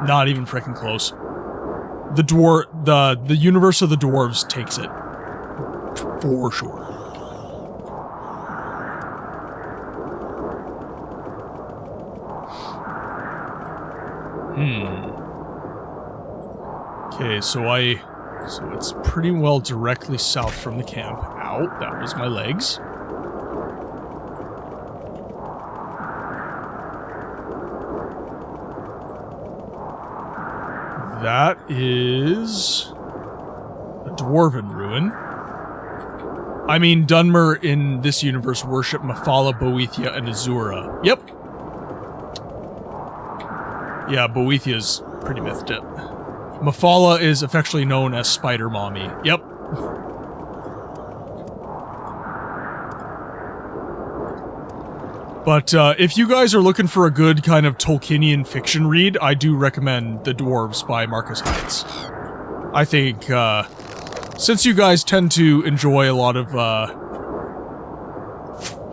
Not even freaking close. The universe of the dwarves takes it. For sure. Okay, so it's pretty well directly south from the camp. Ow, that was my legs. That is a dwarven ruin. I mean, Dunmer in this universe worship Mephala, Boethia, and Azura. Yep. Yeah, Boethia's pretty mythed up. Mephala is affectionately known as Spider Mommy. Yep. But if you guys are looking for a good kind of Tolkienian fiction read, I do recommend The Dwarves by Markus Heitz. I think, since you guys tend to enjoy a lot of,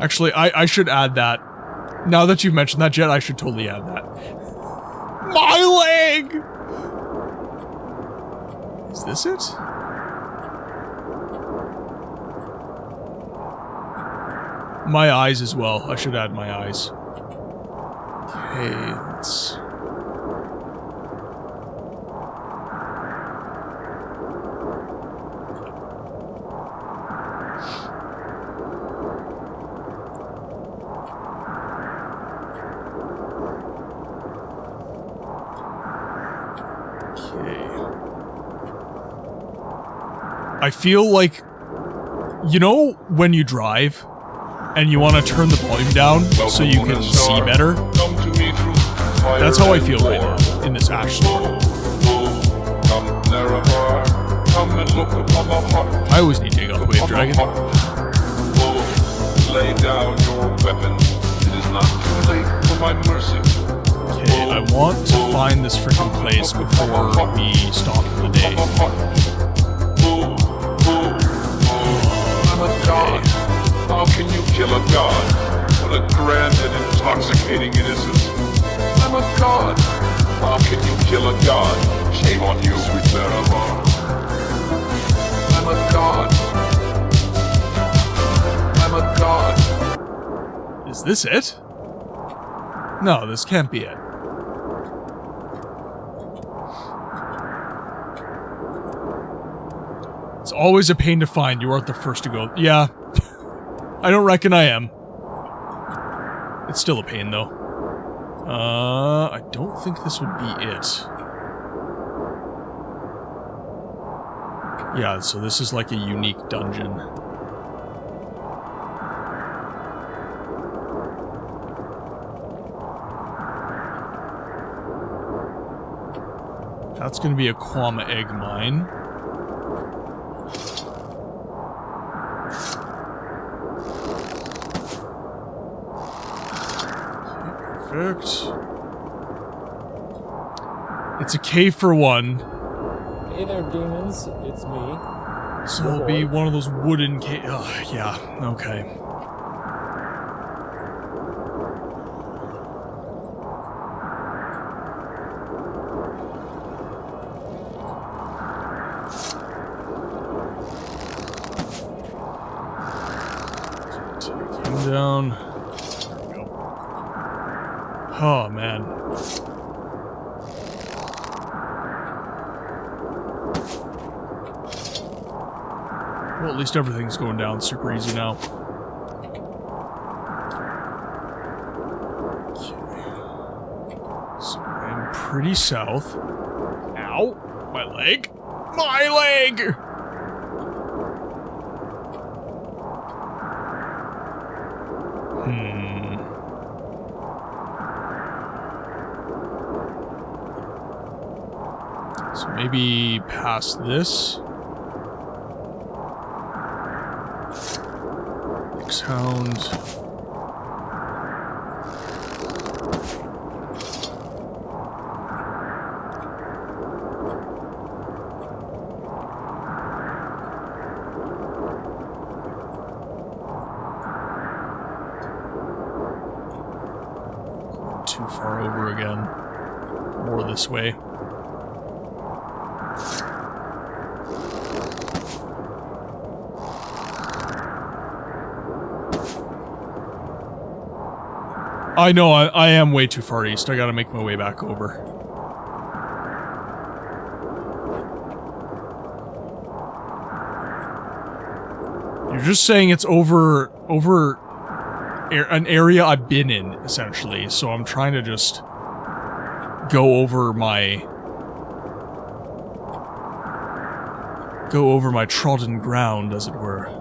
actually, I should add that. Now that you've mentioned that, Jet, I should totally add that. My leg! Is this it? My eyes as well. I should add my eyes. Okay, let's... I feel like, you know when you drive and you want to turn the volume down so you can see better? That's how I feel right now in this Ash Storm. I always need to take out the Wave Dragon. Lay down your weapon. It is not too late for my mercy. Okay, I want to find this freaking place before we stop for the day. I'm a god. How can you kill a god? What a grand and intoxicating innocence. I'm a god. How can you kill a god? Shame on you, sweet Maravar. I'm a god. I'm a god. Is this it? No, this can't be it. It's always a pain to find. You aren't the first to go. Yeah. I don't reckon I am. It's still a pain, though. I don't think this would be it. Yeah, so this is like a unique dungeon. That's going to be a Kwama egg mine. Perfect. It's a cave for one. Hey there, demons. It's me. So it'll be one of those wooden cave. Oh, yeah. Okay. Take him down. There we go. Oh, man. Well, at least everything's going down super easy now. Okay. So I'm pretty south. Ow! My leg! My leg! So maybe past this. Hound. Going too far over again. More this way. I know, I am way too far east. I gotta make my way back over. You're just saying it's over an area I've been in, essentially. So I'm trying to just go over my trodden ground, as it were.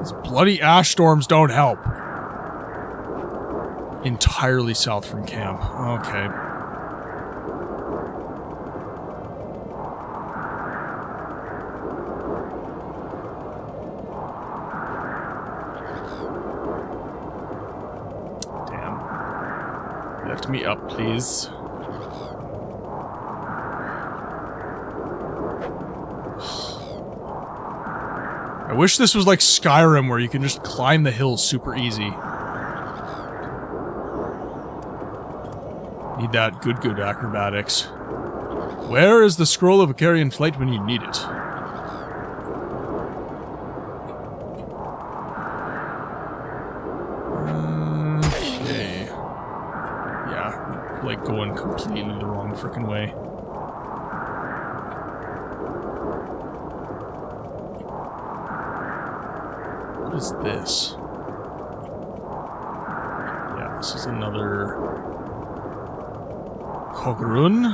These bloody ash storms don't help. Entirely south from camp. Okay. Damn. Lift me up, please. I wish this was like Skyrim, where you can just climb the hills super easy. Need that good acrobatics. Where is the scroll of Icarian flight when you need it? Okay. Yeah, like going completely the wrong frickin' way. What is this? Yeah, this is another Kogrun.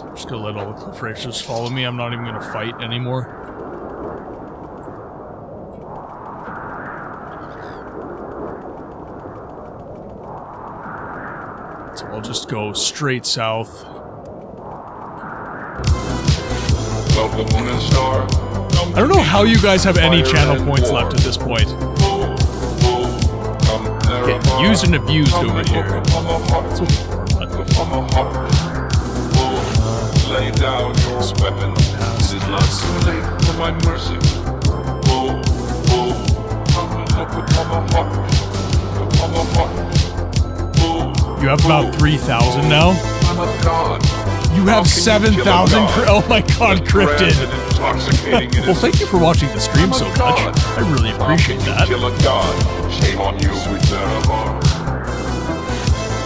I'm just gonna let all the cliff racers follow me. I'm not even gonna fight anymore. So I'll just go straight south. I don't know how you guys have any channel points left at this point. Getting used and abused over here. That's what Lay down your weapon. It is not too late for my mercy. You have about 3,000 now? I'm a god. You have 7,000. Oh my god, cryptid. intoxicating Well, thank you for watching the stream so much. I really appreciate that. Kill a god. Shame on you, sweet Nerevar.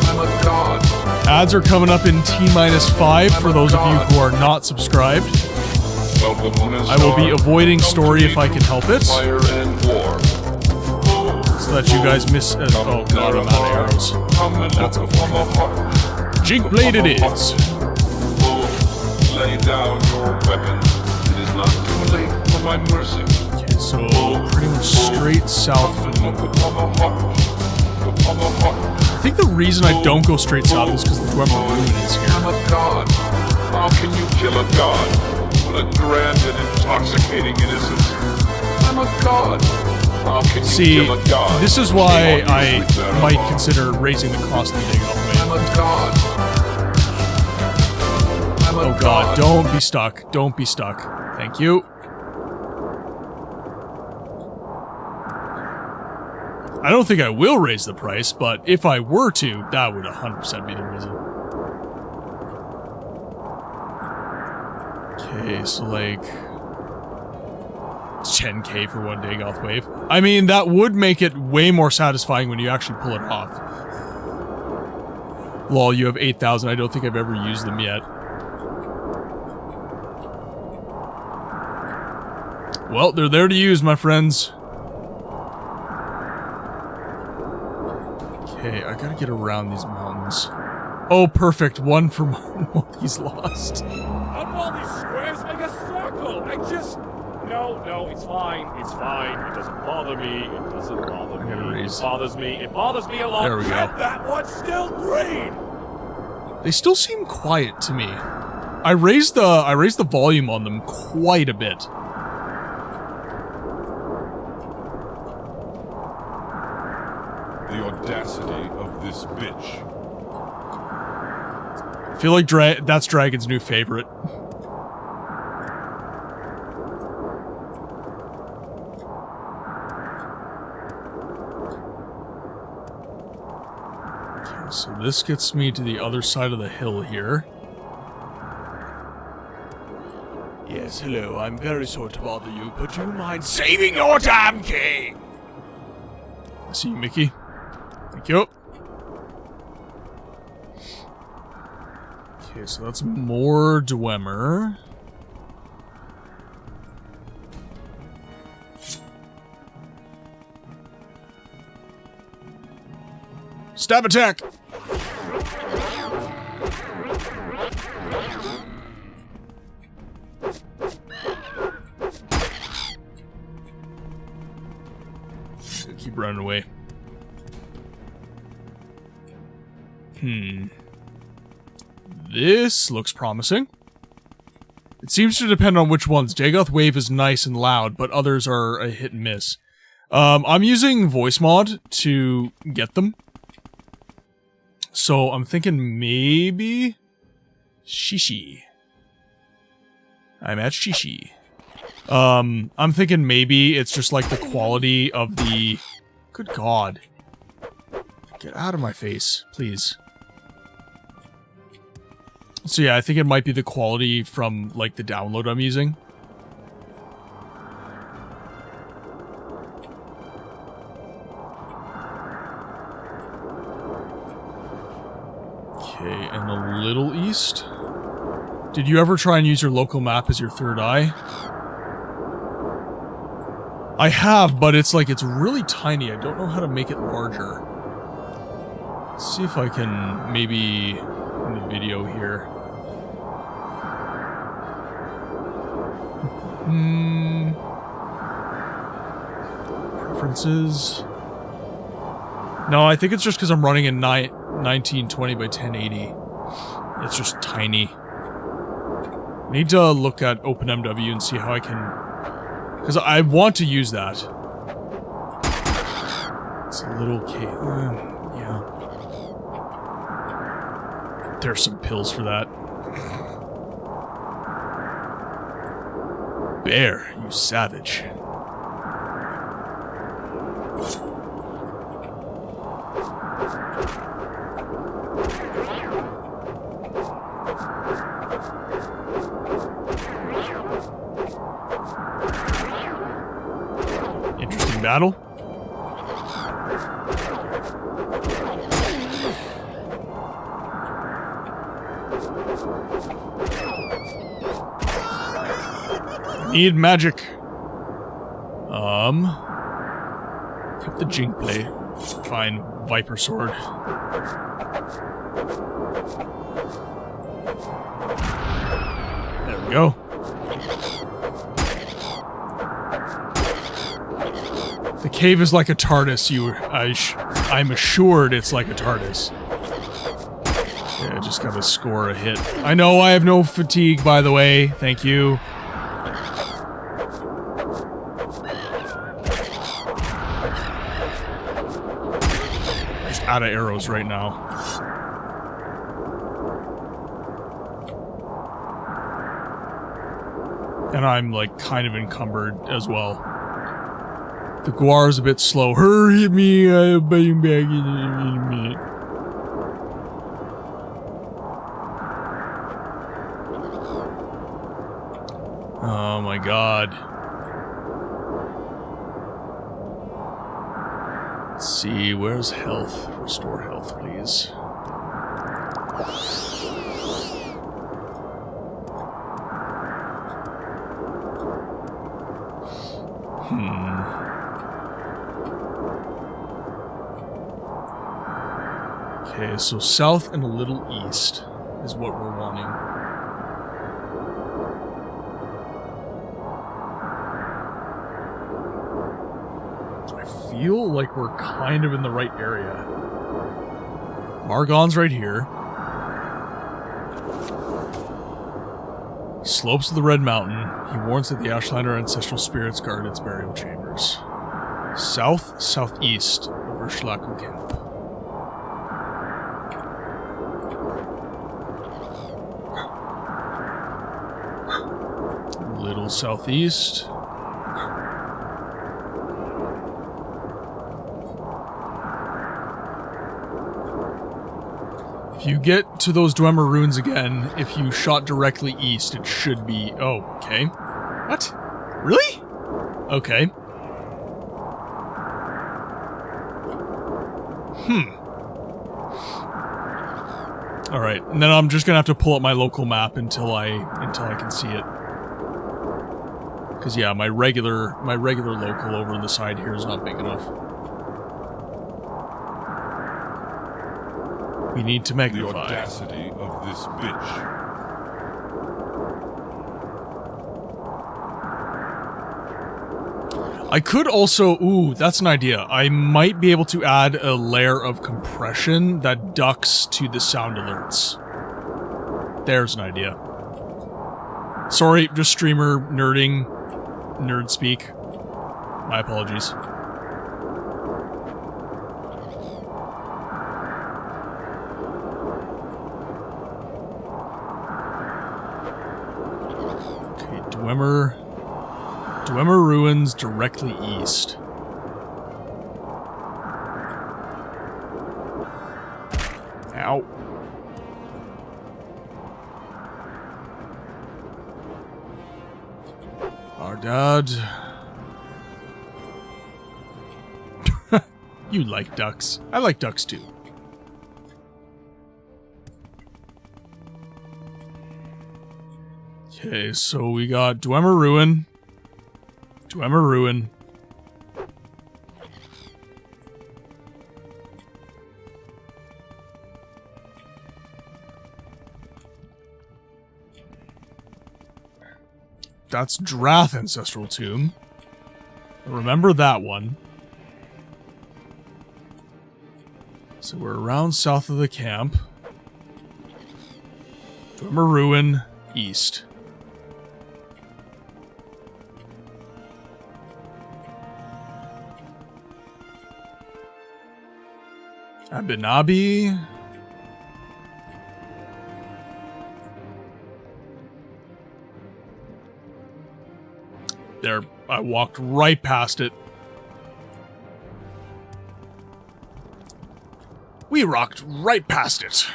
I'm a god. Ads are coming up in T-5 for those of you who are not subscribed. I will be avoiding story if I can help it, so that you guys miss. Oh god, I'm out of arrows. That's unfortunate. Jink blade it is. Lay down your weapon. It is not too late for my mercy. Okay, so pretty much straight south from I think the reason I don't go straight south is because the Dwemer Ruin is here. I'm a god. How can you kill a god? What a grand and intoxicating innocence. I'm a god. How can you See, kill a god? this is why I might consider raising the cost of the dig off I'm a god. Oh god, don't be stuck. Don't be stuck. Thank you. I don't think I will raise the price, but if I were to, that would 100% be the reason. Okay, so like 10k for one Dagoth wave. I mean, that would make it way more satisfying when you actually pull it off. Lol, you have 8,000. I don't think I've ever used them yet. Well, they're there to use, my friends. Okay, I gotta get around these mountains. Oh, perfect. One for Molly's lost. All these squares make a circle. I just... No, it's fine. It's fine. It doesn't bother me. It doesn't bother me. It bothers me. It bothers me a lot. There we go. And that one's still green. They still seem quiet to me. I raised the volume on them quite a bit. The audacity of this bitch. I feel like that's Dragon's new favorite. Okay, so this gets me to the other side of the hill here. Yes, hello. I'm very sorry to bother you, but do you mind saving your damn king? I see you, Mickey. Thank you. Okay, so that's more Dwemer. Stab attack! Keep running away. This looks promising. It seems to depend on which ones. Dagoth Wave is nice and loud, but others are a hit and miss. I'm using voice mod to get them. So I'm thinking maybe... Shishi. I'm at Shishi. I'm thinking maybe it's just like the quality of the... Good God. Get out of my face, please. So yeah, I think it might be the quality from, like, the download I'm using. Okay, and the Little East. Did you ever try and use your local map as your third eye? I have, but it's like, it's really tiny. I don't know how to make it larger. Let's see if I can maybe in the video here. Preferences. No, I think it's just because I'm running in 1920 by 1080. It's just tiny. I need to look at OpenMW and see how I can... Because I want to use that. It's a little yeah. There's some pills for that. Bear, you savage. Interesting battle. Need magic. Keep the jink blade. Fine, Viper Sword. There we go. The cave is like a TARDIS. I'm assured it's like a TARDIS. Yeah, I just gotta score a hit. I know I have no fatigue, by the way. Thank you. Just out of arrows right now. And I'm, like, kind of encumbered as well. The Guar's a bit slow. Hurry me, I'll be back in a minute. Oh my god. Let's see, where's health? Restore health, please. Okay, so south and a little east is what we're wanting. I feel like we're kind of in the right area. Margon's right here. Slopes of the Red Mountain. He warns that the Ashlander ancestral spirits guard its burial chambers. South, southeast of Urshlaku Camp. Little southeast. If you get to those Dwemer ruins again, if you shot directly east, it should be... Oh, okay. What? Really? Okay. Alright, and then I'm just gonna have to pull up my local map until I can see it. Because, yeah, my regular local over on the side here is not big enough. We need to magnify. The audacity of this bitch. I could also... Ooh, that's an idea. I might be able to add a layer of compression that ducks to the sound alerts. There's an idea. Sorry, just streamer nerding. Nerd speak. My apologies. Okay, Dwemer ruins directly east. Ow. Our dad. You like ducks. I like ducks too. Okay, so we got Dwemer Ruin. Dwemer Ruin. That's Drath Ancestral Tomb. Remember that one. So we're around south of the camp. Dwemer Ruin, east. Abinabi. There, I walked right past it. We rocked right past it.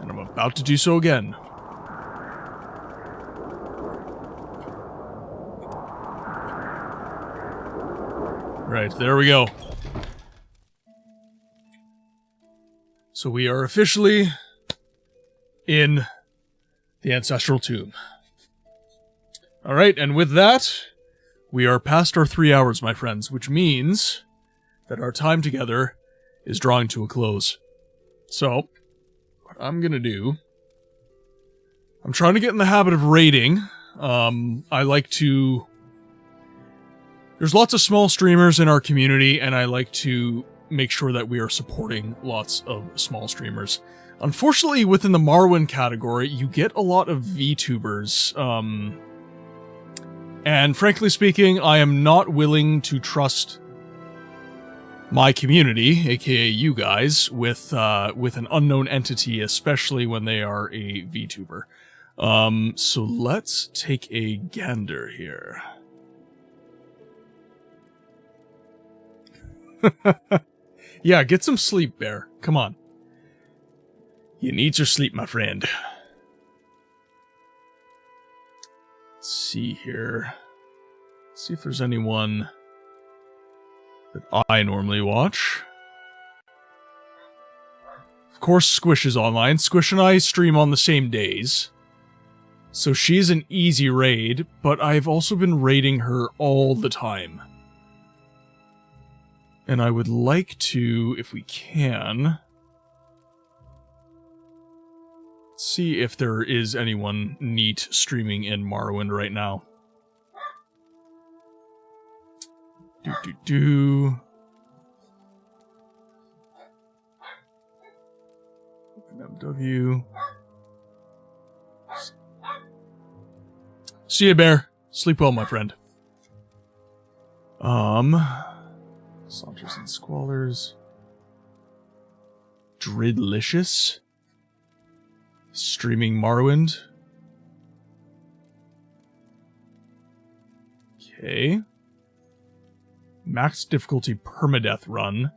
And I'm about to do so again. Right, there we go. So we are officially in the Ancestral Tomb. Alright, and with that, we are past our 3 hours, my friends, which means that our time together is drawing to a close. So, what I'm gonna do... I'm trying to get in the habit of raiding. I like to... There's lots of small streamers in our community, and I like to make sure that we are supporting lots of small streamers. Unfortunately, within the Morrowind category, you get a lot of VTubers, and frankly speaking, I am not willing to trust my community, aka you guys, with an unknown entity, especially when they are a VTuber. So let's take a gander here. Yeah, get some sleep, Bear. Come on. You need your sleep, my friend. Let's see here. Let's see if there's anyone that I normally watch. Of course, Squish is online. Squish and I stream on the same days. So she's an easy raid, but I've also been raiding her all the time. And I would like to, if we can, see if there is anyone neat streaming in Morrowind right now. MW. See ya, Bear. Sleep well, my friend. Saunters and Squallers. Dridlicious. Streaming Morrowind. Okay. Max difficulty permadeath run.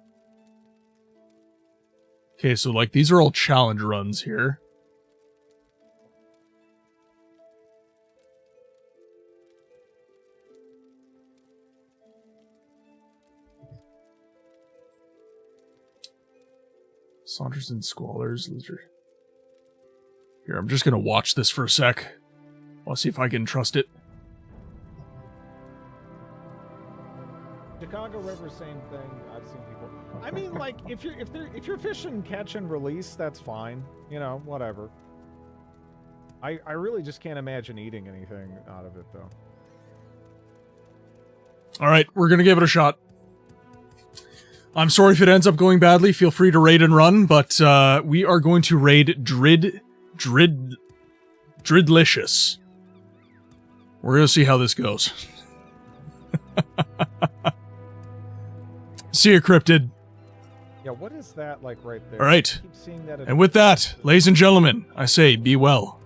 Okay, so like these are all challenge runs here. Saunters and Squallers. Here, I'm just gonna watch this for a sec. I'll see if I can trust it. Chicago River, same thing. I've seen people. I mean, like, if you're fishing, catch and release, that's fine. You know, whatever. I really just can't imagine eating anything out of it, though. All right, we're gonna give it a shot. I'm sorry if it ends up going badly. Feel free to raid and run, but we are going to raid Dridlicious. We're gonna see how this goes. See you, Cryptid. Yeah, what is that like right there? All right. I keep seeing that And with that, ladies and gentlemen, I say be well,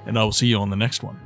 and I will see you on the next one.